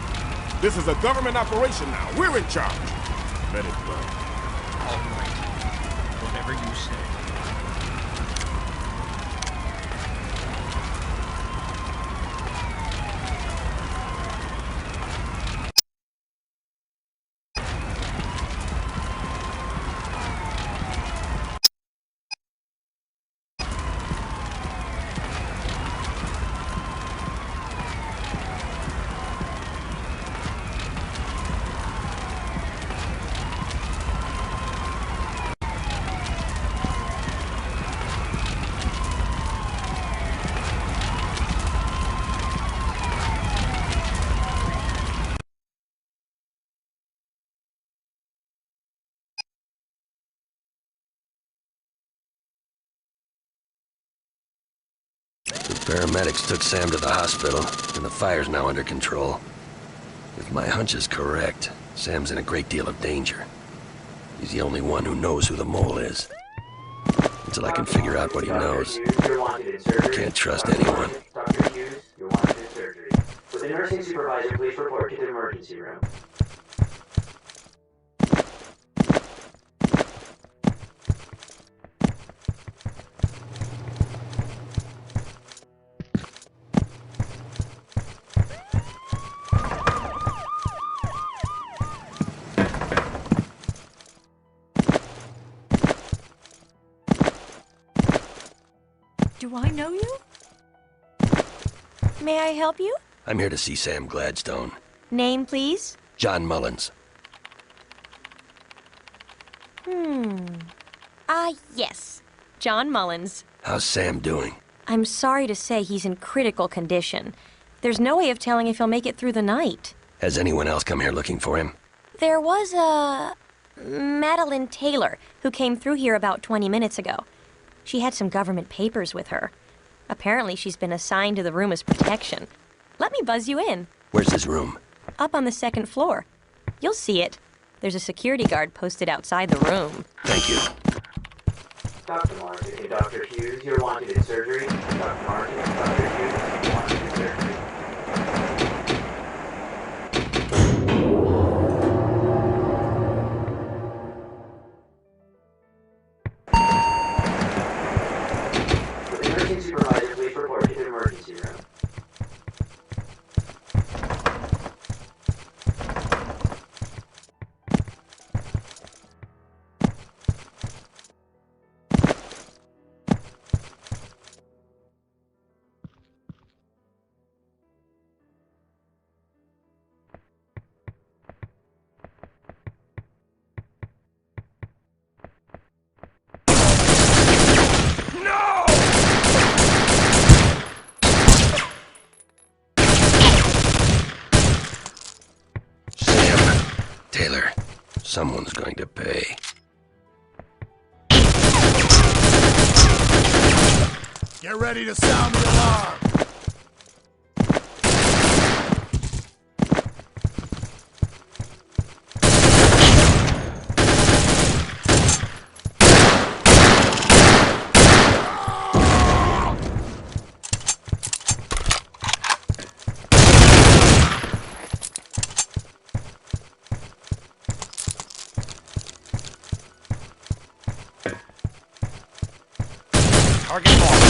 This is a government operation now. We're in charge. Let it burn. All right. Whatever you say. Paramedics took Sam to the hospital, and the fire's now under control. If my hunch is correct, Sam's in a great deal of danger. He's the only one who knows who the mole is. Until I can figure out what he knows, I can't trust anyone. Dr. Hughes, you're wanted in surgery. With the nursing supervisor, please report to the emergency room. Do I know you? May I help you? I'm here to see Sam Gladstone. Name, please? John Mullins. Yes. John Mullins. How's Sam doing? I'm sorry to say he's in critical condition. There's no way of telling if he'll make it through the night. Has anyone else come here looking for him? There was a... Madeline Taylor, who came through here about 20 minutes ago. She had some government papers with her. Apparently she's been assigned to the room as protection. Let me buzz you in. Where's his room? Up on the second floor. You'll see it. There's a security guard posted outside the room. Thank you. Dr. Martin and Dr. Hughes, you're wanted in surgery. Dr. Martin and Dr. Hughes, you're wanted in surgery. With the nursing supervisor, please report to the emergency room. Taylor, someone's going to pay. Get ready to sound the alarm! Target locked.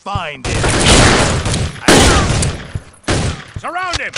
find him. Surround him!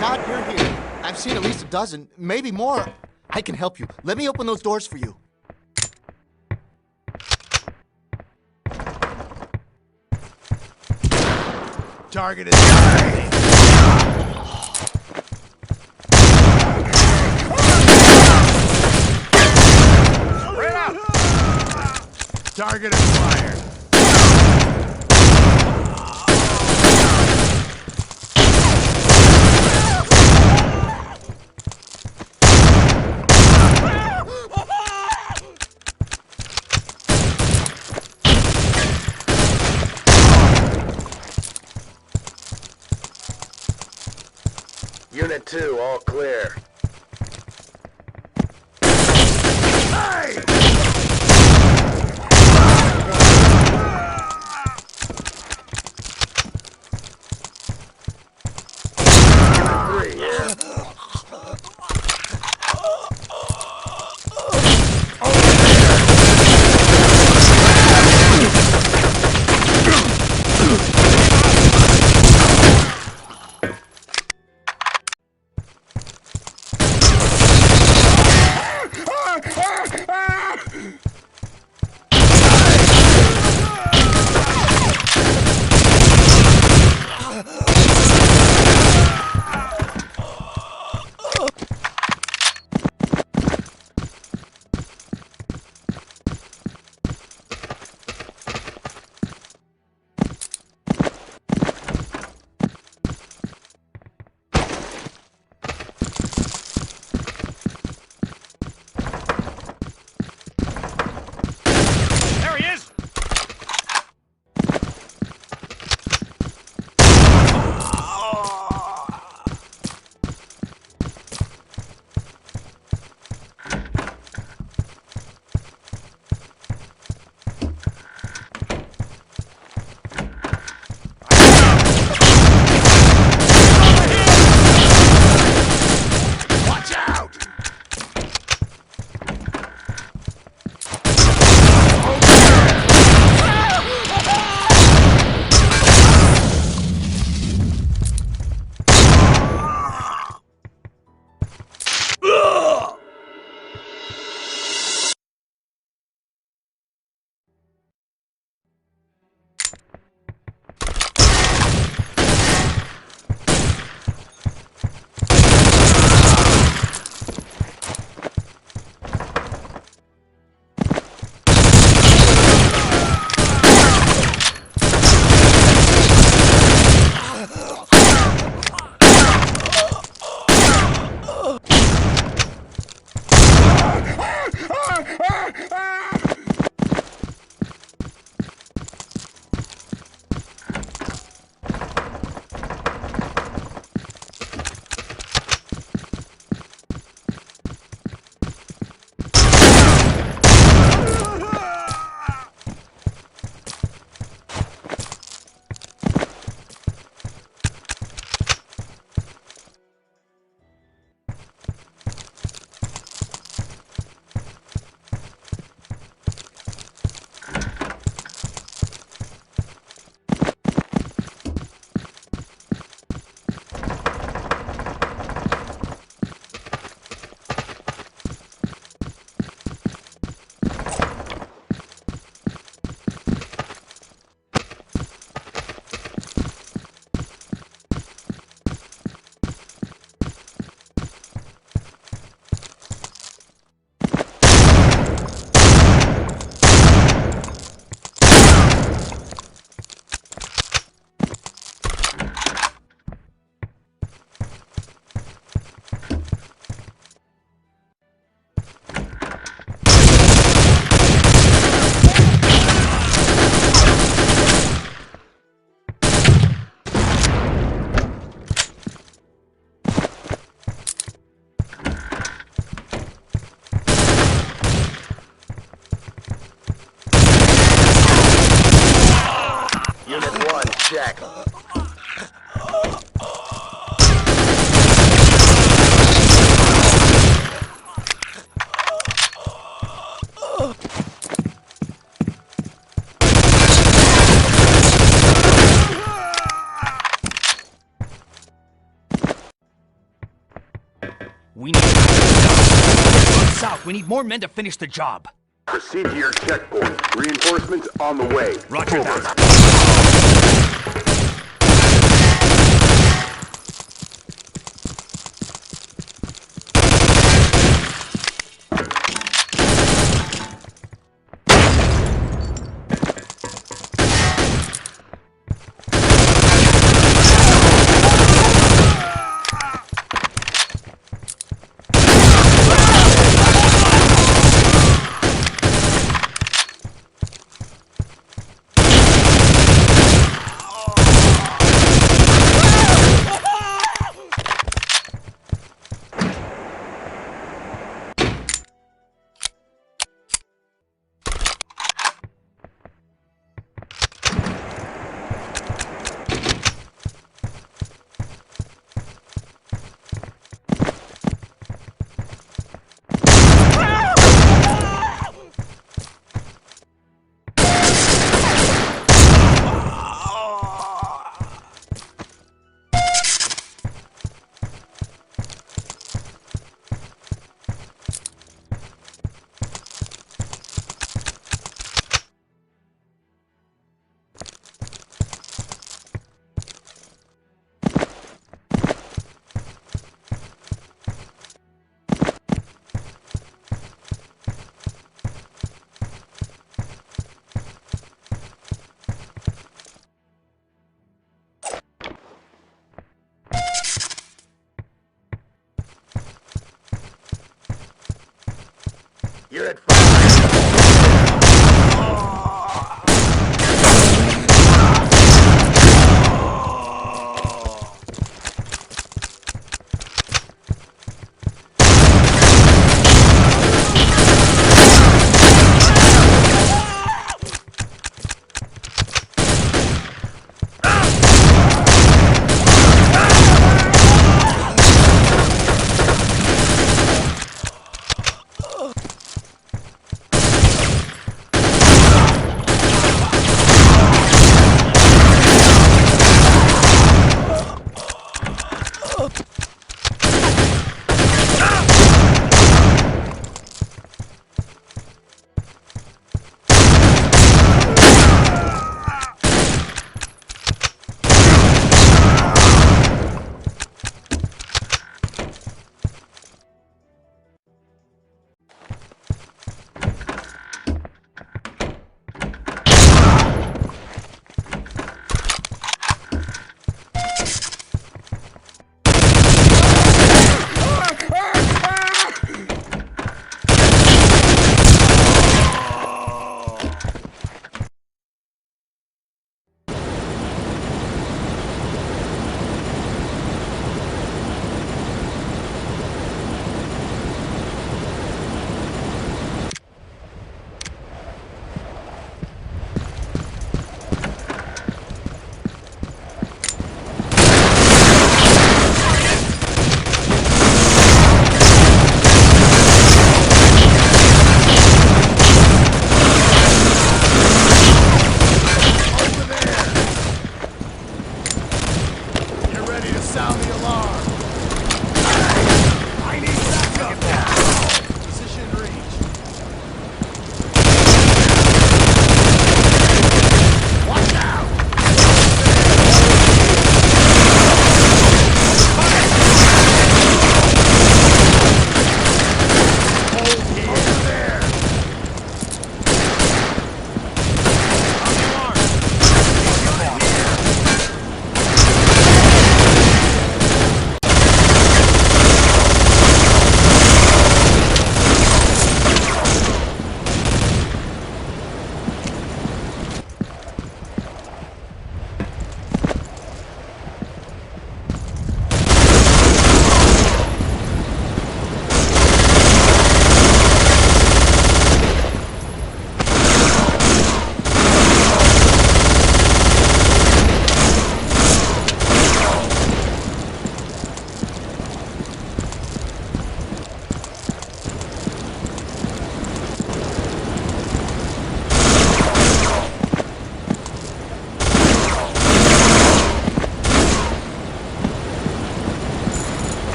God you're here. I've seen at least a dozen, maybe more. I can help you. Let me open those doors for you. Target is dying. Spread out. Target is fired. Unit 2, all clear. Hey! Unit 3, yeah. South, we need more men to finish the job. Proceed to your checkpoint. Reinforcements on the way. Roger that. You're at fire.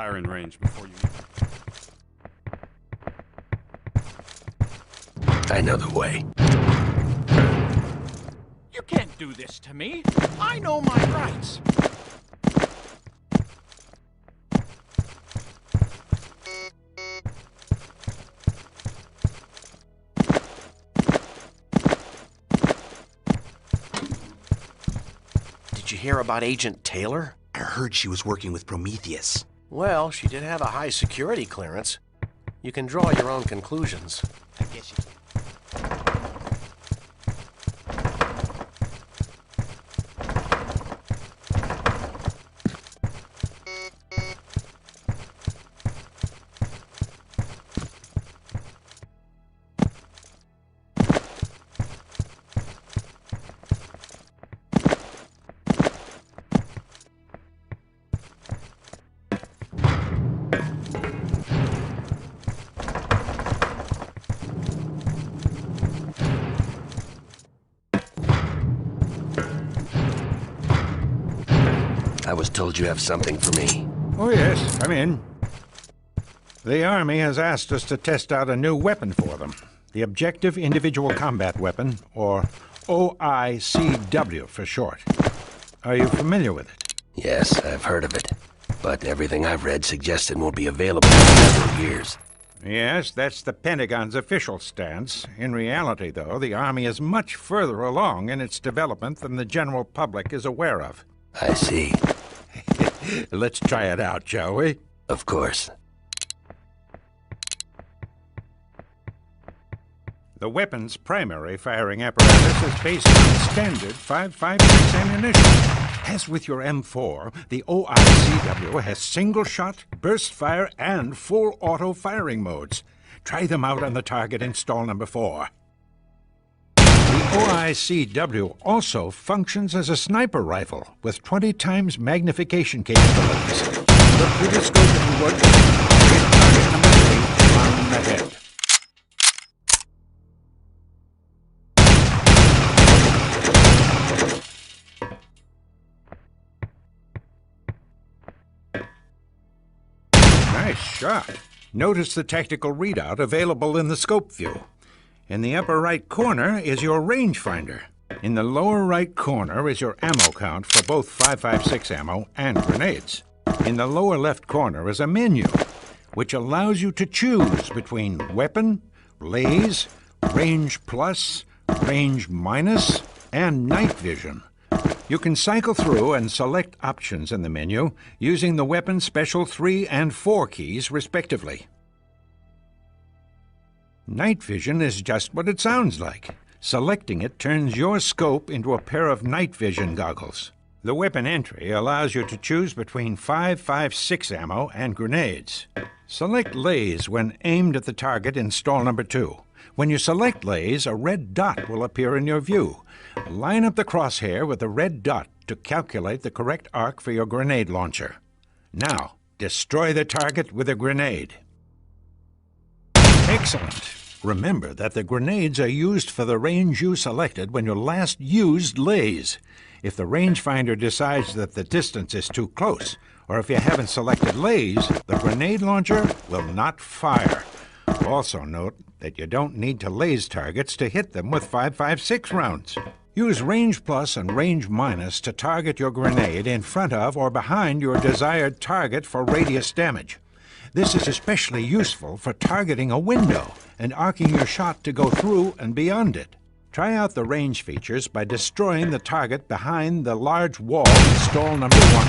firing range before you... I know the way. You can't do this to me. I know my rights. Did you hear about Agent Taylor? I heard she was working with Prometheus. Well, she did have a high security clearance. You can draw your own conclusions. I guess you can. I was told you have something for me. Oh yes, come in. The Army has asked us to test out a new weapon for them. The Objective Individual Combat Weapon, or OICW for short. Are you familiar with it? Yes, I've heard of it. But everything I've read suggests it won't be available for several years. Yes, that's the Pentagon's official stance. In reality, though, the Army is much further along in its development than the general public is aware of. I see. Let's try it out, shall we? Of course. The weapon's primary firing apparatus is based on standard 5.56 ammunition. As with your M4, the OICW has single-shot, burst fire, and full auto firing modes. Try them out on the target in stall number 4. The OICW also functions as a sniper rifle with 20 times magnification capabilities. Look through the scope if you would. Hit target number 3 on the head. Nice shot. Notice the tactical readout available in the scope view. In the upper right corner is your rangefinder. In the lower right corner is your ammo count for both 5.56 ammo and grenades. In the lower left corner is a menu, which allows you to choose between weapon, laze, range plus, range minus, and night vision. You can cycle through and select options in the menu using the weapon special 3 and 4 keys, respectively. Night vision is just what it sounds like. Selecting it turns your scope into a pair of night vision goggles. The weapon entry allows you to choose between 5.56 ammo and grenades. Select laze when aimed at the target in stall number 2. When you select laze, a red dot will appear in your view. Line up the crosshair with the red dot to calculate the correct arc for your grenade launcher. Now, destroy the target with a grenade. Excellent. Remember that the grenades are used for the range you selected when you last used laze. If the rangefinder decides that the distance is too close, or if you haven't selected laze, the grenade launcher will not fire. Also note that you don't need to laze targets to hit them with 5.56 rounds. Use range plus and range minus to target your grenade in front of or behind your desired target for radius damage. This is especially useful for targeting a window and arcing your shot to go through and beyond it. Try out the range features by destroying the target behind the large wall in stall number 1.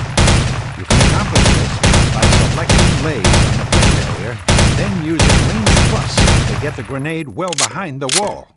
You can accomplish this by selecting laze on the brick area, then using range plus to get the grenade well behind the wall.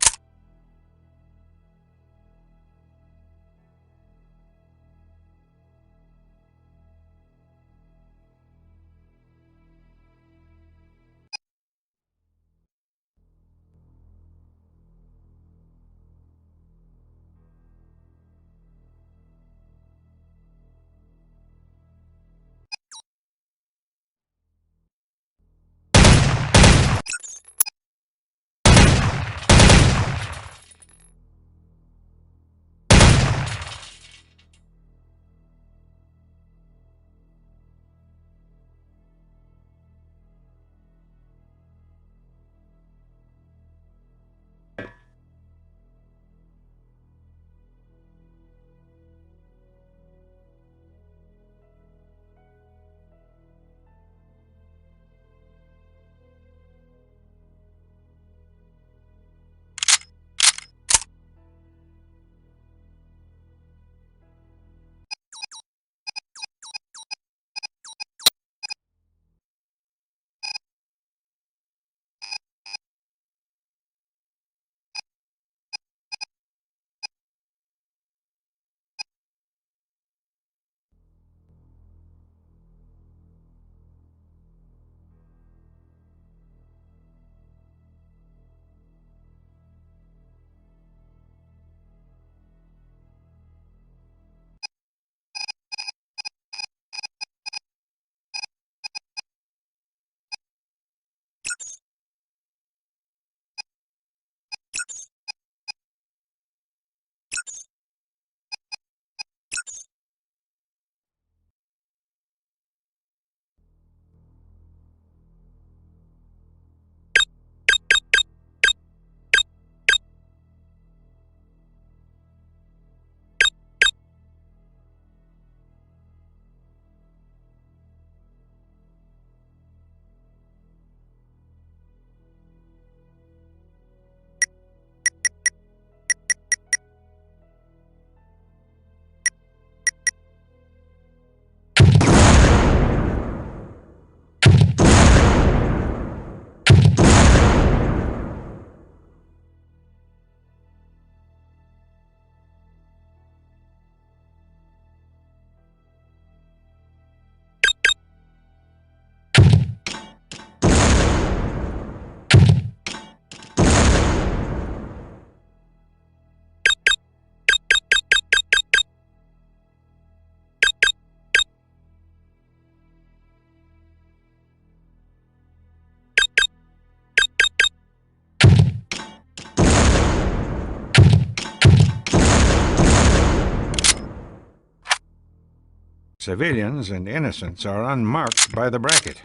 Civilians and innocents are unmarked by the bracket.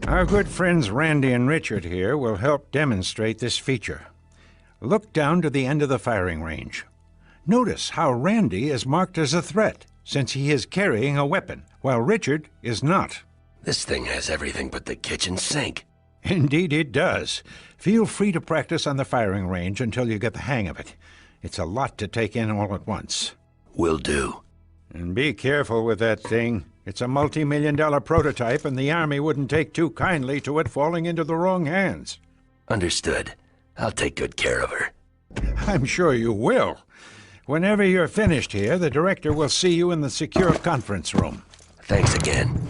Our good friends Randy and Richard here will help demonstrate this feature. Look down to the end of the firing range. Notice how Randy is marked as a threat, since he is carrying a weapon, while Richard is not. This thing has everything but the kitchen sink. Indeed it does. Feel free to practice on the firing range until you get the hang of it. It's a lot to take in all at once. Will do. And be careful with that thing. It's a multi-million-dollar prototype, and the Army wouldn't take too kindly to it falling into the wrong hands. Understood. I'll take good care of her. I'm sure you will. Whenever you're finished here, the director will see you in the secure conference room. Thanks again.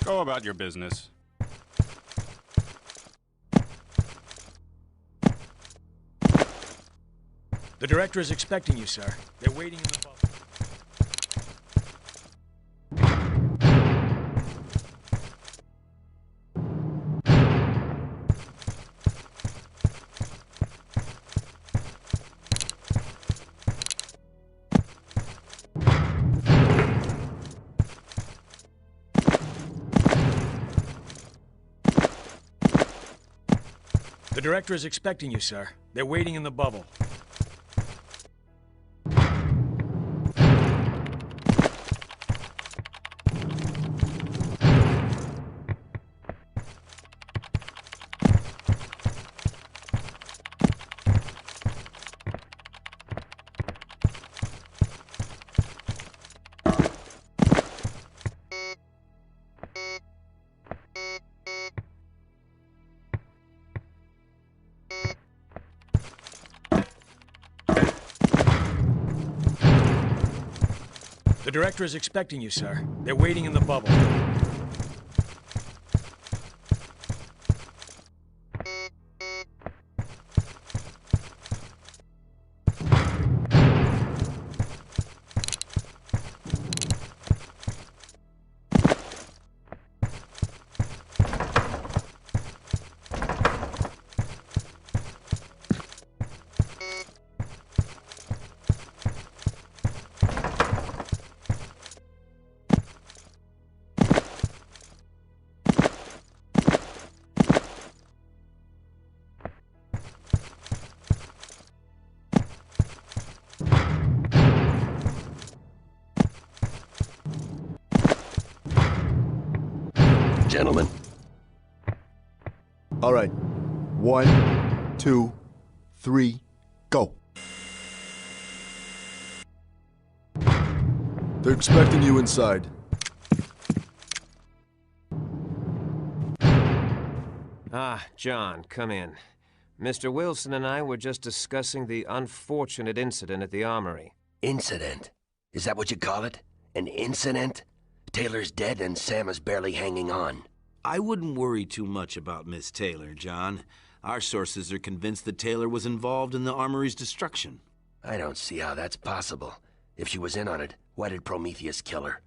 Go about your business. The director is expecting you, sir. They're waiting in the bubble. The director is expecting you, sir. They're waiting in the bubble. The director is expecting you, sir. They're waiting in the bubble. Gentlemen. All right. 1, 2, 3, go. They're expecting you inside. Ah, John, come in. Mr. Wilson and I were just discussing the unfortunate incident at the Armory. Incident? Is that what you call it? An incident? Taylor's dead and Sam is barely hanging on. I wouldn't worry too much about Miss Taylor, John. Our sources are convinced that Taylor was involved in the Armory's destruction. I don't see how that's possible. If she was in on it, why did Prometheus kill her?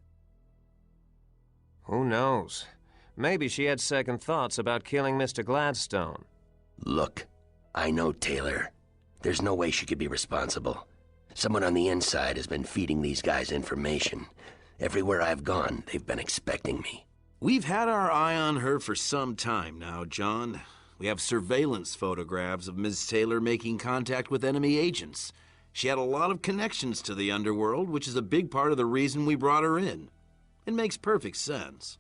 Who knows? Maybe she had second thoughts about killing Mr. Gladstone. Look, I know Taylor. There's no way she could be responsible. Someone on the inside has been feeding these guys information. Everywhere I've gone, they've been expecting me. We've had our eye on her for some time now, John. We have surveillance photographs of Ms. Taylor making contact with enemy agents. She had a lot of connections to the underworld, which is a big part of the reason we brought her in. It makes perfect sense.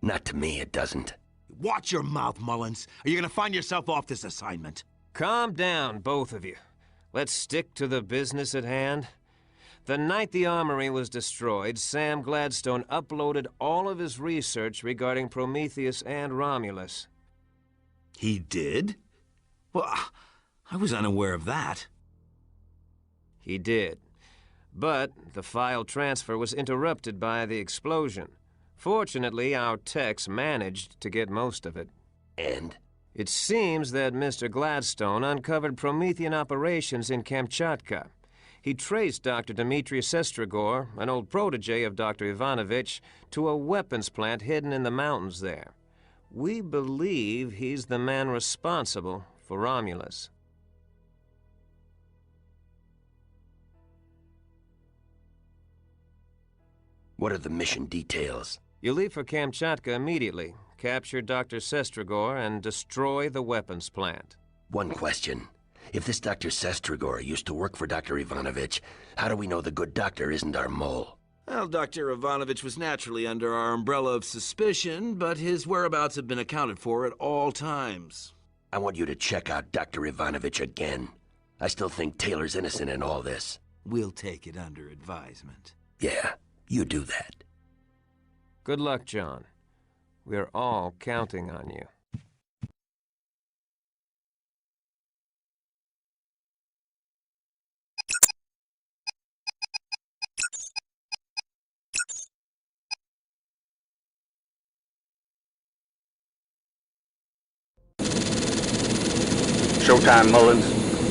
Not to me, it doesn't. Watch your mouth, Mullins, or you're gonna find yourself off this assignment. Calm down, both of you. Let's stick to the business at hand. The night the Armory was destroyed, Sam Gladstone uploaded all of his research regarding Prometheus and Romulus. He did? Well, I was unaware of that. He did. But the file transfer was interrupted by the explosion. Fortunately, our techs managed to get most of it. And? It seems that Mr. Gladstone uncovered Promethean operations in Kamchatka. He traced Dr. Dmitry Sestrigor, an old protege of Dr. Ivanovich, to a weapons plant hidden in the mountains there. We believe he's the man responsible for Romulus. What are the mission details? You leave for Kamchatka immediately, capture Dr. Sestrigor, and destroy the weapons plant. One question. If this Dr. Sestrigor used to work for Dr. Ivanovich, how do we know the good doctor isn't our mole? Well, Dr. Ivanovich was naturally under our umbrella of suspicion, but his whereabouts have been accounted for at all times. I want you to check out Dr. Ivanovich again. I still think Taylor's innocent in all this. We'll take it under advisement. Yeah, you do that. Good luck, John. We're all counting on you. Showtime, Mullins.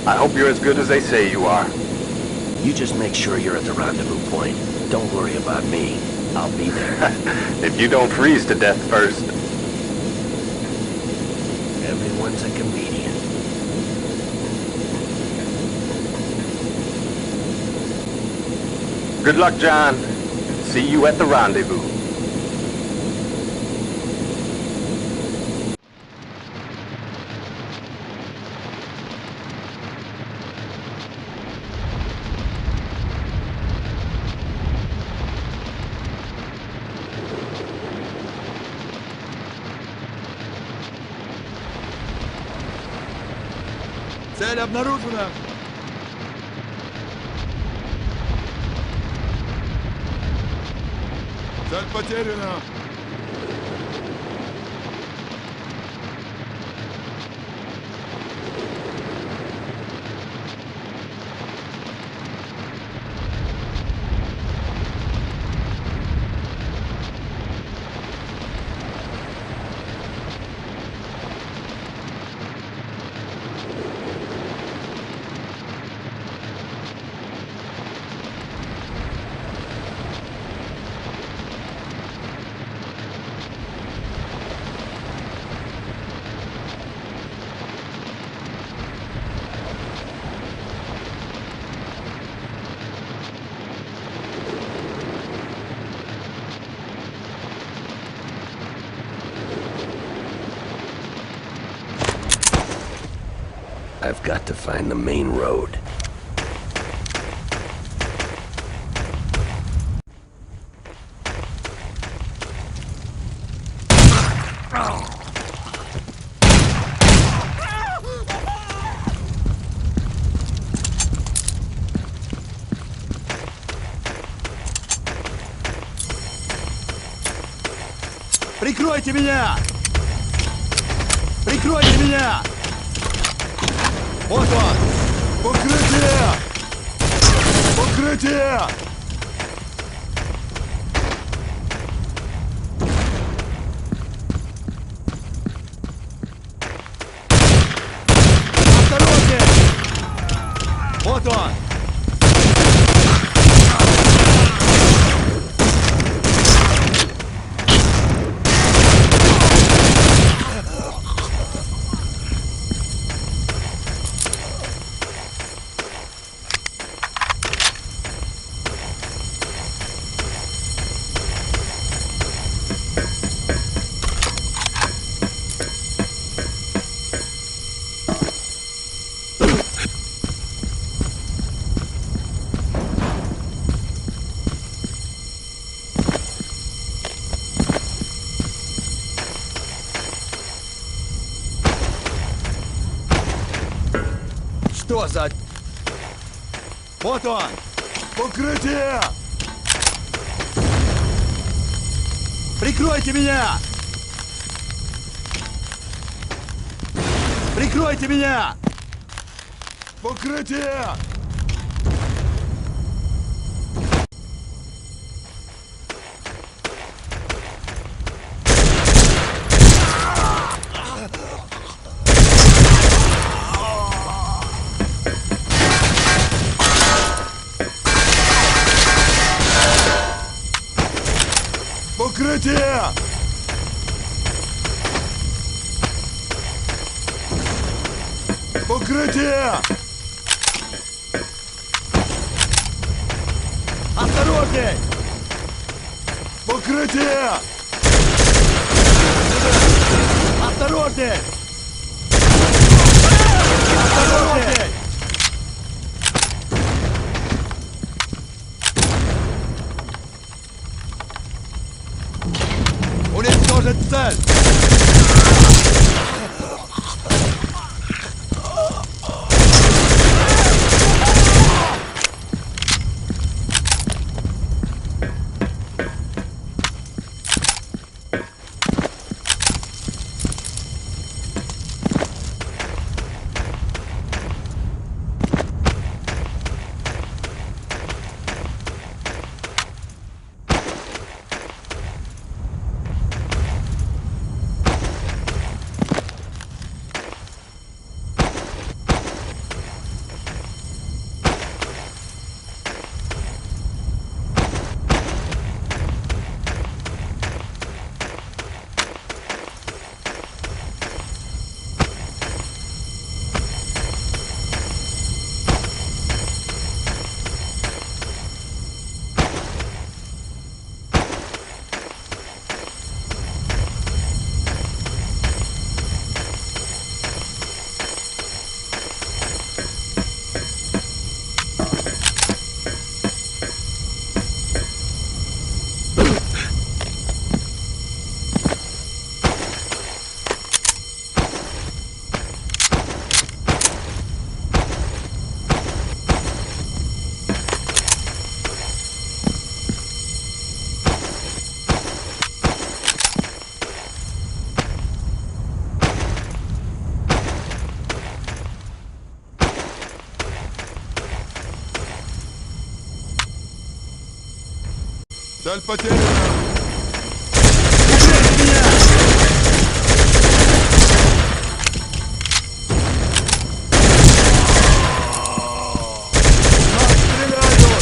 I hope you're as good as they say you are. You just make sure you're at the rendezvous point. Don't worry about me. I'll be there. If you don't freeze to death first. Everyone's a comedian. Good luck, John. See you at the rendezvous. Цель обнаружена! Цель потеряна! I've got to find the main road. Прикройте меня! Прикройте меня! Вот он! Укрытие! Укрытие! Осторожнее! Вот он! что за... Вот он! Укрытие! Прикройте меня! Прикройте меня! Укрытие! Укрытие! Укрытие! Осторожней! Укрытие! Осторожней! Осторожней! Уничтожить цель! Цель потеряна! Убейте меня! Нас стреляют!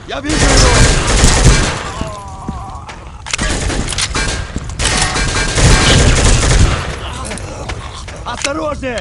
Я вижу его! Осторожней!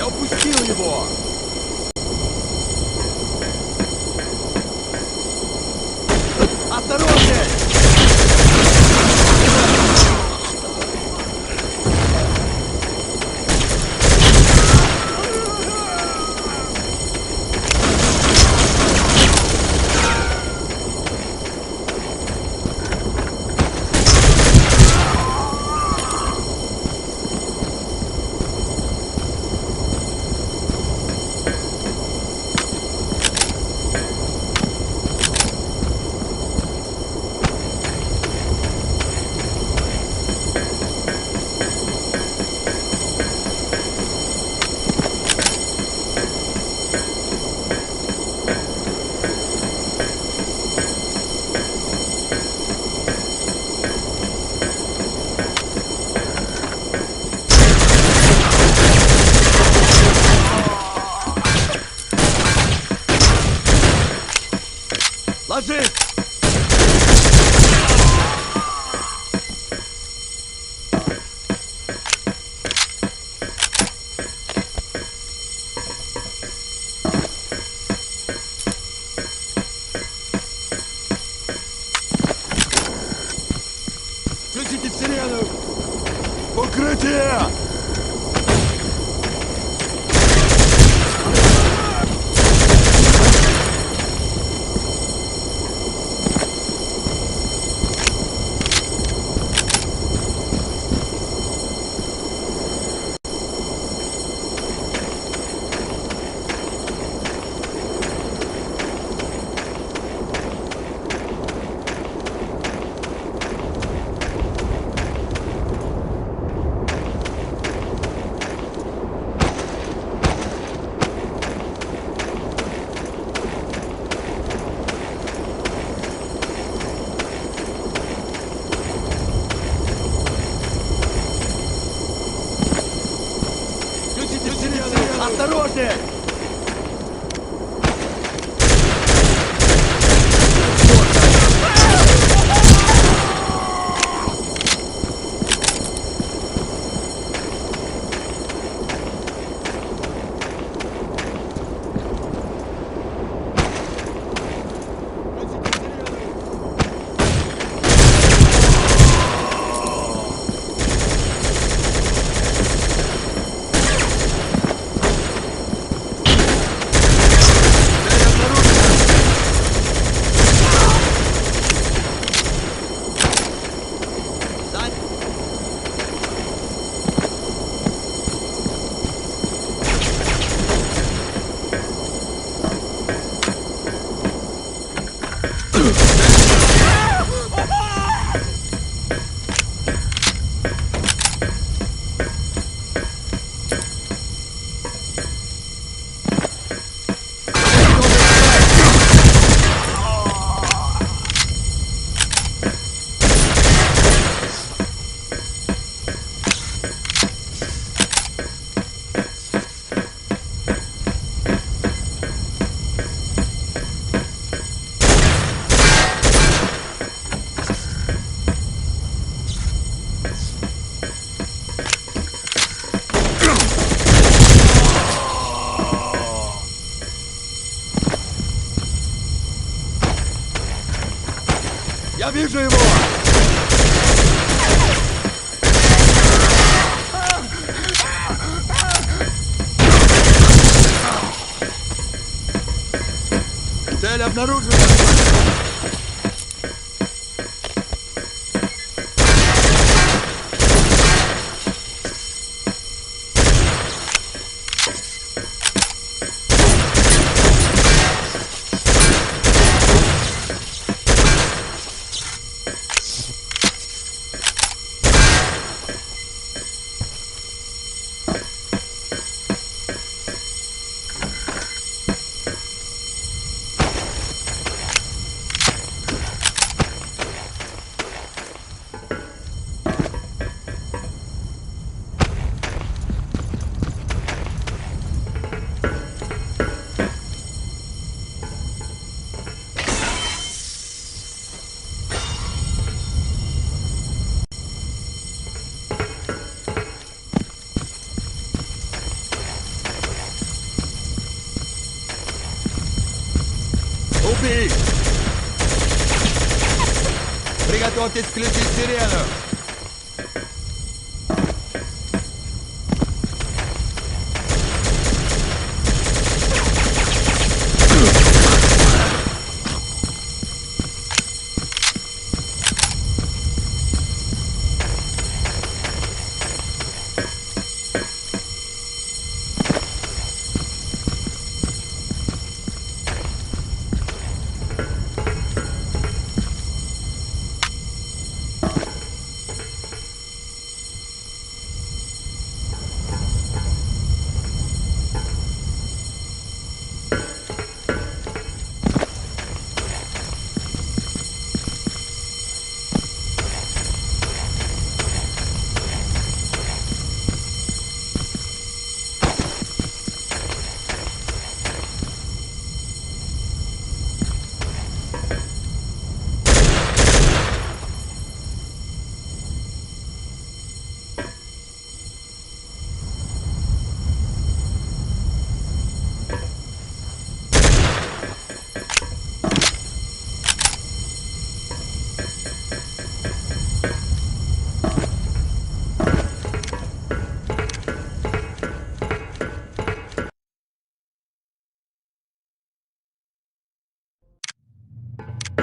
упустил его! Осторожнее! Ложись! Включите сирену! Укрытие! Осторожнее! Я вижу его! Цель обнаружена! Убить! Приготовьтесь включить сирену!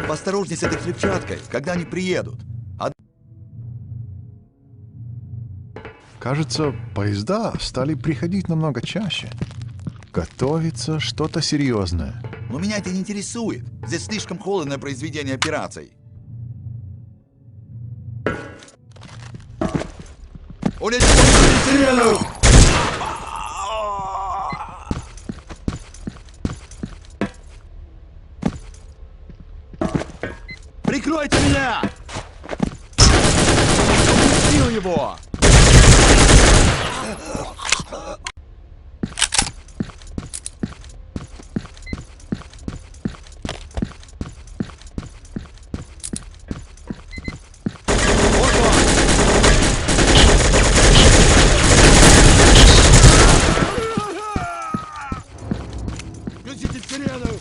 Осторожней с этой взрывчаткой, когда они приедут. Кажется, поезда стали приходить намного чаще. Готовится что-то серьезное. Но меня это не интересует. Здесь слишком холодно произведение операций. Уничтожьте сирену! Прикройте меня! Убил его! Включите сирену!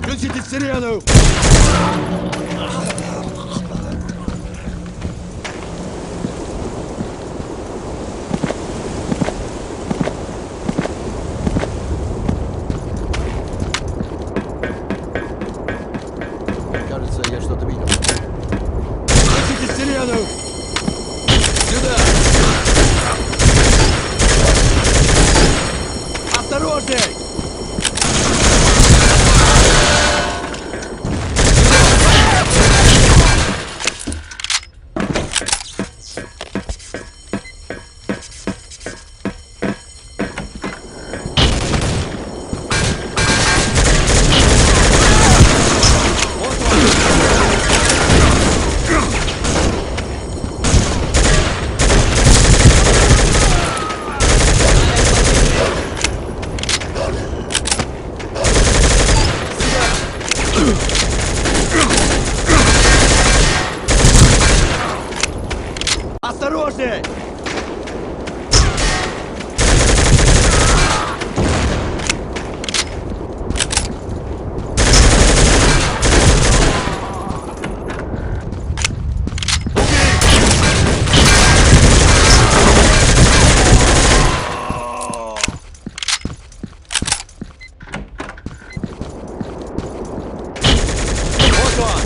Включите сирену! Кажется, я что-то видел. Включите сирену! Сюда! Осторожней! Осторожней! Вот он!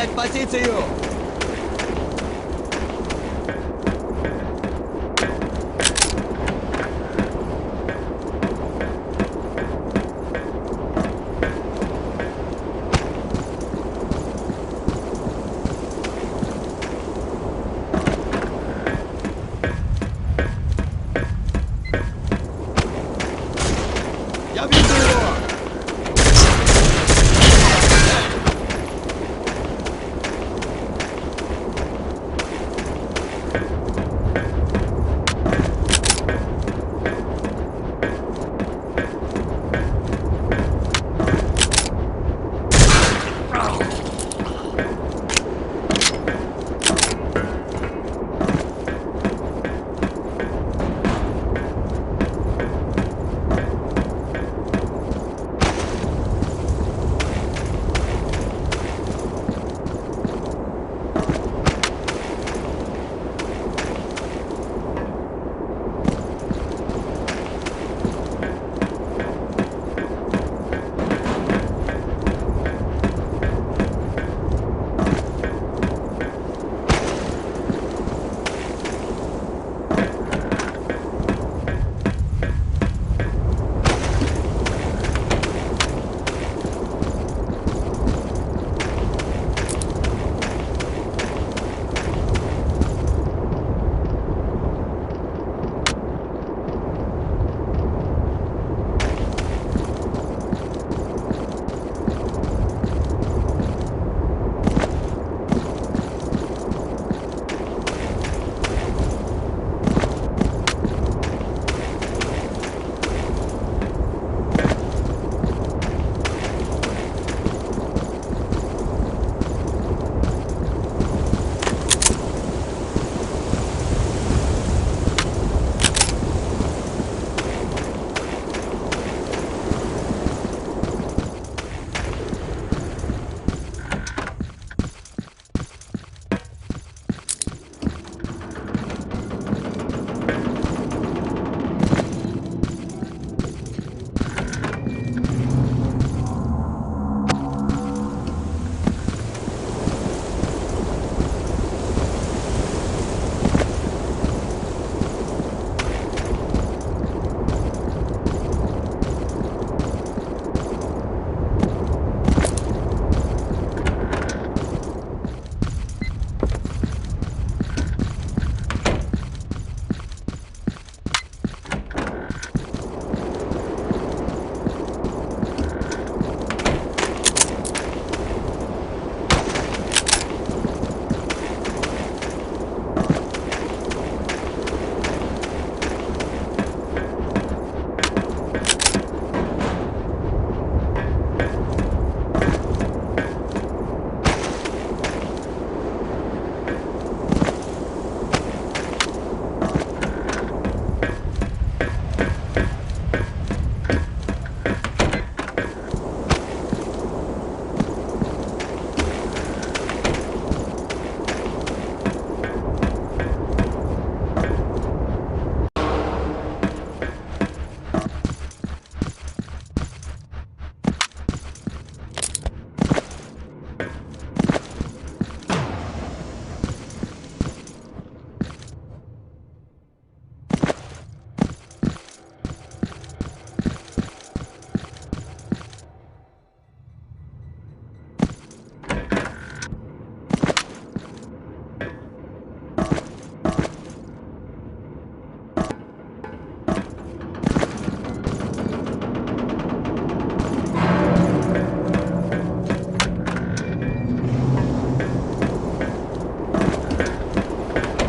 Занять позицию!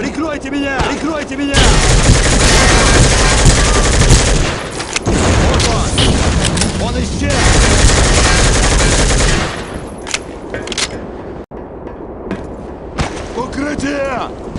Прикройте меня! Прикройте меня! Вот он! Он исчез! Укрытие!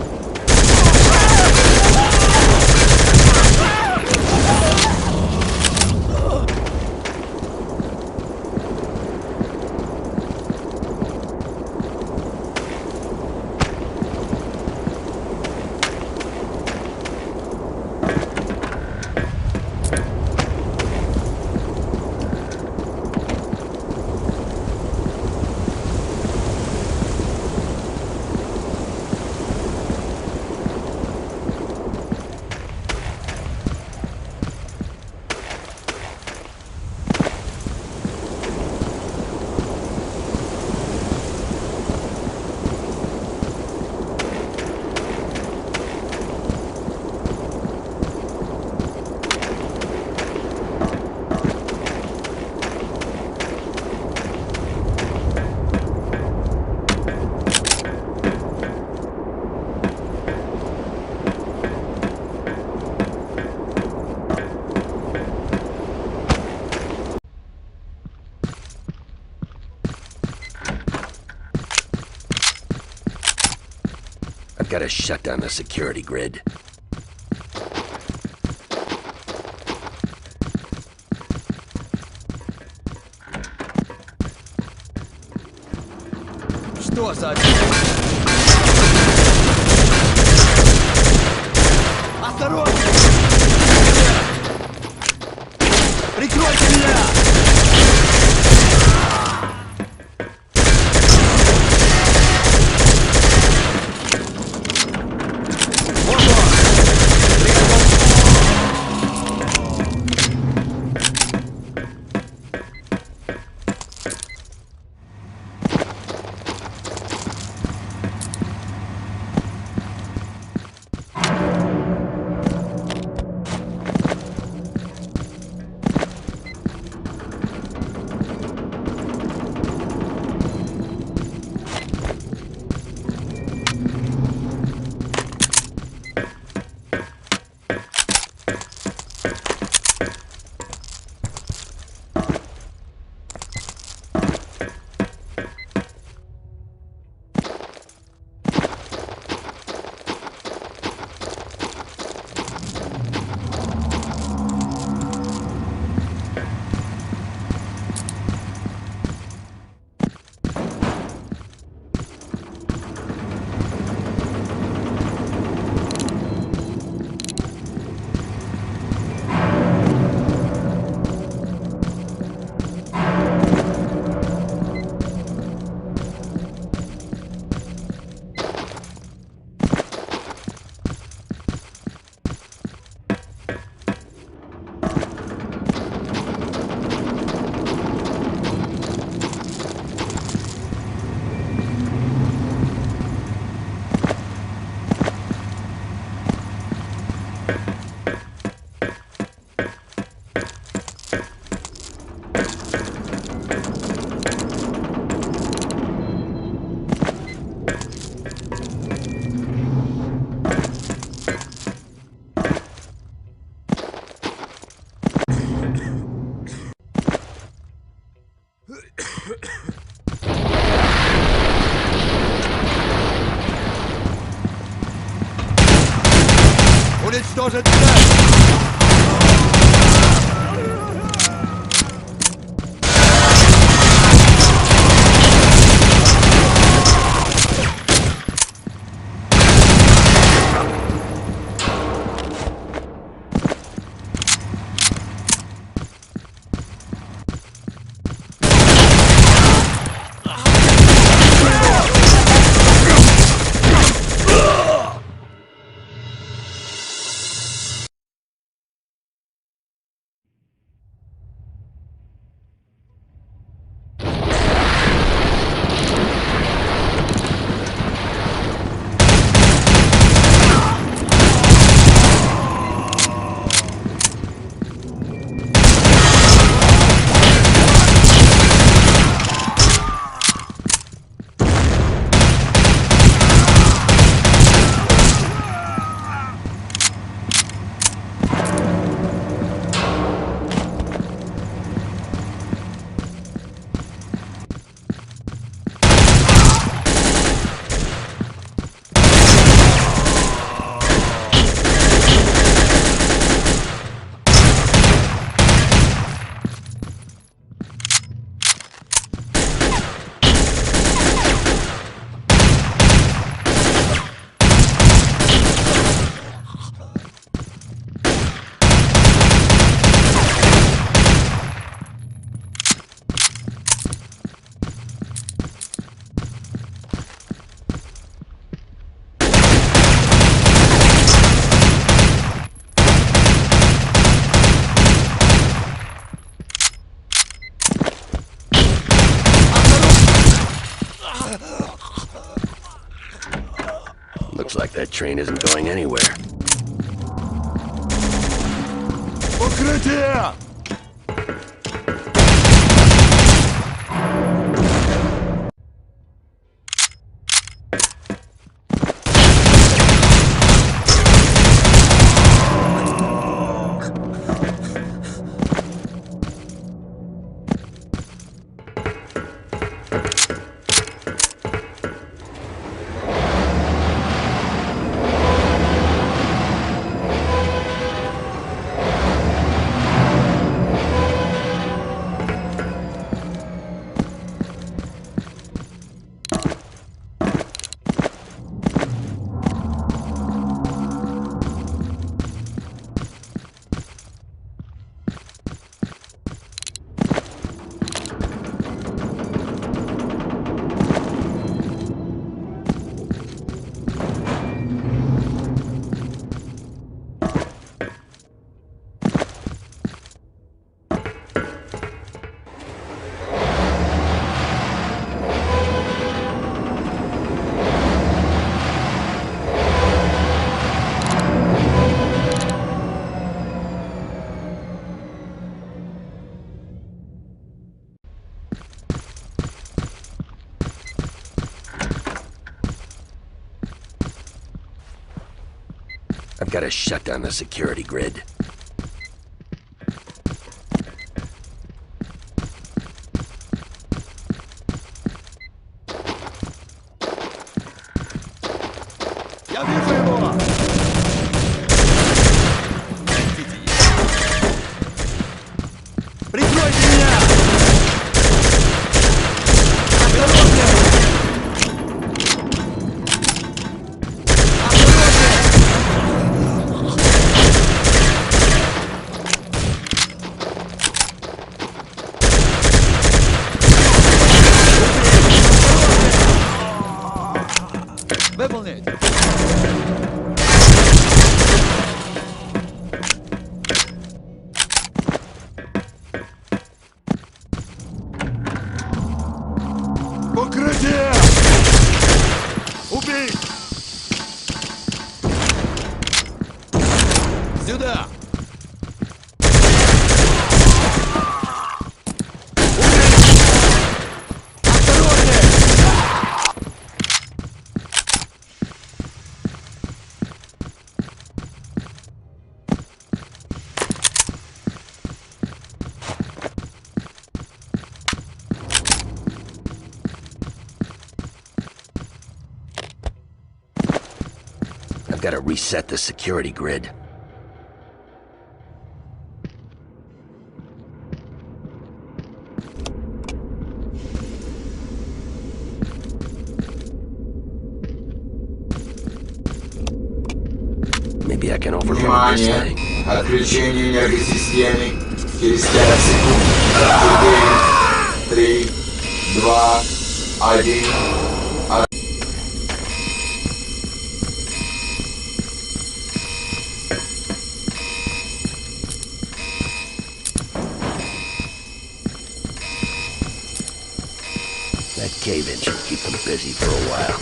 gotta shut down the security grid. Что за... Осторожно! Прикройте меня! Уничтожить цель! Looks like that train isn't going anywhere. Укрытие! I've got to shut down the security grid. Я вижу его! Прикройте меня! Выполнить! Покрытие! Убей! Сюда! I've got to reset the security grid. Maybe I can overcome this thing. Отключение энергосистемы через 5 секунд. 4, 3, 2, 1. That cave-in should keep them busy for a while.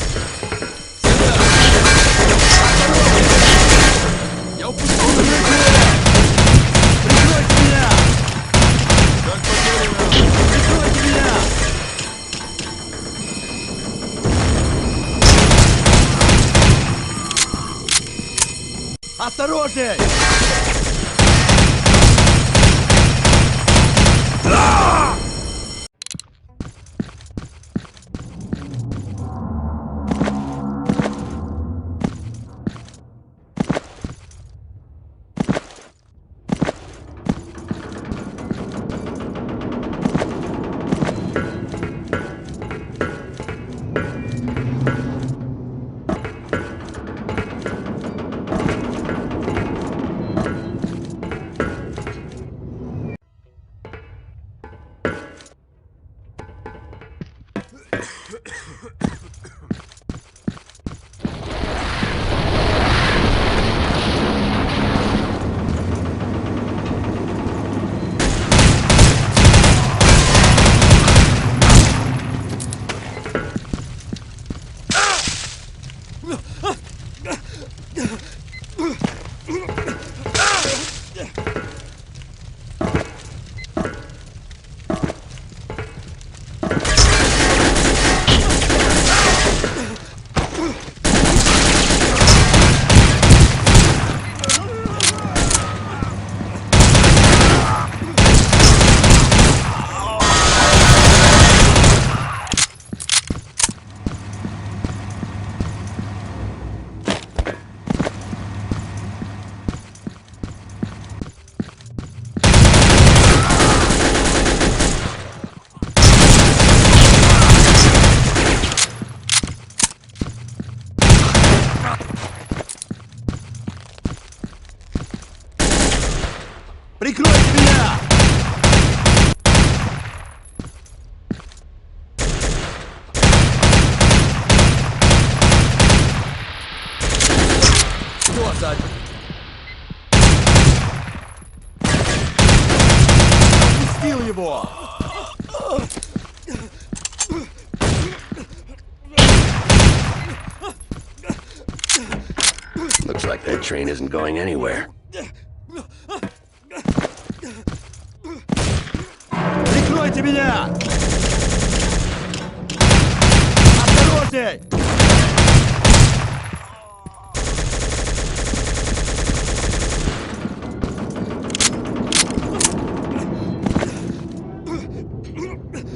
Осторожней! Прикройте меня! Кто сзади? Отпустил его! Looks like that train isn't going anywhere. Прикройте меня! Осторожней!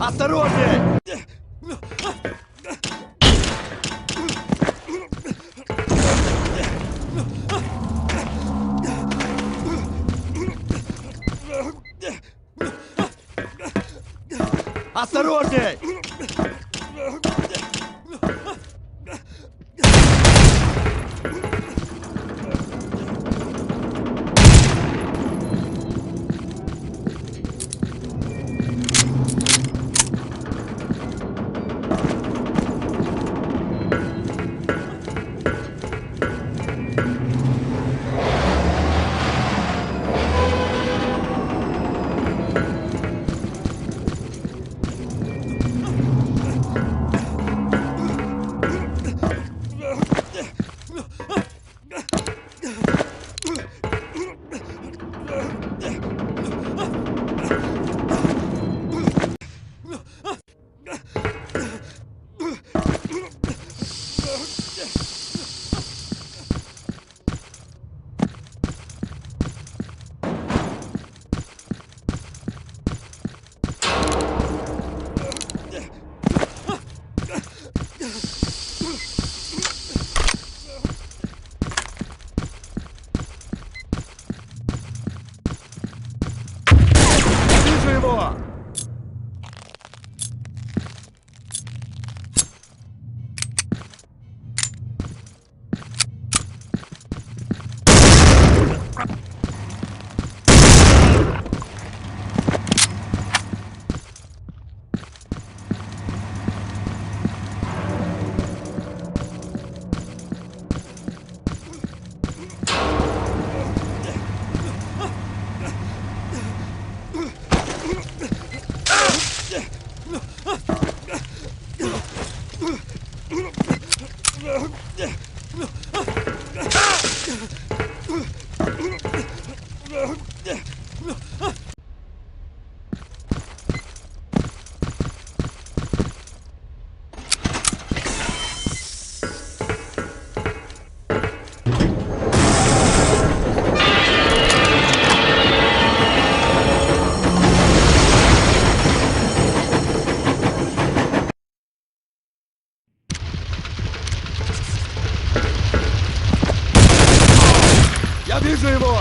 Осторожней! Осторожней! Я вижу его!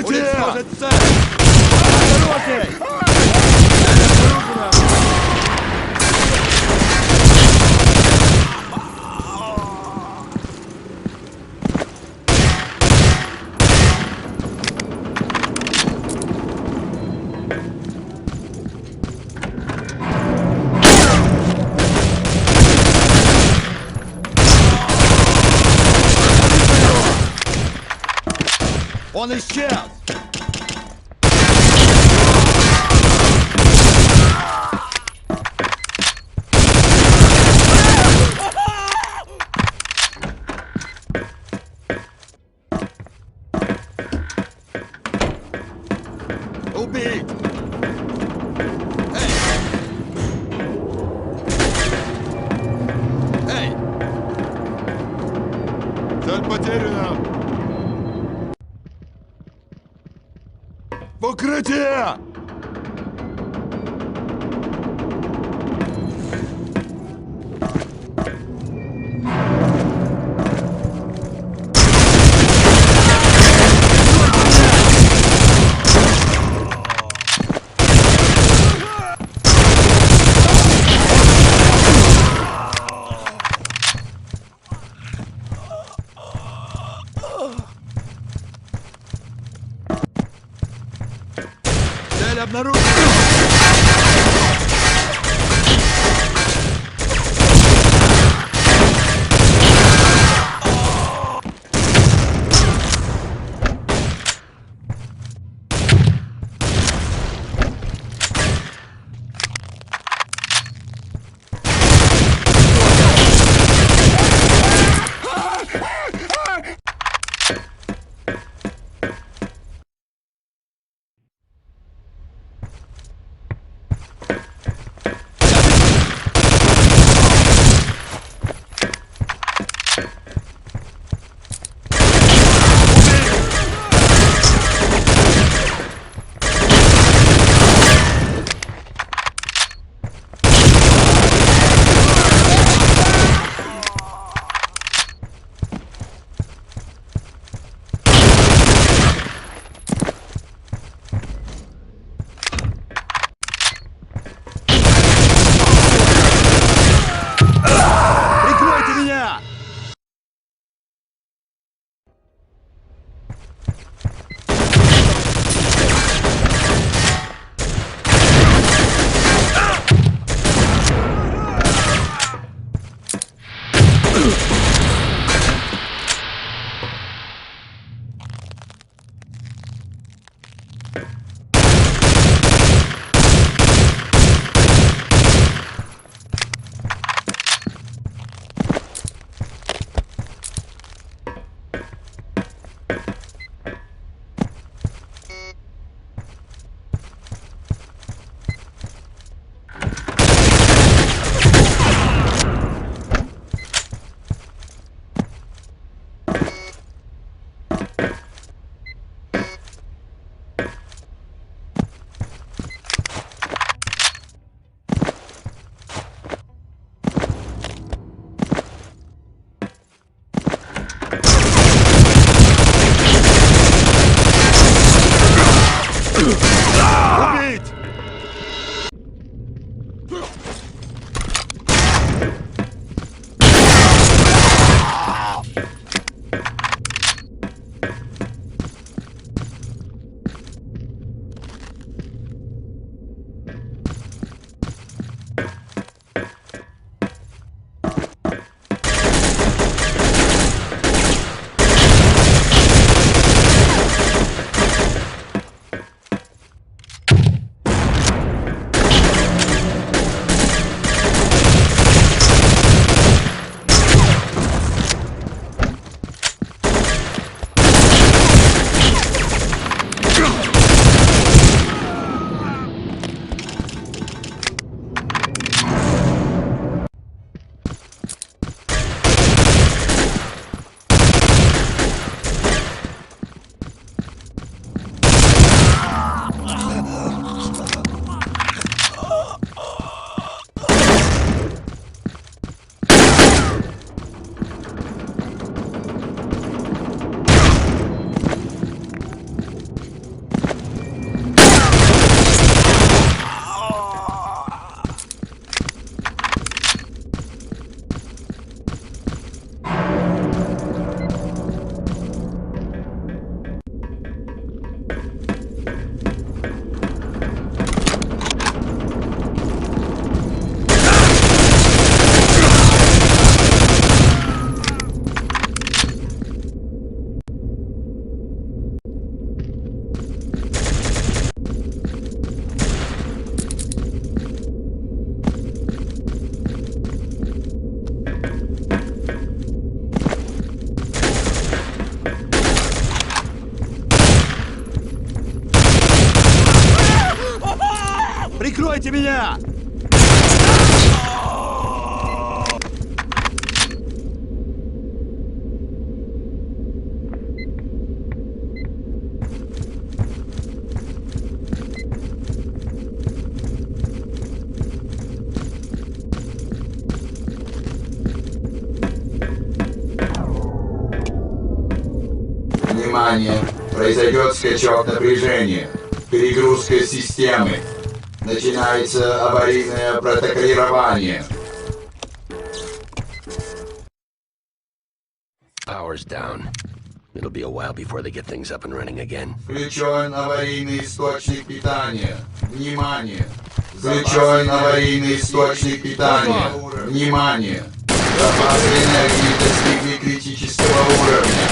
Уничтожить цель! Осторожней! Он исчез! Убить! Эй! Цель потеряна! В укрытие! Цель обнаружена! Прикройте меня! Внимание! Произойдет скачок напряжения. Перегрузка системы. Начинается аварийное протоколирование. Power's down. It'll be a while before they get things up and running again. Включен аварийный источник питания. Внимание! Включен аварийный источник питания. Внимание! Запасы энергии достигли критического уровня.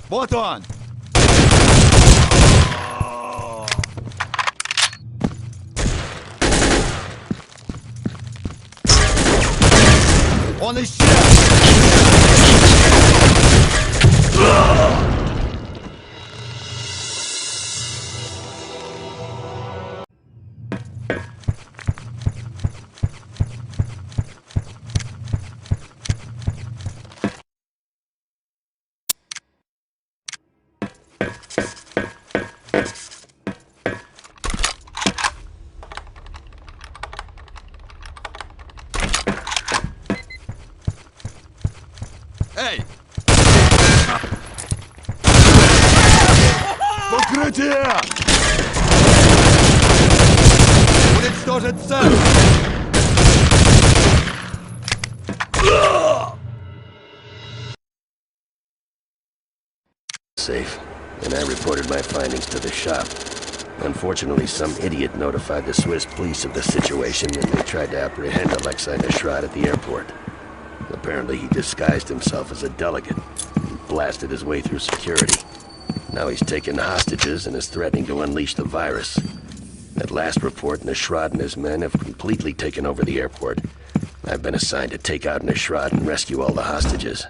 Вот он! Он исчез! Эй! Укрытие! Уничтожить цель! Safe, and I reported my findings to the shop. Unfortunately, some idiot notified the Swiss police of the situation and they tried to apprehend Alexei Neshrad at the airport. Apparently, he disguised himself as a delegate and blasted his way through security. Now he's taken hostages and is threatening to unleash the virus. At last report, Neshrad and his men have completely taken over the airport. I've been assigned to take out Neshrad and rescue all the hostages.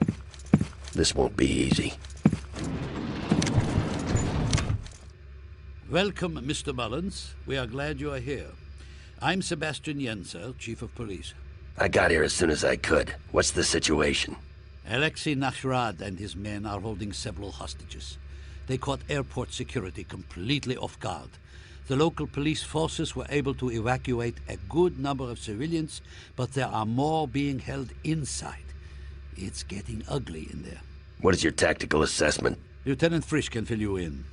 This won't be easy. Welcome, Mr. Mullins. We are glad you are here. I'm Sebastian Yenser, Chief of Police. I got here as soon as I could. What's the situation? Alexei Neshrad and his men are holding several hostages. They caught airport security completely off guard. The local police forces were able to evacuate a good number of civilians, but there are more being held inside. It's getting ugly in there. What is your tactical assessment? Lieutenant Frisch can fill you in.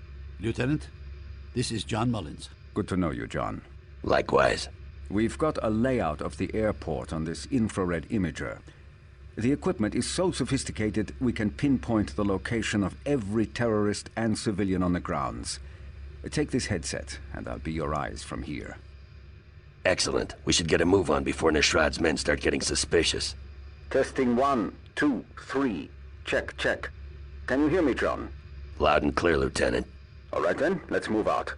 Lieutenant, this is John Mullins. Good to know you, John. Likewise. We've got a layout of the airport on this infrared imager. The equipment is so sophisticated we can pinpoint the location of every terrorist and civilian on the grounds. Take this headset, and I'll be your eyes from here. Excellent. We should get a move on before Neshrad's men start getting suspicious. Testing 1, 2, 3. Check, check. Can you hear me, John? Loud and clear, Lieutenant. All right then, let's move out.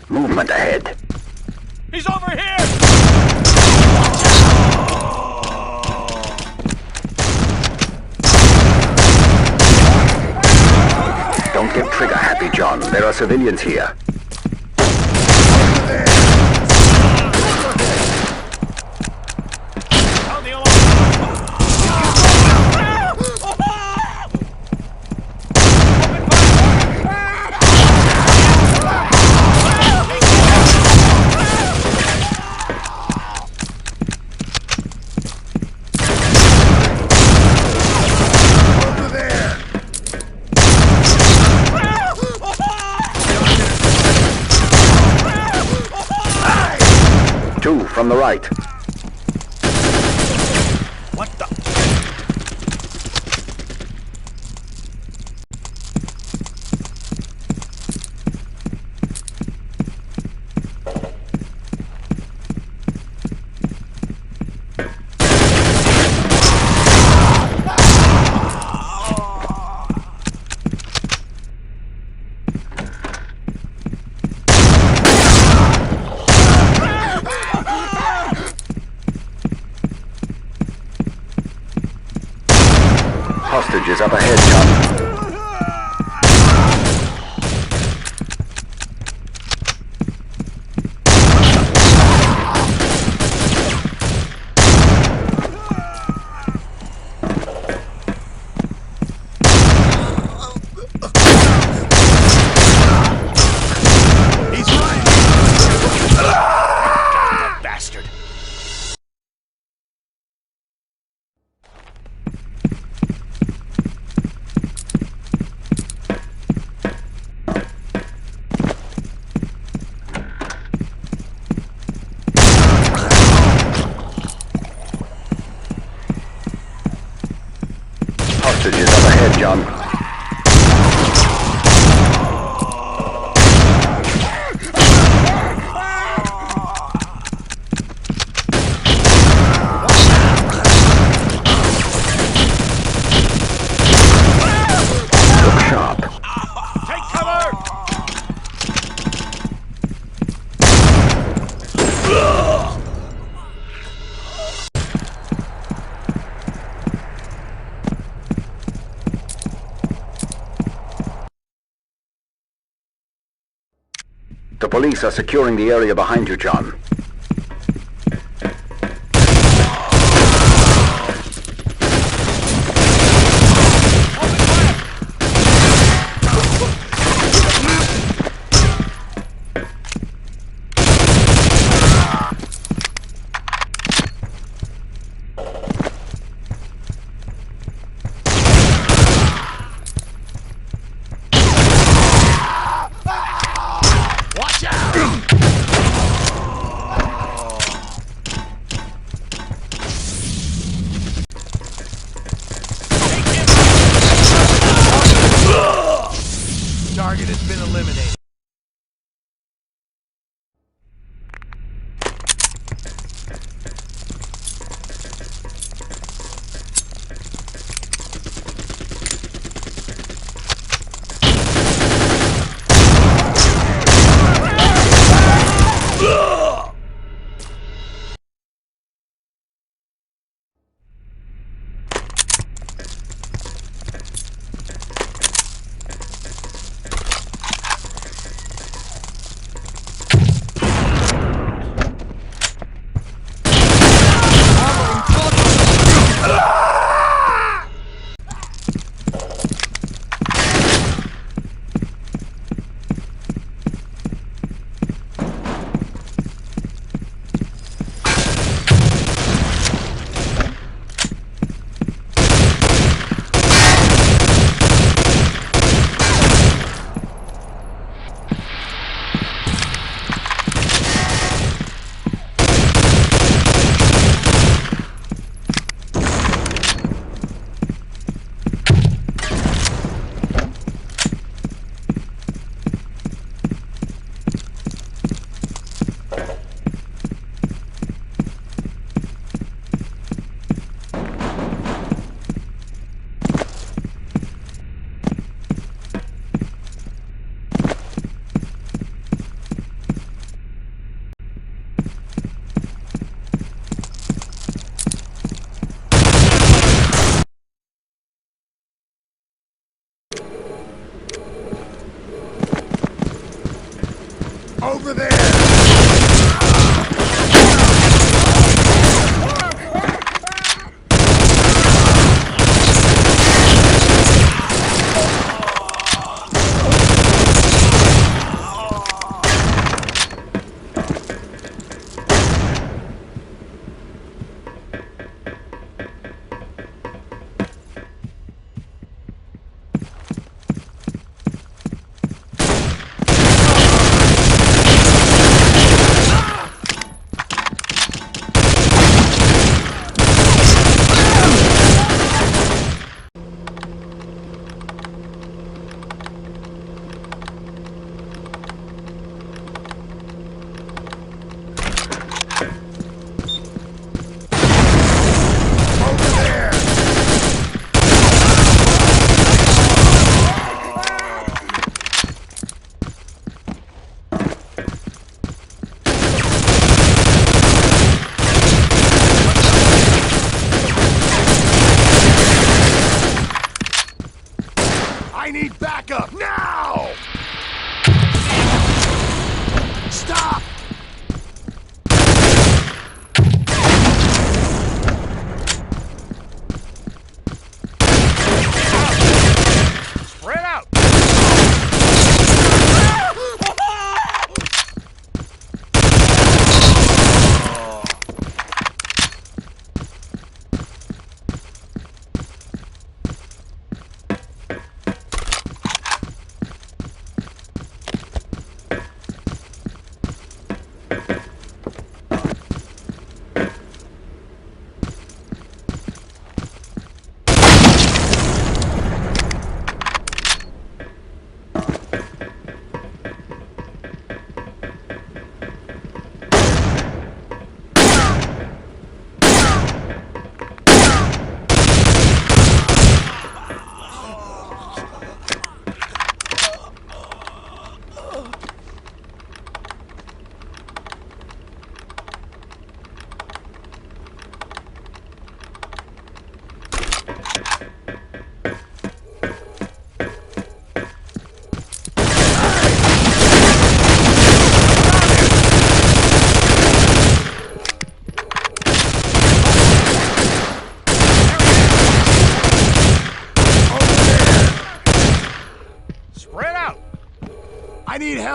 Movement ahead. He's over here! Don't get trigger happy, John. There are civilians here. From the right. What the? Hostages up ahead, John. Hostages up ahead, John. Look sharp. Take cover! The police are securing the area behind you, John.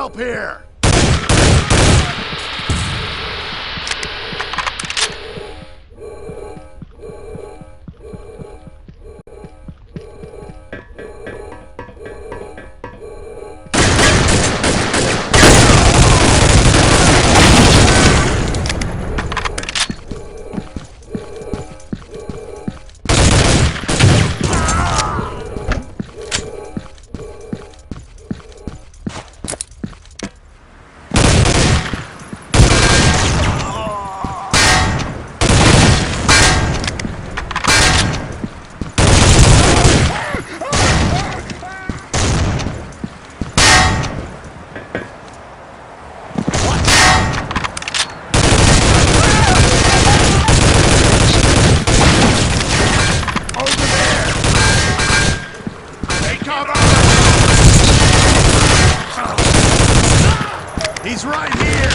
help here! He's right here!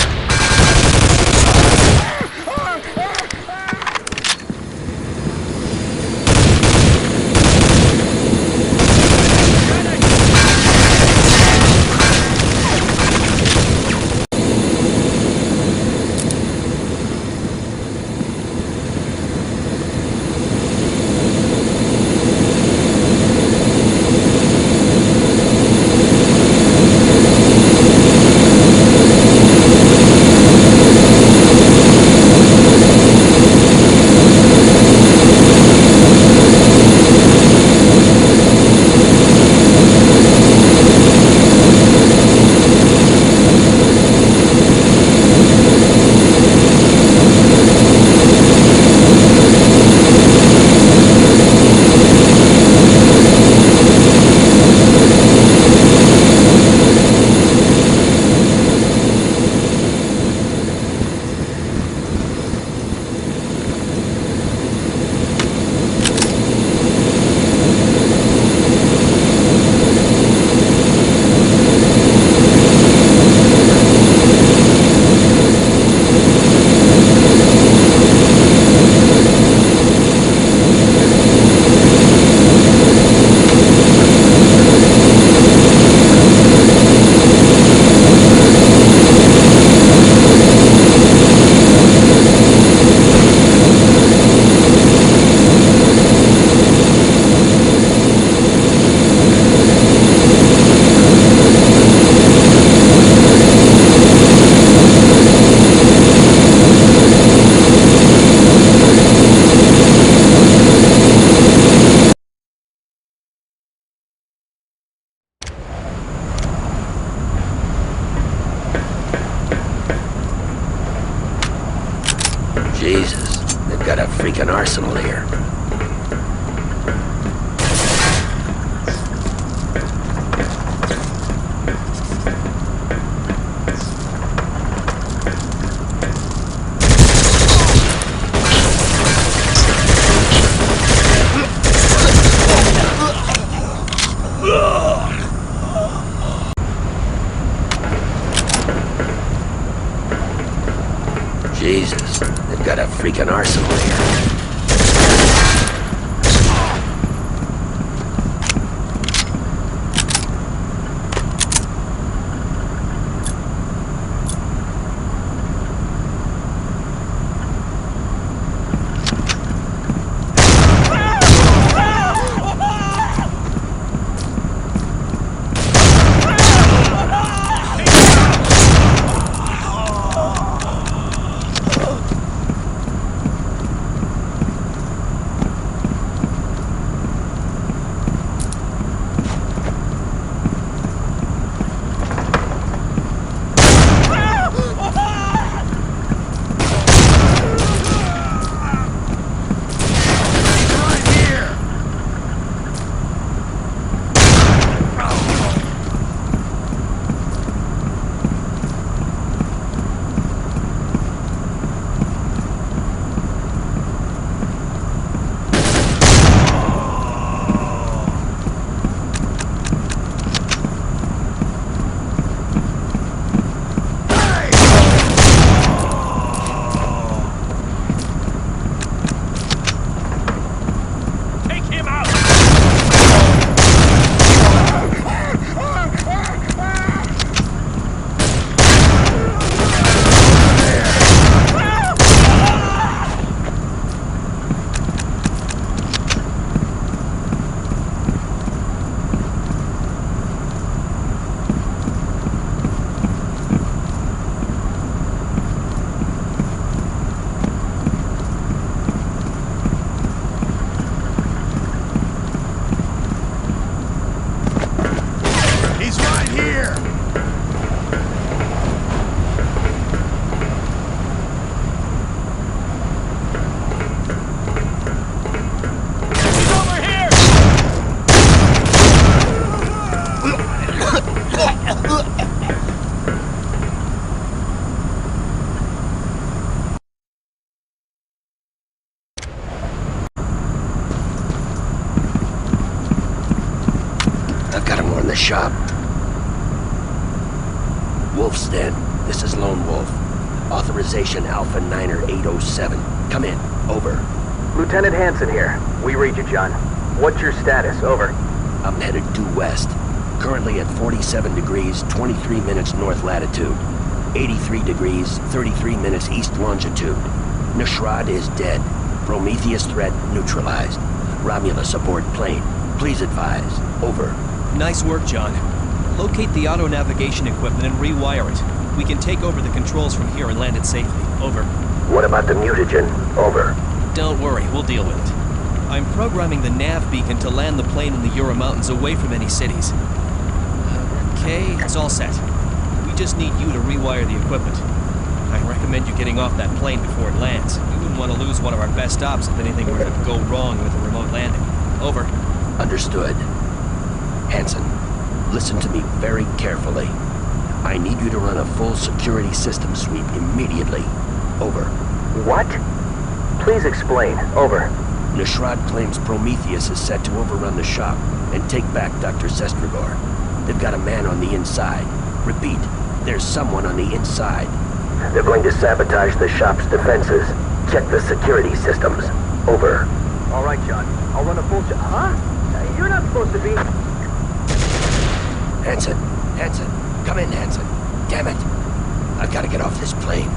Jesus, they've got a freaking arsenal here. Jesus, they've got a freaking arsenal here. got him on the shop. Wolf's Den. This is Lone Wolf. Authorization Alpha 9807. Come in. Over. Lieutenant Hansen here. We read you, John. What's your status? Over. I'm headed due west. Currently at 47 degrees, 23 minutes north latitude. 83 degrees, 33 minutes east longitude. Nashrad is dead. Prometheus threat neutralized. Romulus aboard plane. Please advise. Over. Nice work, John. Locate the auto-navigation equipment and rewire it. We can take over the controls from here and land it safely. Over. What about the mutagen? Over. Don't worry, we'll deal with it. I'm programming the nav beacon to land the plane in the Ural Mountains away from any cities. Okay, it's all set. We just need you to rewire the equipment. I recommend you getting off that plane before it lands. We wouldn't want to lose one of our best ops if anything were to go wrong with a remote landing. Over. Understood. Hansen, listen to me very carefully. I need you to run a full security system sweep immediately. Over. What? Please explain. Over. Nashrad claims Prometheus is set to overrun the shop and take back Dr. Sestragor. They've got a man on the inside. Repeat, there's someone on the inside. They're going to sabotage the shop's defenses. Check the security systems. Over. All right, John. I'll run a full Huh? You're not supposed to be... Hansen! Come in, Hansen. Damn it. I've got to get off this plane.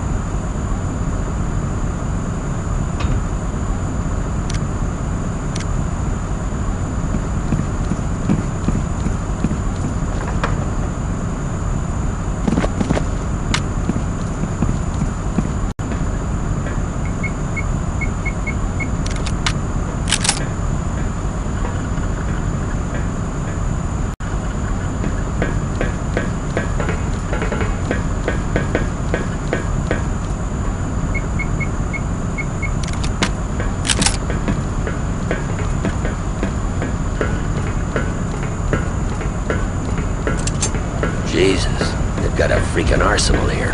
Jesus, they've got a freaking arsenal here.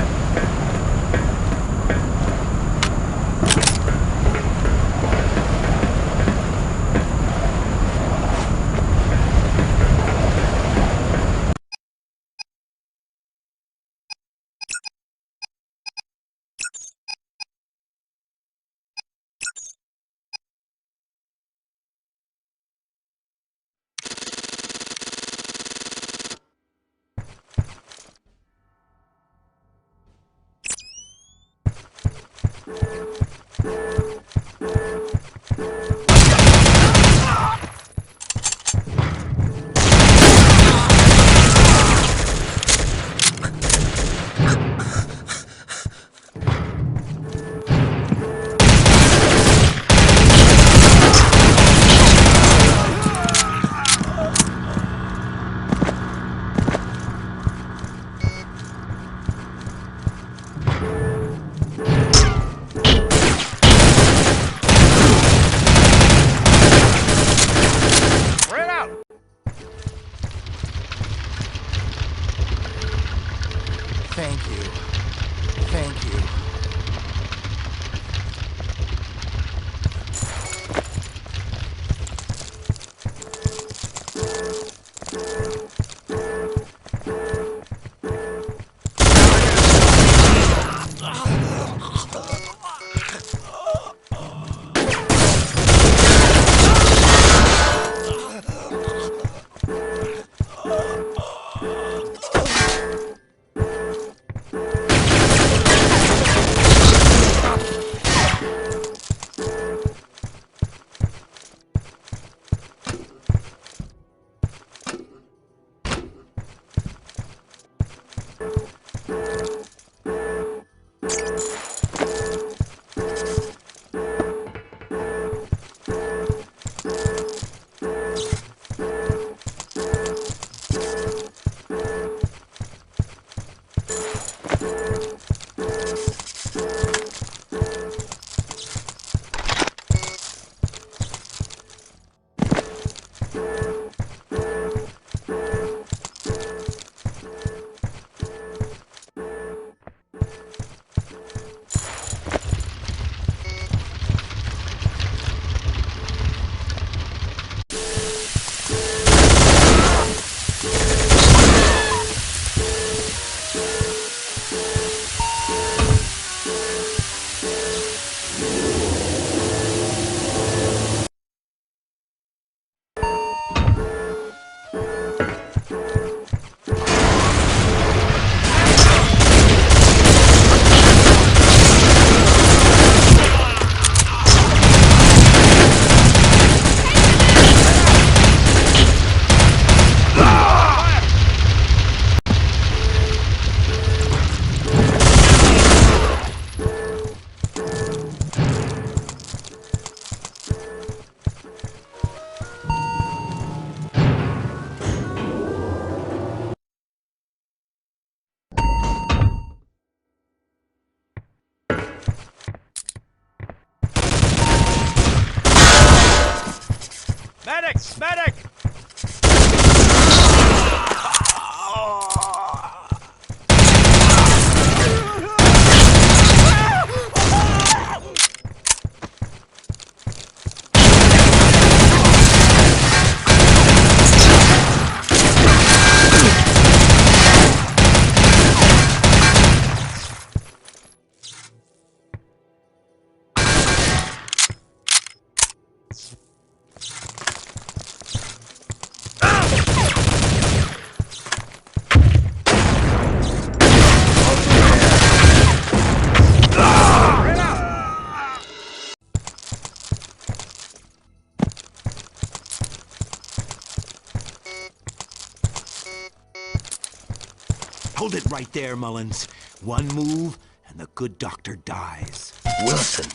Hold it right there, Mullins. One move, and the good doctor dies. Wilson,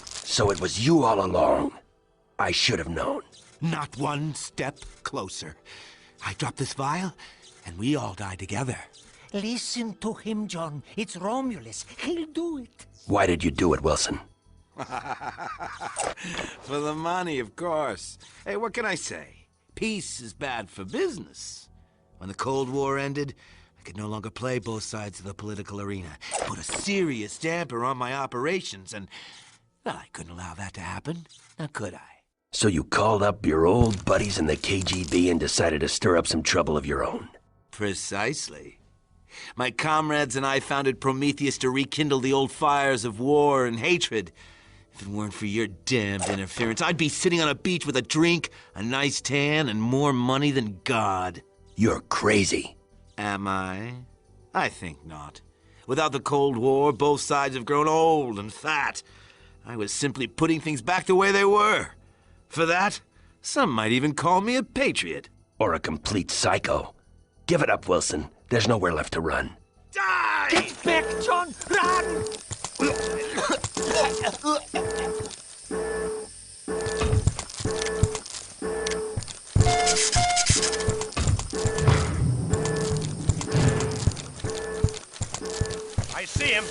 so it was you all along. I should have known. Not one step closer. I drop this vial, and we all die together. Listen to him, John. It's Romulus. He'll do it. Why did you do it, Wilson? For the money, of course. Hey, what can I say? Peace is bad for business. When the Cold War ended, I could no longer play both sides of the political arena. It put a serious damper on my operations, and, well, I couldn't allow that to happen. Now, could I? So you called up your old buddies in the KGB and decided to stir up some trouble of your own? Precisely. My comrades and I founded Prometheus to rekindle the old fires of war and hatred. If it weren't for your damned interference, I'd be sitting on a beach with a drink, a nice tan, and more money than God. You're crazy. Am I? I think not. Without the Cold War, both sides have grown old and fat. I was simply putting things back the way they were. For that, some might even call me a patriot. Or a complete psycho. Give it up, Wilson. There's nowhere left to run. Die! Get back, John! Run! I see him.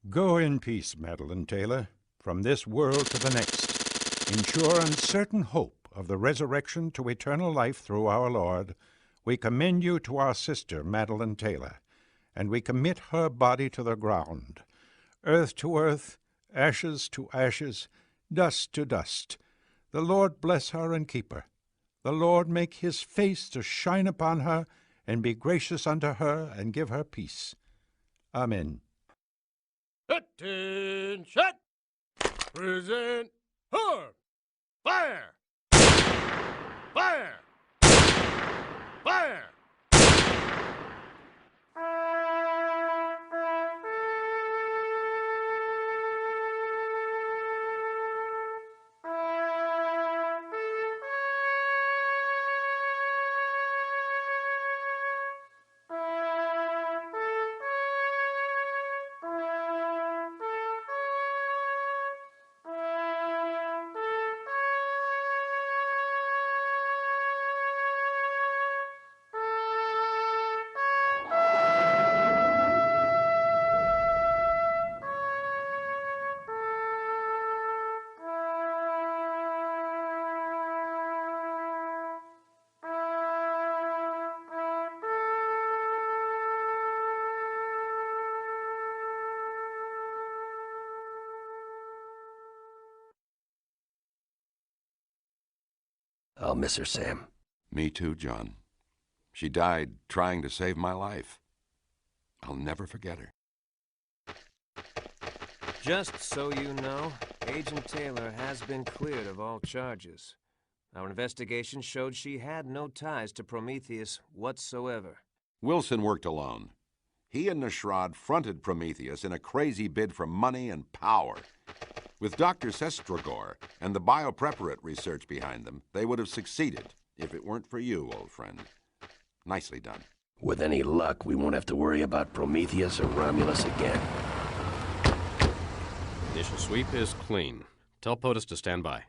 Go in peace, Madeline Taylor, from this world to the next. In sure and certain hope of the resurrection to eternal life through our Lord, we commend you to our sister, Madeline Taylor, and we commit her body to the ground, earth to earth, ashes to ashes, dust to dust. The Lord bless her and keep her. The Lord make his face to shine upon her, and be gracious unto her, and give her peace. Amen. Attention! Present her! Fire! Fire! Fire! I'll miss her, Sam. Me too, John. She died trying to save my life. I'll never forget her. Just so you know, Agent Taylor has been cleared of all charges. Our investigation showed she had no ties to Prometheus whatsoever. Wilson worked alone. He and Nashrad fronted Prometheus in a crazy bid for money and power. With Dr. Sestragor and the biopreparate research behind them, they would have succeeded if it weren't for you, old friend. Nicely done. With any luck, we won't have to worry about Prometheus or Romulus again. Initial sweep is clean. Tell POTUS to stand by.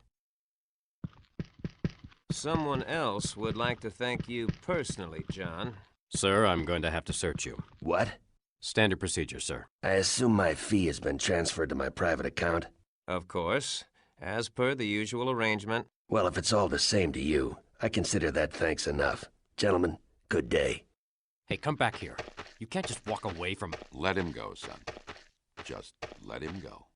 Someone else would like to thank you personally, John. Sir, I'm going to have to search you. What? Standard procedure, sir. I assume my fee has been transferred to my private account? Of course, as per the usual arrangement. Well, if it's all the same to you, I consider that thanks enough. Gentlemen, good day. Hey, come back here. You can't just walk away from... Let him go, son. Just let him go.